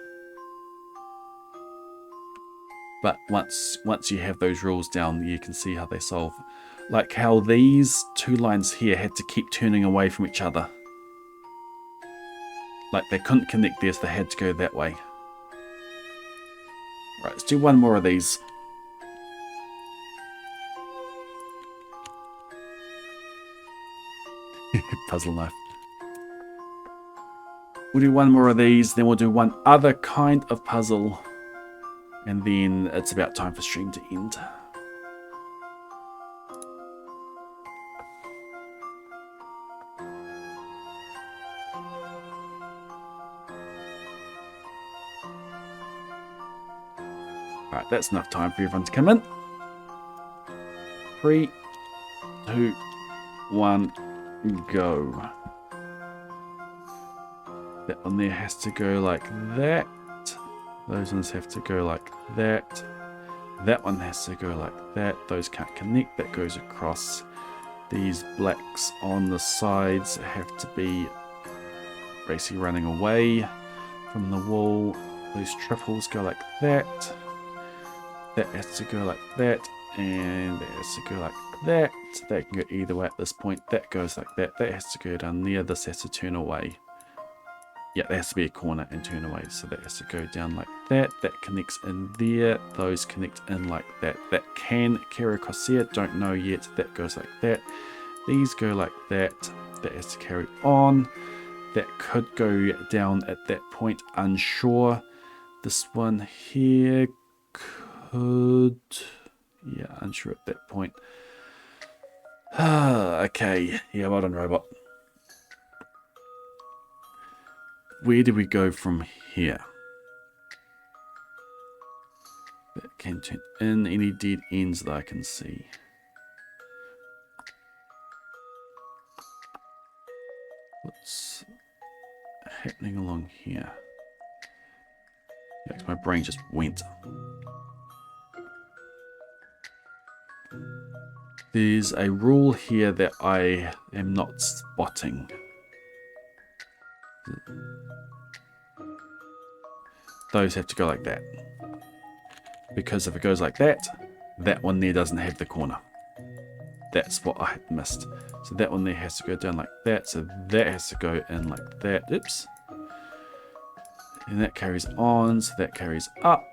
but once you have those rules down, you can see how they solve. Like how these 2 lines here had to keep turning away from each other. Like they couldn't connect there, so they had to go that way. Right, let's do one more of these. Puzzle knife. We'll do one more of these, then we'll do one other kind of puzzle. And then it's about time for stream to end. Alright, that's enough time for everyone to come in. 3, 2, 1, go. That one there has to go like that. Those ones have to go like that. That one has to go like that. Those can't connect. That goes across. These blacks on the sides have to be basically running away from the wall. Those triples go like that. That has to go like that. And that has to go like that. That can go either way at this point. That goes like that. That has to go down there. This has to turn away. Yeah, there has to be a corner and turn away. So that has to go down like that. That connects in there. Those connect in like that. That can carry across here. Don't know yet. That goes like that. These go like that. That has to carry on. That could go down at that point. Unsure. This one here could... Yeah, unsure at that point. Okay. Yeah, well done, robot. Where do we go from here? That can turn in any dead ends that I can see. What's happening along here? Yeah, my brain just went. There's a rule here that I am not spotting. Those have to go like that. Because if it goes like that, that one there doesn't have the corner. That's what I had missed. So that one there has to go down like that. So that has to go in like that. Oops. And that carries on. So that carries up.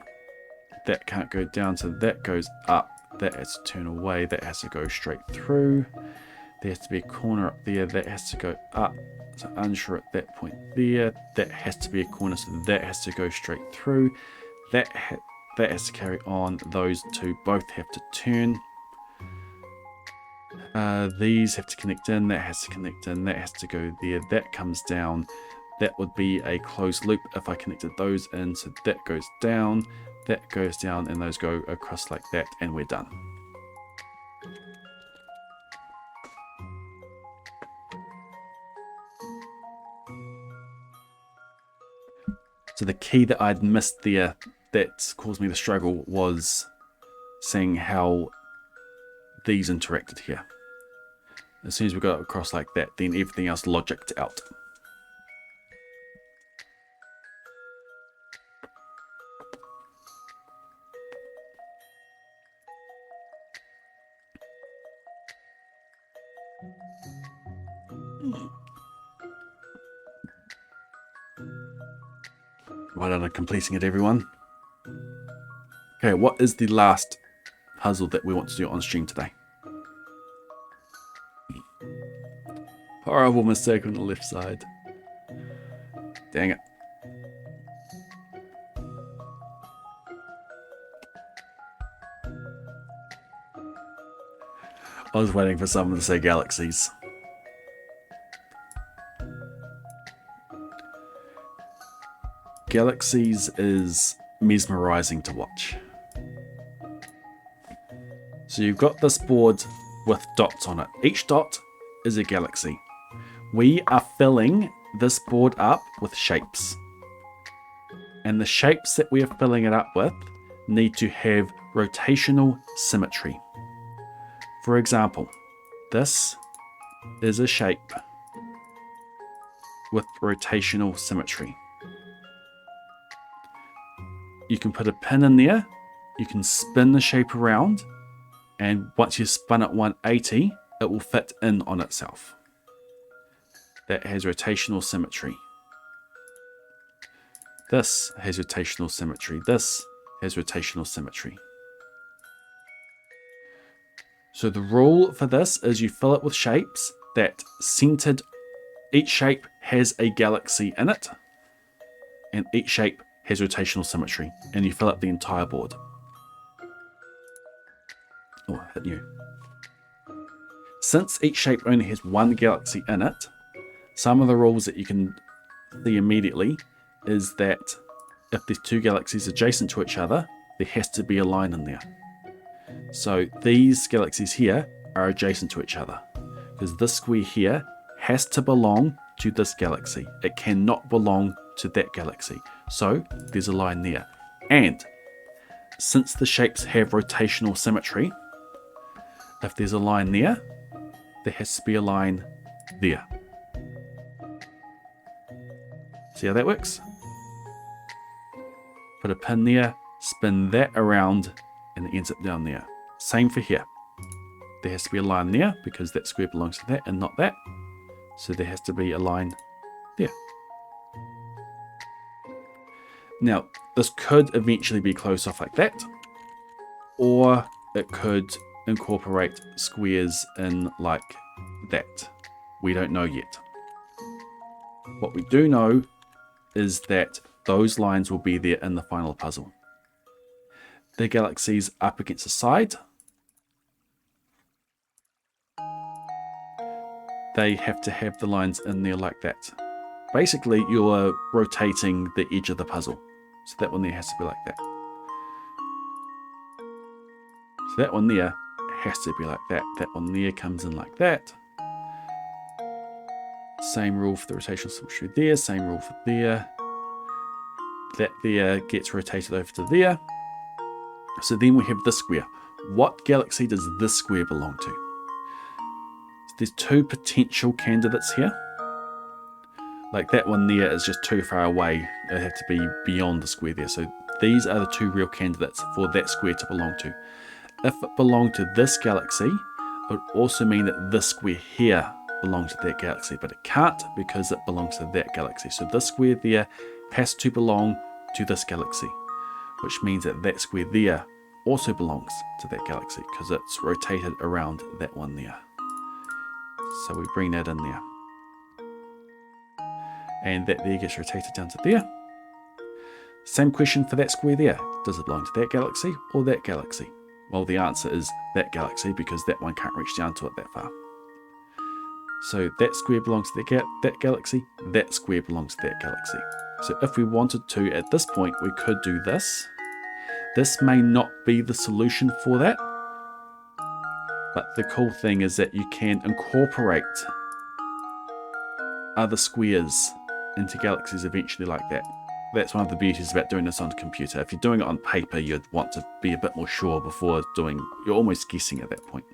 That can't go down. So that goes up. That has to turn away. That has to go straight through. There has to be a corner up there. That has to go up. So unsure at that point there. That has to be a corner. So that has to go straight through. That has to carry on. Those two both have to turn. These have to connect in. That has to connect in. That has to go there. That comes down. That would be a closed loop if I connected those in. So that goes down. That goes down. And those go across like that. And we're done. So the key that I'd missed there that caused me to struggle was seeing how these interacted here. As soon as we got across like that, then everything else logicked out. Well done on completing it, everyone. Okay, what is the last puzzle that we want to do on stream today? Horrible mistake on the left side. Dang it. I was waiting for someone to say galaxies. Galaxies is mesmerizing to watch. So you've got this board with dots on it. Each dot is a galaxy. We are filling this board up with shapes. And the shapes that we are filling it up with need to have rotational symmetry. For example, this is a shape with rotational symmetry. You can put a pin in there, you can spin the shape around, and once you've spun it 180, it will fit in on itself. That has rotational symmetry. This has rotational symmetry. This has rotational symmetry. So the rule for this is you fill it with shapes that centered, each shape has a galaxy in it, and each shape has rotational symmetry, and you fill up the entire board. Oh, hit you. Since each shape only has one galaxy in it, some of the rules that you can see immediately is that if there's two galaxies adjacent to each other, there has to be a line in there. So these galaxies here are adjacent to each other, because this square here has to belong to this galaxy. It cannot belong to that galaxy. So there's a line there. And since the shapes have rotational symmetry, if there's a line there, there has to be a line there. See how that works? Put a pin there, spin that around, and it ends up down there. Same for here. There has to be a line there because that square belongs to that and not that. So there has to be a line there. Now, this could eventually be closed off like that, or it could incorporate squares in like that. We don't know yet. What we do know is that those lines will be there in the final puzzle. The galaxies up against the side, they have to have the lines in there like that. Basically, you're rotating the edge of the puzzle. So that one there has to be like that. So that one there has to be like that. That one there comes in like that. Same rule for the rotational symmetry there, same rule for there. That there gets rotated over to there. So then we have this square. What galaxy does this square belong to? So there's two potential candidates here. Like that one there is just too far away. It have to be beyond the square there. So these are the two real candidates for that square to belong to. If it belonged to this galaxy, it would also mean that this square here belongs to that galaxy, but it can't because it belongs to that galaxy. So this square there has to belong to this galaxy, which means that that square there also belongs to that galaxy because it's rotated around that one there. So we bring that in there. And that there gets rotated down to there. Same question for that square there. Does it belong to that galaxy or that galaxy? Well, the answer is that galaxy because that one can't reach down to it that far. So that square belongs to that galaxy, that square belongs to that galaxy. So if we wanted to, at this point, we could do this. This may not be the solution for that, but the cool thing is that you can incorporate other squares into galaxies eventually like that. That's one of the beauties about doing this on a computer. If you're doing it on paper, you'd want to be a bit more sure before doing, you're almost guessing at that point.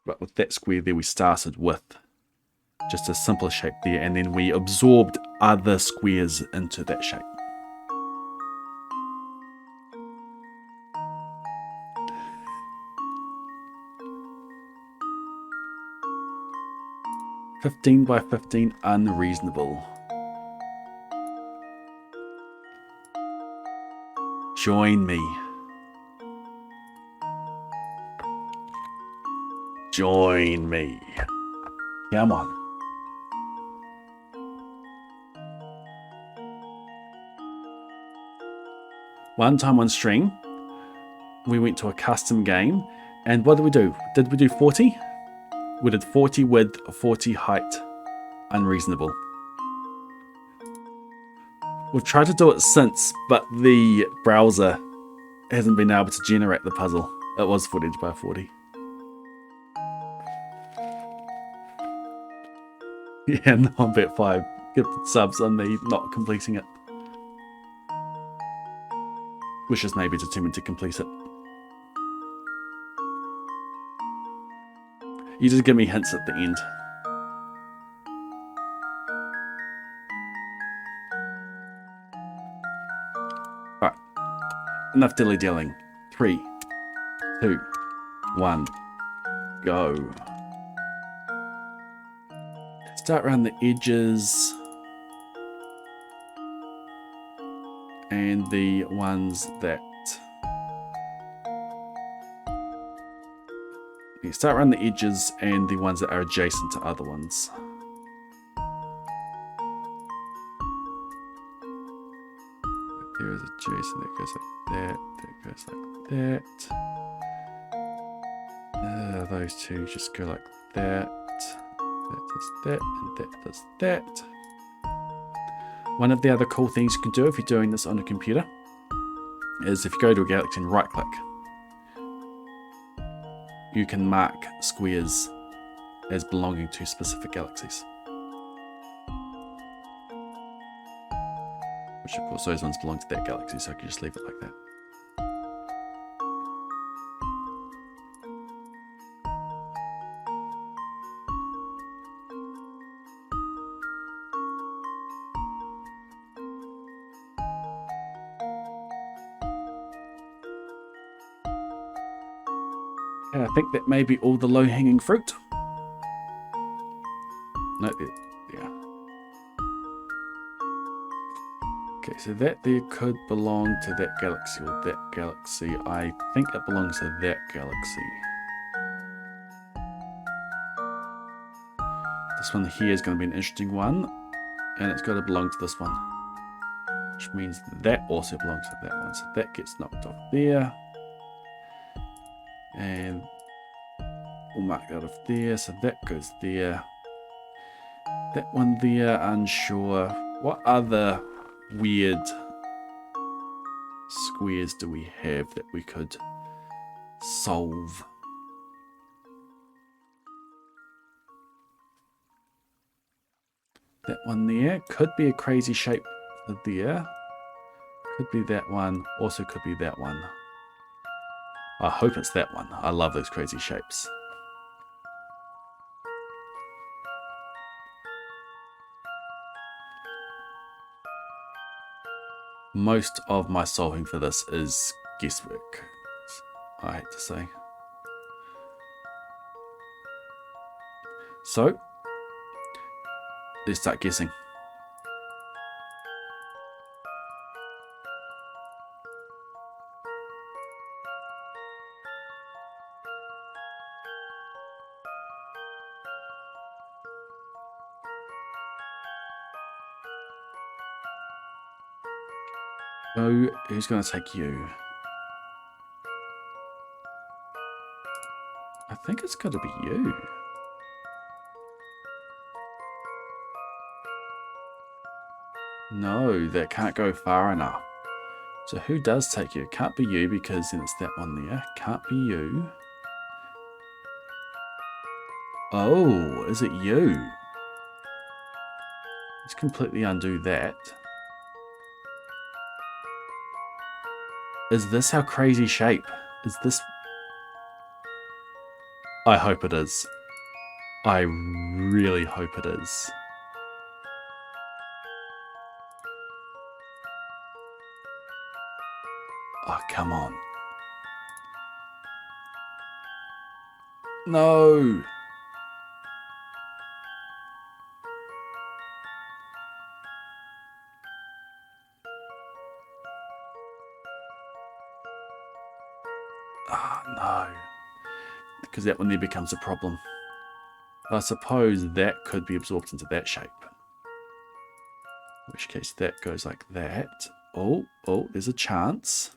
But with that square there, we started with just a simpler shape there, and then we absorbed other squares into that shape. $15 by $15, unreasonable. Join me. Join me. Come on. One time on stream, we went to a custom game, and what did we do? Did we do 40? We did 40 width, 40 height. Unreasonable. We've tried to do it since, but the browser hasn't been able to generate the puzzle. It was footage by 40. Yeah, no, I'm bet 5. Give subs on the not completing it. Wishes may be determined to complete it. You just give me hints at the end. Alright. Enough dilly-dallying. 3, 2, 1, go. Start around the edges. And the ones that You start around the edges and the ones that are adjacent to other ones. There is adjacent, that goes like that, that goes like that. Those two just go like that. That does that, and that does that. One of the other cool things you can do if you're doing this on a computer is if you go to a galaxy and right click, you can mark squares as belonging to specific galaxies. Which of course those ones belong to that galaxy, so I can just leave it like that. And I think that may be all the low-hanging fruit. No, yeah. Okay, so that there could belong to that galaxy or that galaxy. I think it belongs to that galaxy. This one here is going to be an interesting one, and it's got to belong to this one, which means that also belongs to that one. So that gets knocked off there. And we'll mark that off there, so that goes there. That one there, unsure. What other weird squares do we have that we could solve? That one there could be a crazy shape for there. Could be that one, also could be that one. I hope it's that one. I love those crazy shapes. Most of my solving for this is guesswork, I hate to say. So, let's start guessing. So, who's going to take you? I think it's got to be you. No, that can't go far enough. So who does take you? It can't be you because then it's that one there. Can't be you. Oh, is it you? Let's completely undo that. Is this our crazy shape? Is this... I hope it is. I really hope it is. Oh, come on. No! Ah, no. Because that one there becomes a problem. I suppose that could be absorbed into that shape. In which case that goes like that. Oh, there's a chance.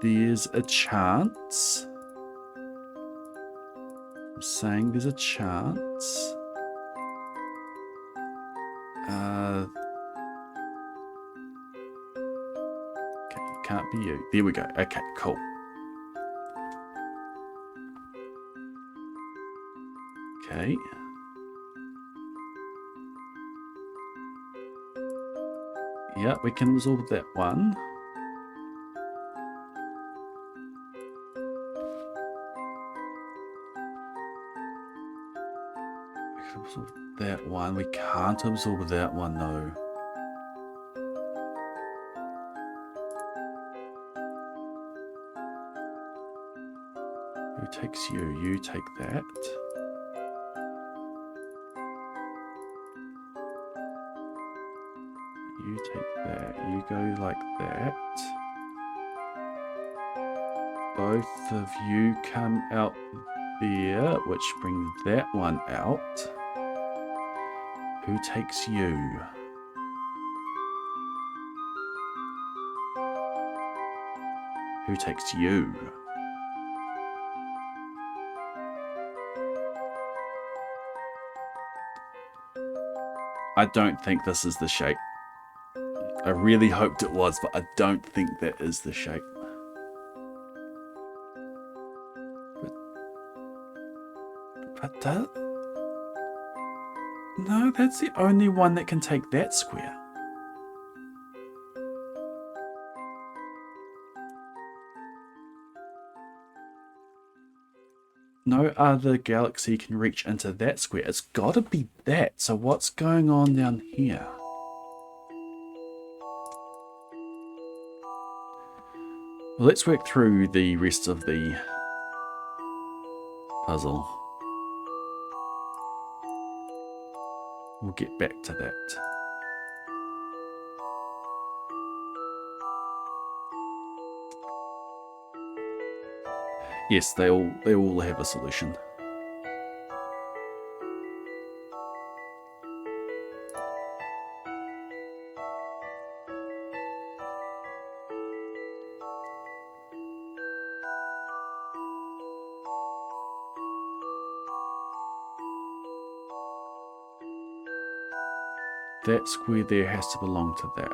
There's a chance. I'm saying there's a chance. Okay, it can't be you. There we go. Okay, cool. Okay. Yeah, we can absorb that one. We can absorb that one. We can't absorb that one though. Who takes you? You take that. You take that. You go like that. both of you come out there, which brings that one out. Who takes you? Who takes you? I don't think this is the shape. I really hoped it was, but I don't think that is the shape. But that... No, that's the only one that can take that square. No other galaxy can reach into that square. It's got to be that. So what's going on down here? Well, let's work through the rest of the puzzle. We'll get back to that. Yes, they all have a solution. That square there has to belong to that.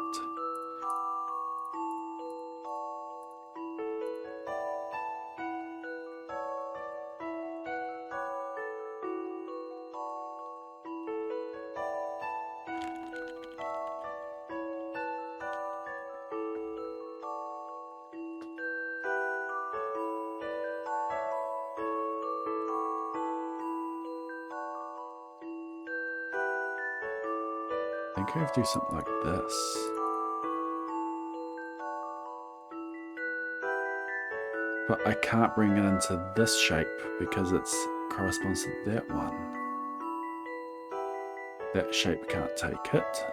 I think I have to do something like this. But I can't bring it into this shape because it corresponds to that one. That shape can't take it.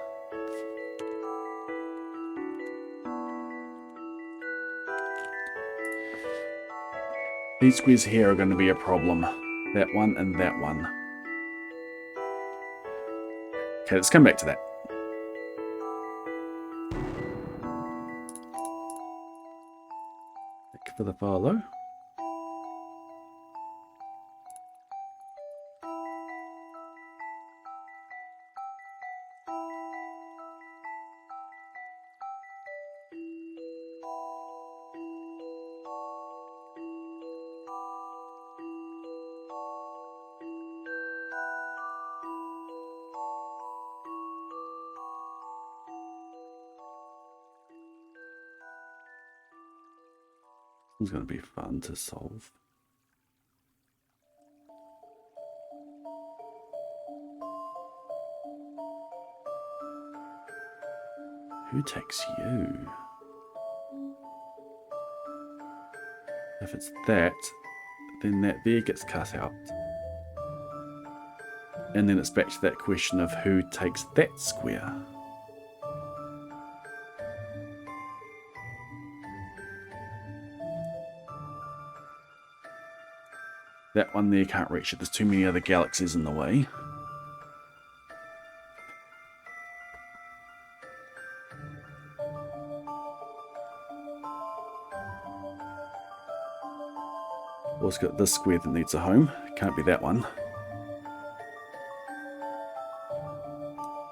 These squares here are going to be a problem. That one and that one. Okay, let's come back to that. Back for the follow. It's going to be fun to solve. Who takes you? If it's that, then that there gets cut out. And then it's back to that question of who takes that square. That one there can't reach it. There's too many other galaxies in the way. Also got this square that needs a home. Can't be that one.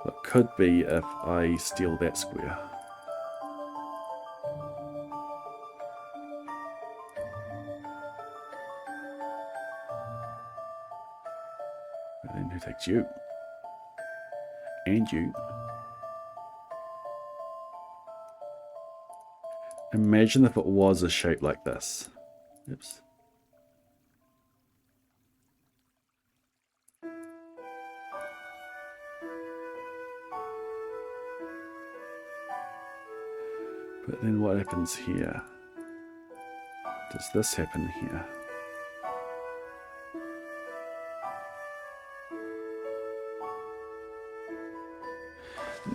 What could be if I steal that square. And then who takes you? And you. Imagine if it was a shape like this. Oops. But then what happens here? Does this happen here?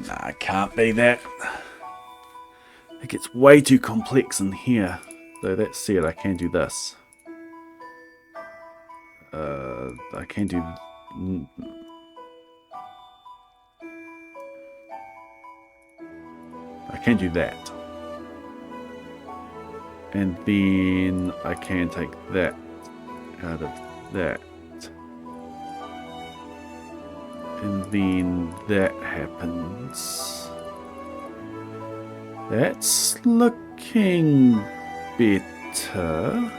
Nah, it can't be that. It gets way too complex in here. So that said, I can do this. I can do... I can do that. And then I can take that out of that. And then that happens. That's looking better.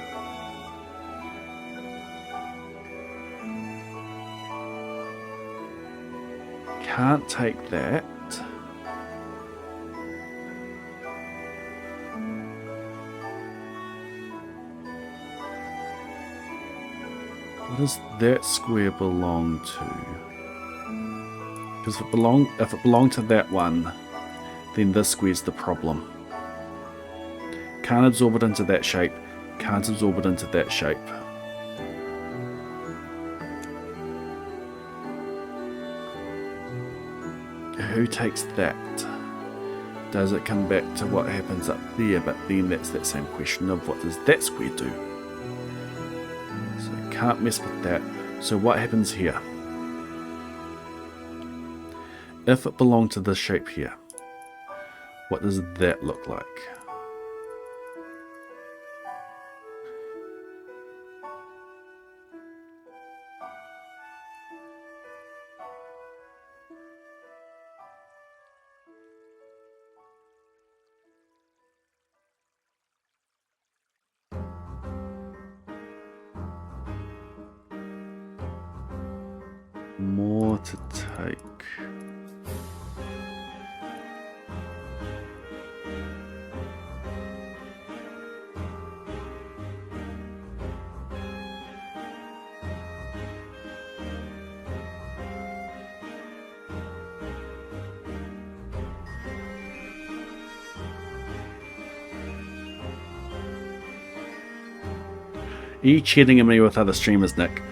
Can't take that. What does that square belong to? Because if it belonged to that one, then this square's the problem. Can't absorb it into that shape. Can't absorb it into that shape. Who takes that? Does it come back to what happens up there? But then that's that same question of what does that square do? So can't mess with that. So what happens here? If it belonged to this shape here, what does that look like? More to take. Are you cheating at me with other streamers, Nick?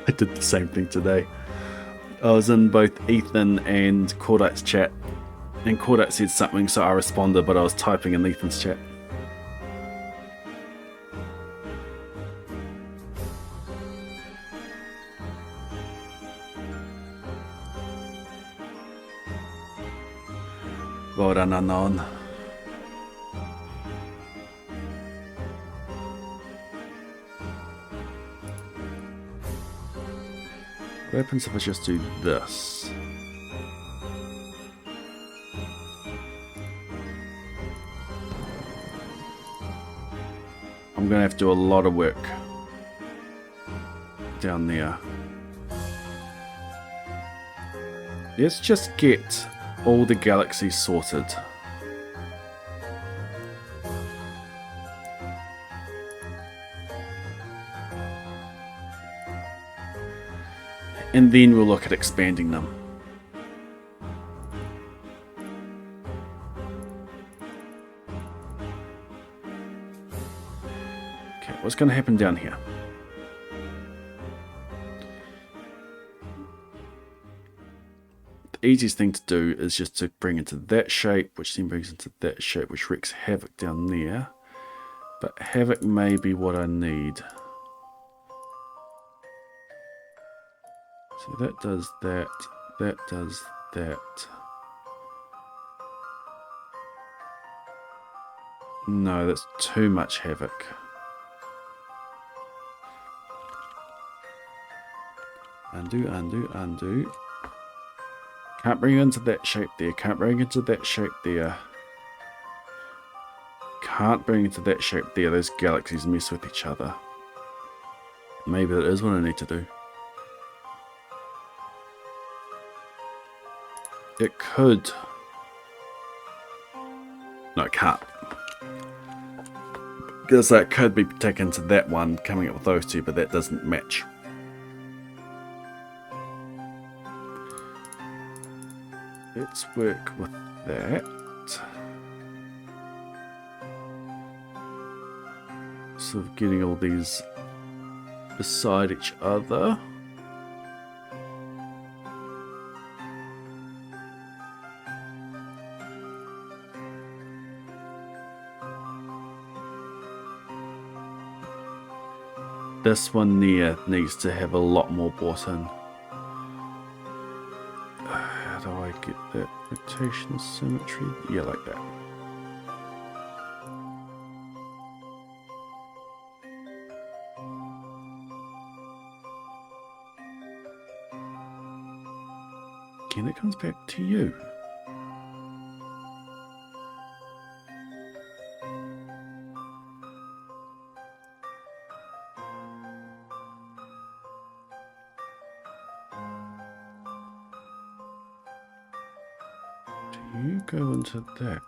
I did the same thing today. I was in both Ethan and Cordite's chat, and Cordite said something, so I responded, but I was typing in Ethan's chat. Well done, Unknown. What happens if I just do this? I'm going to have to do a lot of work down there. Let's just get all the galaxies sorted. And then we'll look at expanding them. Okay, what's going to happen down here? The easiest thing to do is just to bring into that shape, which then brings into that shape, which wreaks havoc down there. But havoc may be what I need. So that does that, that does that. No, that's too much havoc. Undo, undo, undo. Can't bring it into that shape there, can't bring it into that shape there. Can't bring it into that shape there, those galaxies mess with each other. Maybe that is what I need to do. It could. No, it can't. Because that could be taken to that one, coming up with those two, but that doesn't match. Let's work with that. Sort of getting all these beside each other. this one there needs to have a lot more bought in. How do I get that rotational symmetry? Yeah, like that. Again, it comes back to you. Do you go into that?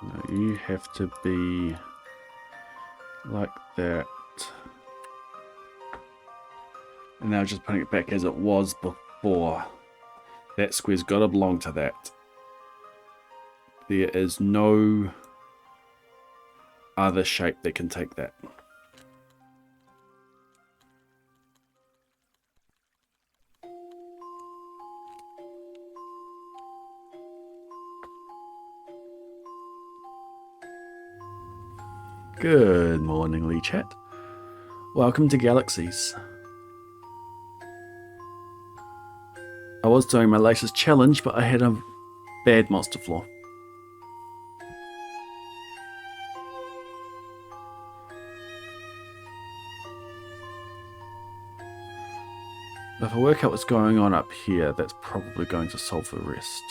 No, you have to be like that. And now just putting it back as it was before. That square's got to belong to that. There is no other shape that can take that. Good morning, Lee Chat. Welcome to Galaxies. I was doing my latest challenge, but I had a bad monster floor. If I work out what's going on up here, that's probably going to solve the rest.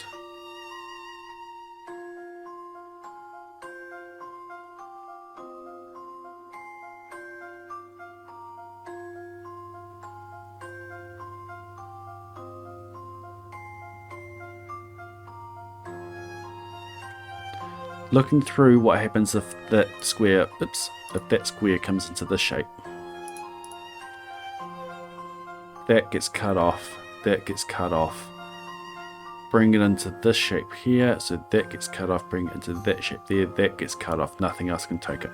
Looking through what happens if that square, if that square comes into this shape. That gets cut off, that gets cut off. Bring it into this shape here, so that gets cut off, bring it into that shape there, that gets cut off, nothing else can take it.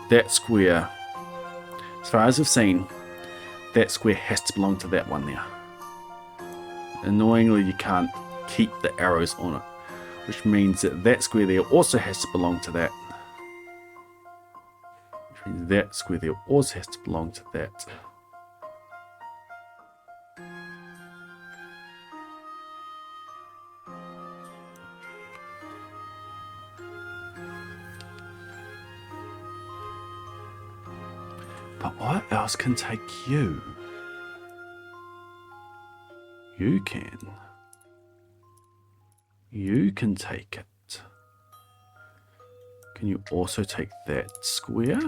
That square, as far as I've seen, that square has to belong to that one there. Annoyingly, you can't keep the arrows on it, which means that that square there also has to belong to that. Which means that square there also has to belong to that. But what else can take you? You can. You can take it. Can you also take that square?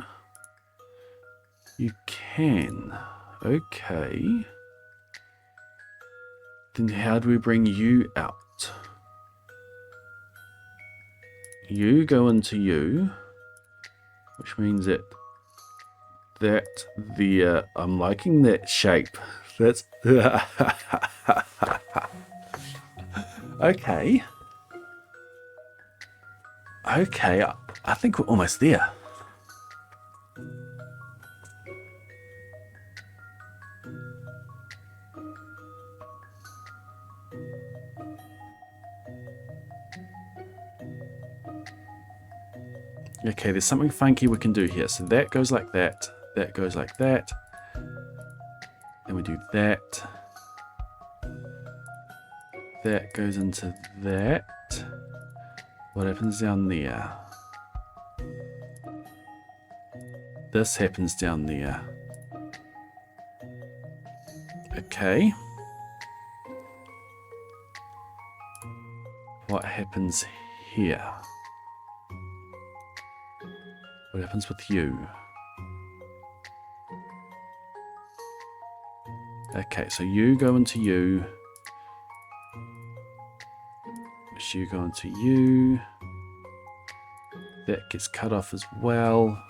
You can. Okay. Then how do we bring you out? You go into you, which means that the I'm liking that shape. That's okay. Okay, I think we're almost there. Okay, there's something funky we can do here. So that goes like that. That goes like that. Then we do that. That goes into that. What happens down there? This happens down there. Okay. What happens here? What happens with you? Okay, so you go into you. So you go into you. That gets cut off as well.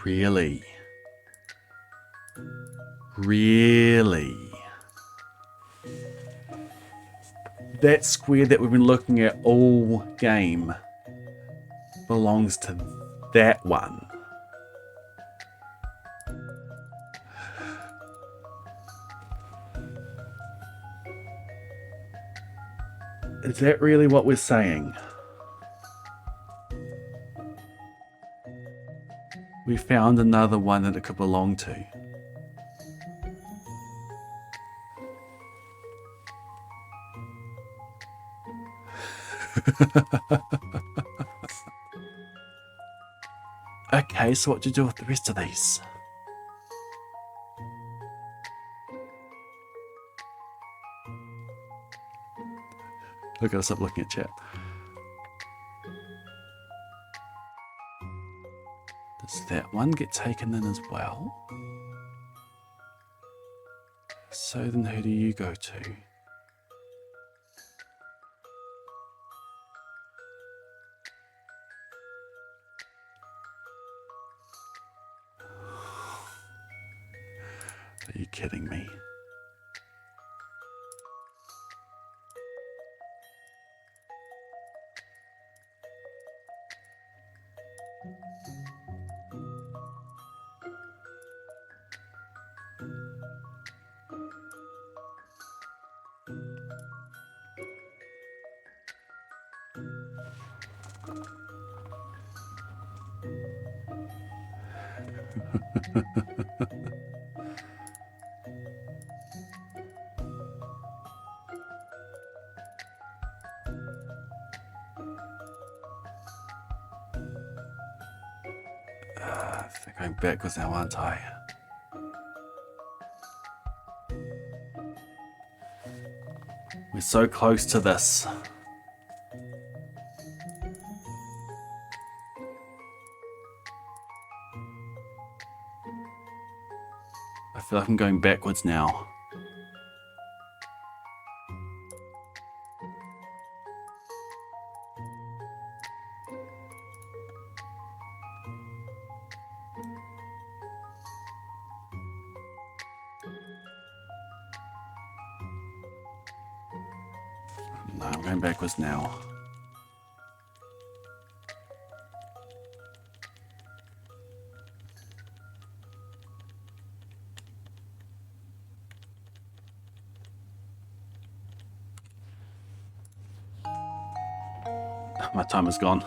Really? Really? That square that we've been looking at all game belongs to that one. Is that really what we're saying? We found another one that it could belong to. Okay, so what do you do with the rest of these? I gotta stop looking at chat. Does that one get taken in as well? So then who do you go to? Are you kidding me? They're going backwards now, aren't I? We're so close to this. I feel like I'm going backwards now. No, I'm going backwards now. My time is gone.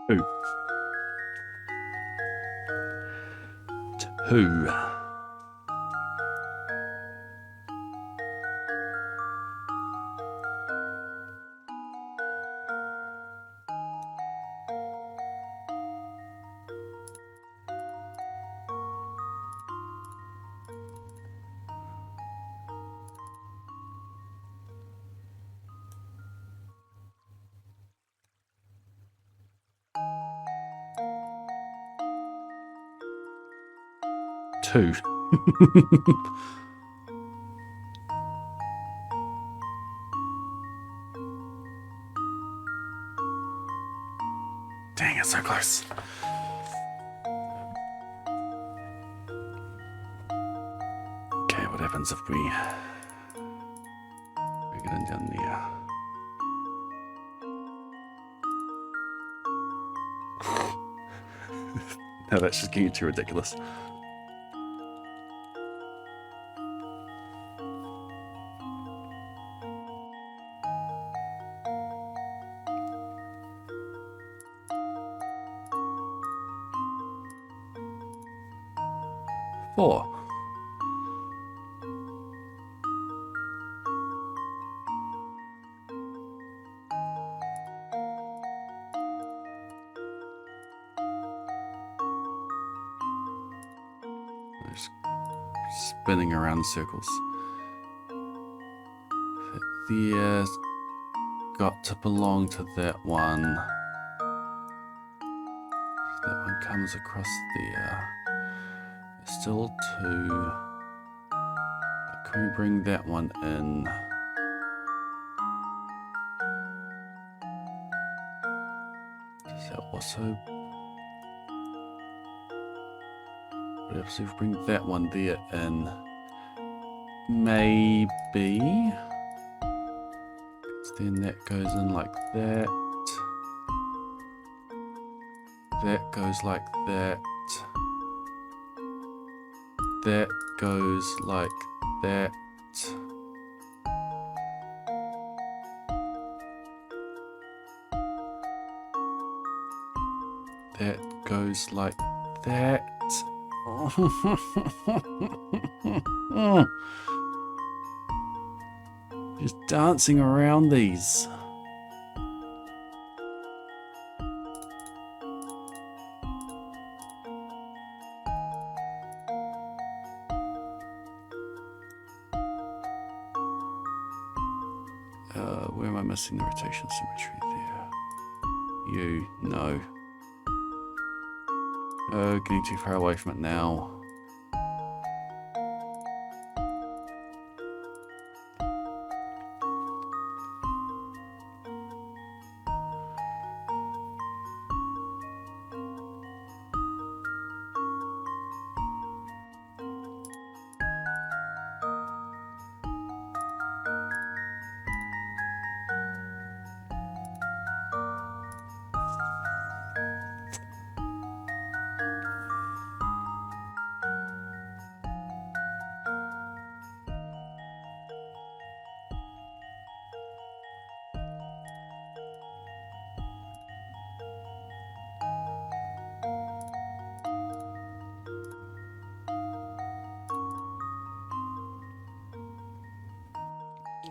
Two. Two. Two. Dang, it's so close. Okay, what happens if we get in down there? No, that's just getting too ridiculous. Four. Just spinning around in circles. There's got to belong to that one. That one comes across there. There's still two. Can we bring that one in? Does that also... What if we bring that one there in? Maybe. Then that goes in like that. That goes like that. That goes like that. That goes like that. Just dancing around these. Where am I missing the rotation symmetry there? You, no. Oh, getting too far away from it now.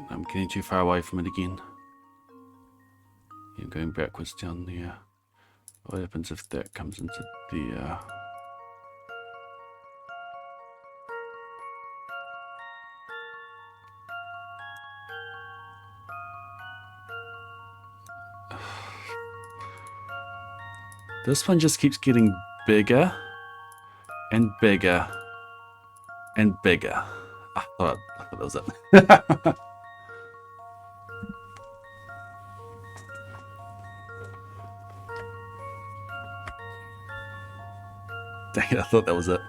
I'm getting too far away from it again. Yeah, going backwards down there. What happens if that comes into there? This one just keeps getting bigger and bigger and bigger. I thought that was it. Dang it, I thought that was it.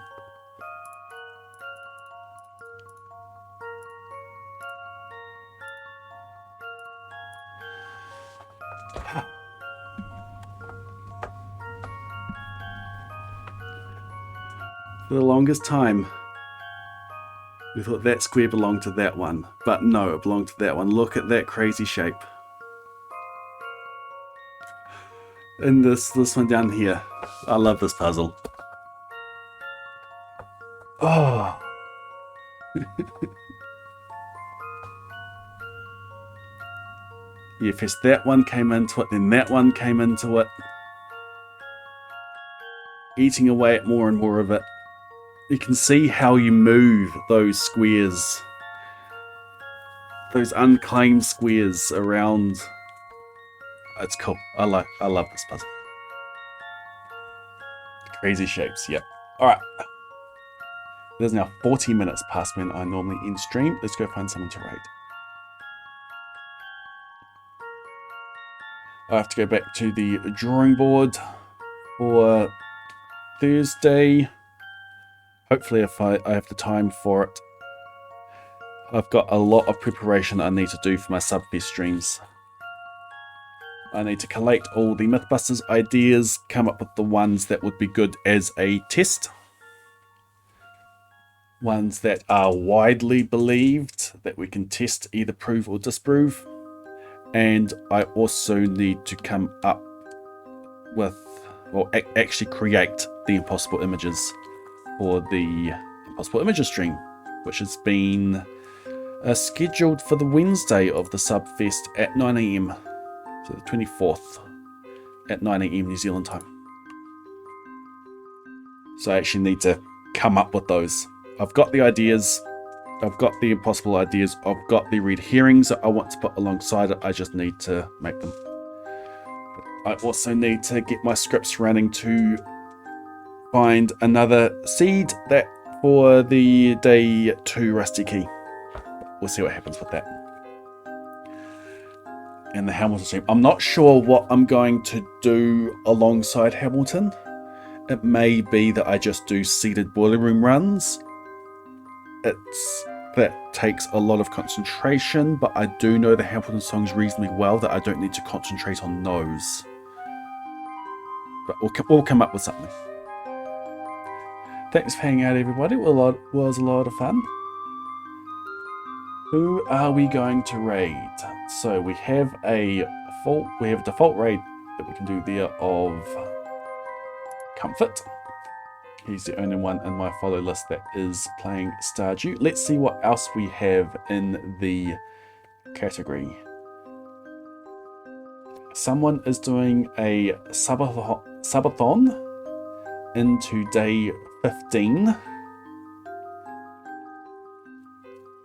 For the longest time, we thought that square belonged to that one. But no, it belonged to that one. Look at that crazy shape. And this one down here. I love this puzzle. Oh. Yeah, first that one came into it, then that one came into it. Eating away at more and more of it. You can see how you move those squares. Those unclaimed squares around. It's cool. I love this puzzle. Crazy shapes, yep. Alright. It is now 40 minutes past when I normally end stream. Let's go find someone to raid. I have to go back to the drawing board for Thursday. Hopefully if I have the time for it. I've got a lot of preparation I need to do for my Subfest streams. I need to collate all the Mythbusters ideas, come up with the ones that would be good as a test. Ones that are widely believed that we can test, either prove or disprove. And I also need to come up with, well, actually create the impossible images for the impossible images stream, which has been scheduled for the Wednesday of the Subfest at 9 AM. So the 24th at 9 AM New Zealand time. So I actually need to come up with those. I've got the ideas. I've got the impossible ideas. I've got the red herrings that I want to put alongside it. I just need to make them. I also need to get my scripts running to find another seed that for the day 2 Rusty Key. We'll see what happens with that. And the Hamilton stream. I'm not sure what I'm going to do alongside Hamilton. It may be that I just do seeded boiler room runs. That takes a lot of concentration, but I do know the Hamilton songs reasonably well that I don't need to concentrate on those. But we'll come up with something. Thanks for hanging out, everybody. It was a lot of fun. Who are we going to raid? So we have a default raid that we can do there of Comfort. He's the only one in my follow list that is playing Stardew. Let's see what else we have in the category. Someone is doing a subathon into day 15.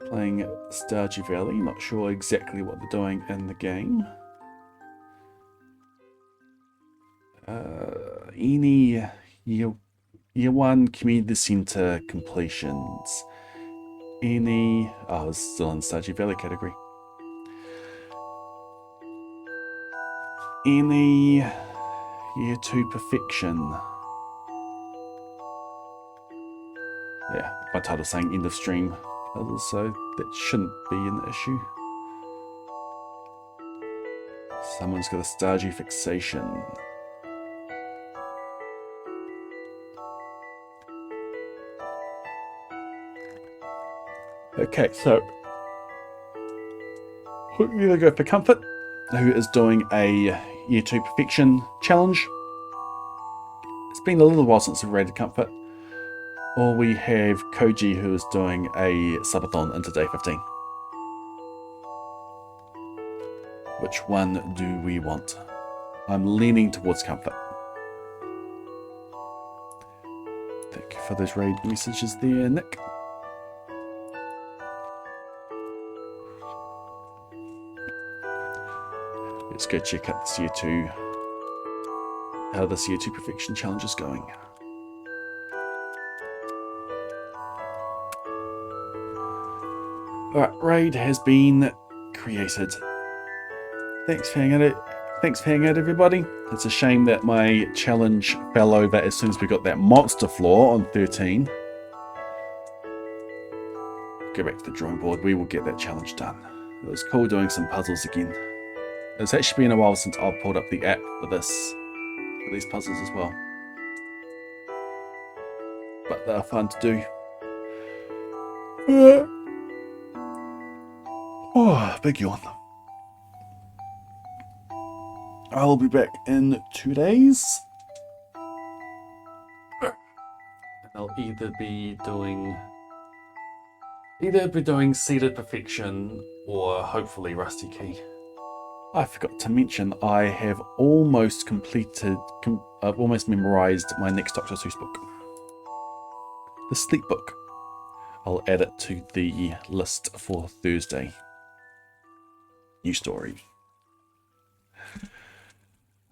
Playing Stardew Valley. Not sure exactly what they're doing in the game. Any Year 1 Community Centre completions. It's still in the Stardew Valley category. Any Year 2 Perfection. Yeah, my title's saying end of stream, so that shouldn't be an issue. Someone's got a Stardew fixation. Okay, so we're going to go for Comfort, who is doing a Year 2 Perfection challenge. It's been a little while since we've raided Comfort. Or we have Koji, who is doing a subathon into day 15. Which one do we want? I'm leaning towards Comfort. Thank you for those raid messages there, Nick. Let's go check out this Year 2, how this Year 2 Perfection challenge is going. Alright, raid has been created. Thanks for hanging out, everybody. It's a shame that my challenge fell over as soon as we got that monster floor on 13. Go back to the drawing board. We will get that challenge done. It was cool doing some puzzles again. It's actually been a while since I've pulled up the app for these puzzles as well. But they're fun to do. Oh, big yawn. I'll be back in 2 days. And I'll either be doing Seeded Perfection or hopefully Rusty Key. I forgot to mention I have almost I've almost memorized my next Dr. Seuss book. The Sleep Book. I'll add it to the list for Thursday. New story.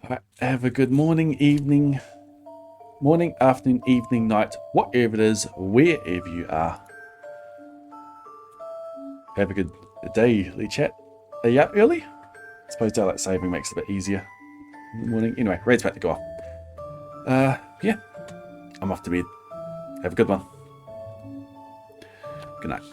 Alright, have a good morning, afternoon, evening, night, whatever it is, wherever you are. Have a good day, Lee Chat. Are you up early? I suppose daylight saving makes it a bit easier in the morning. Anyway, Red's about to go off. Yeah, I'm off to bed. Have a good one. Good night.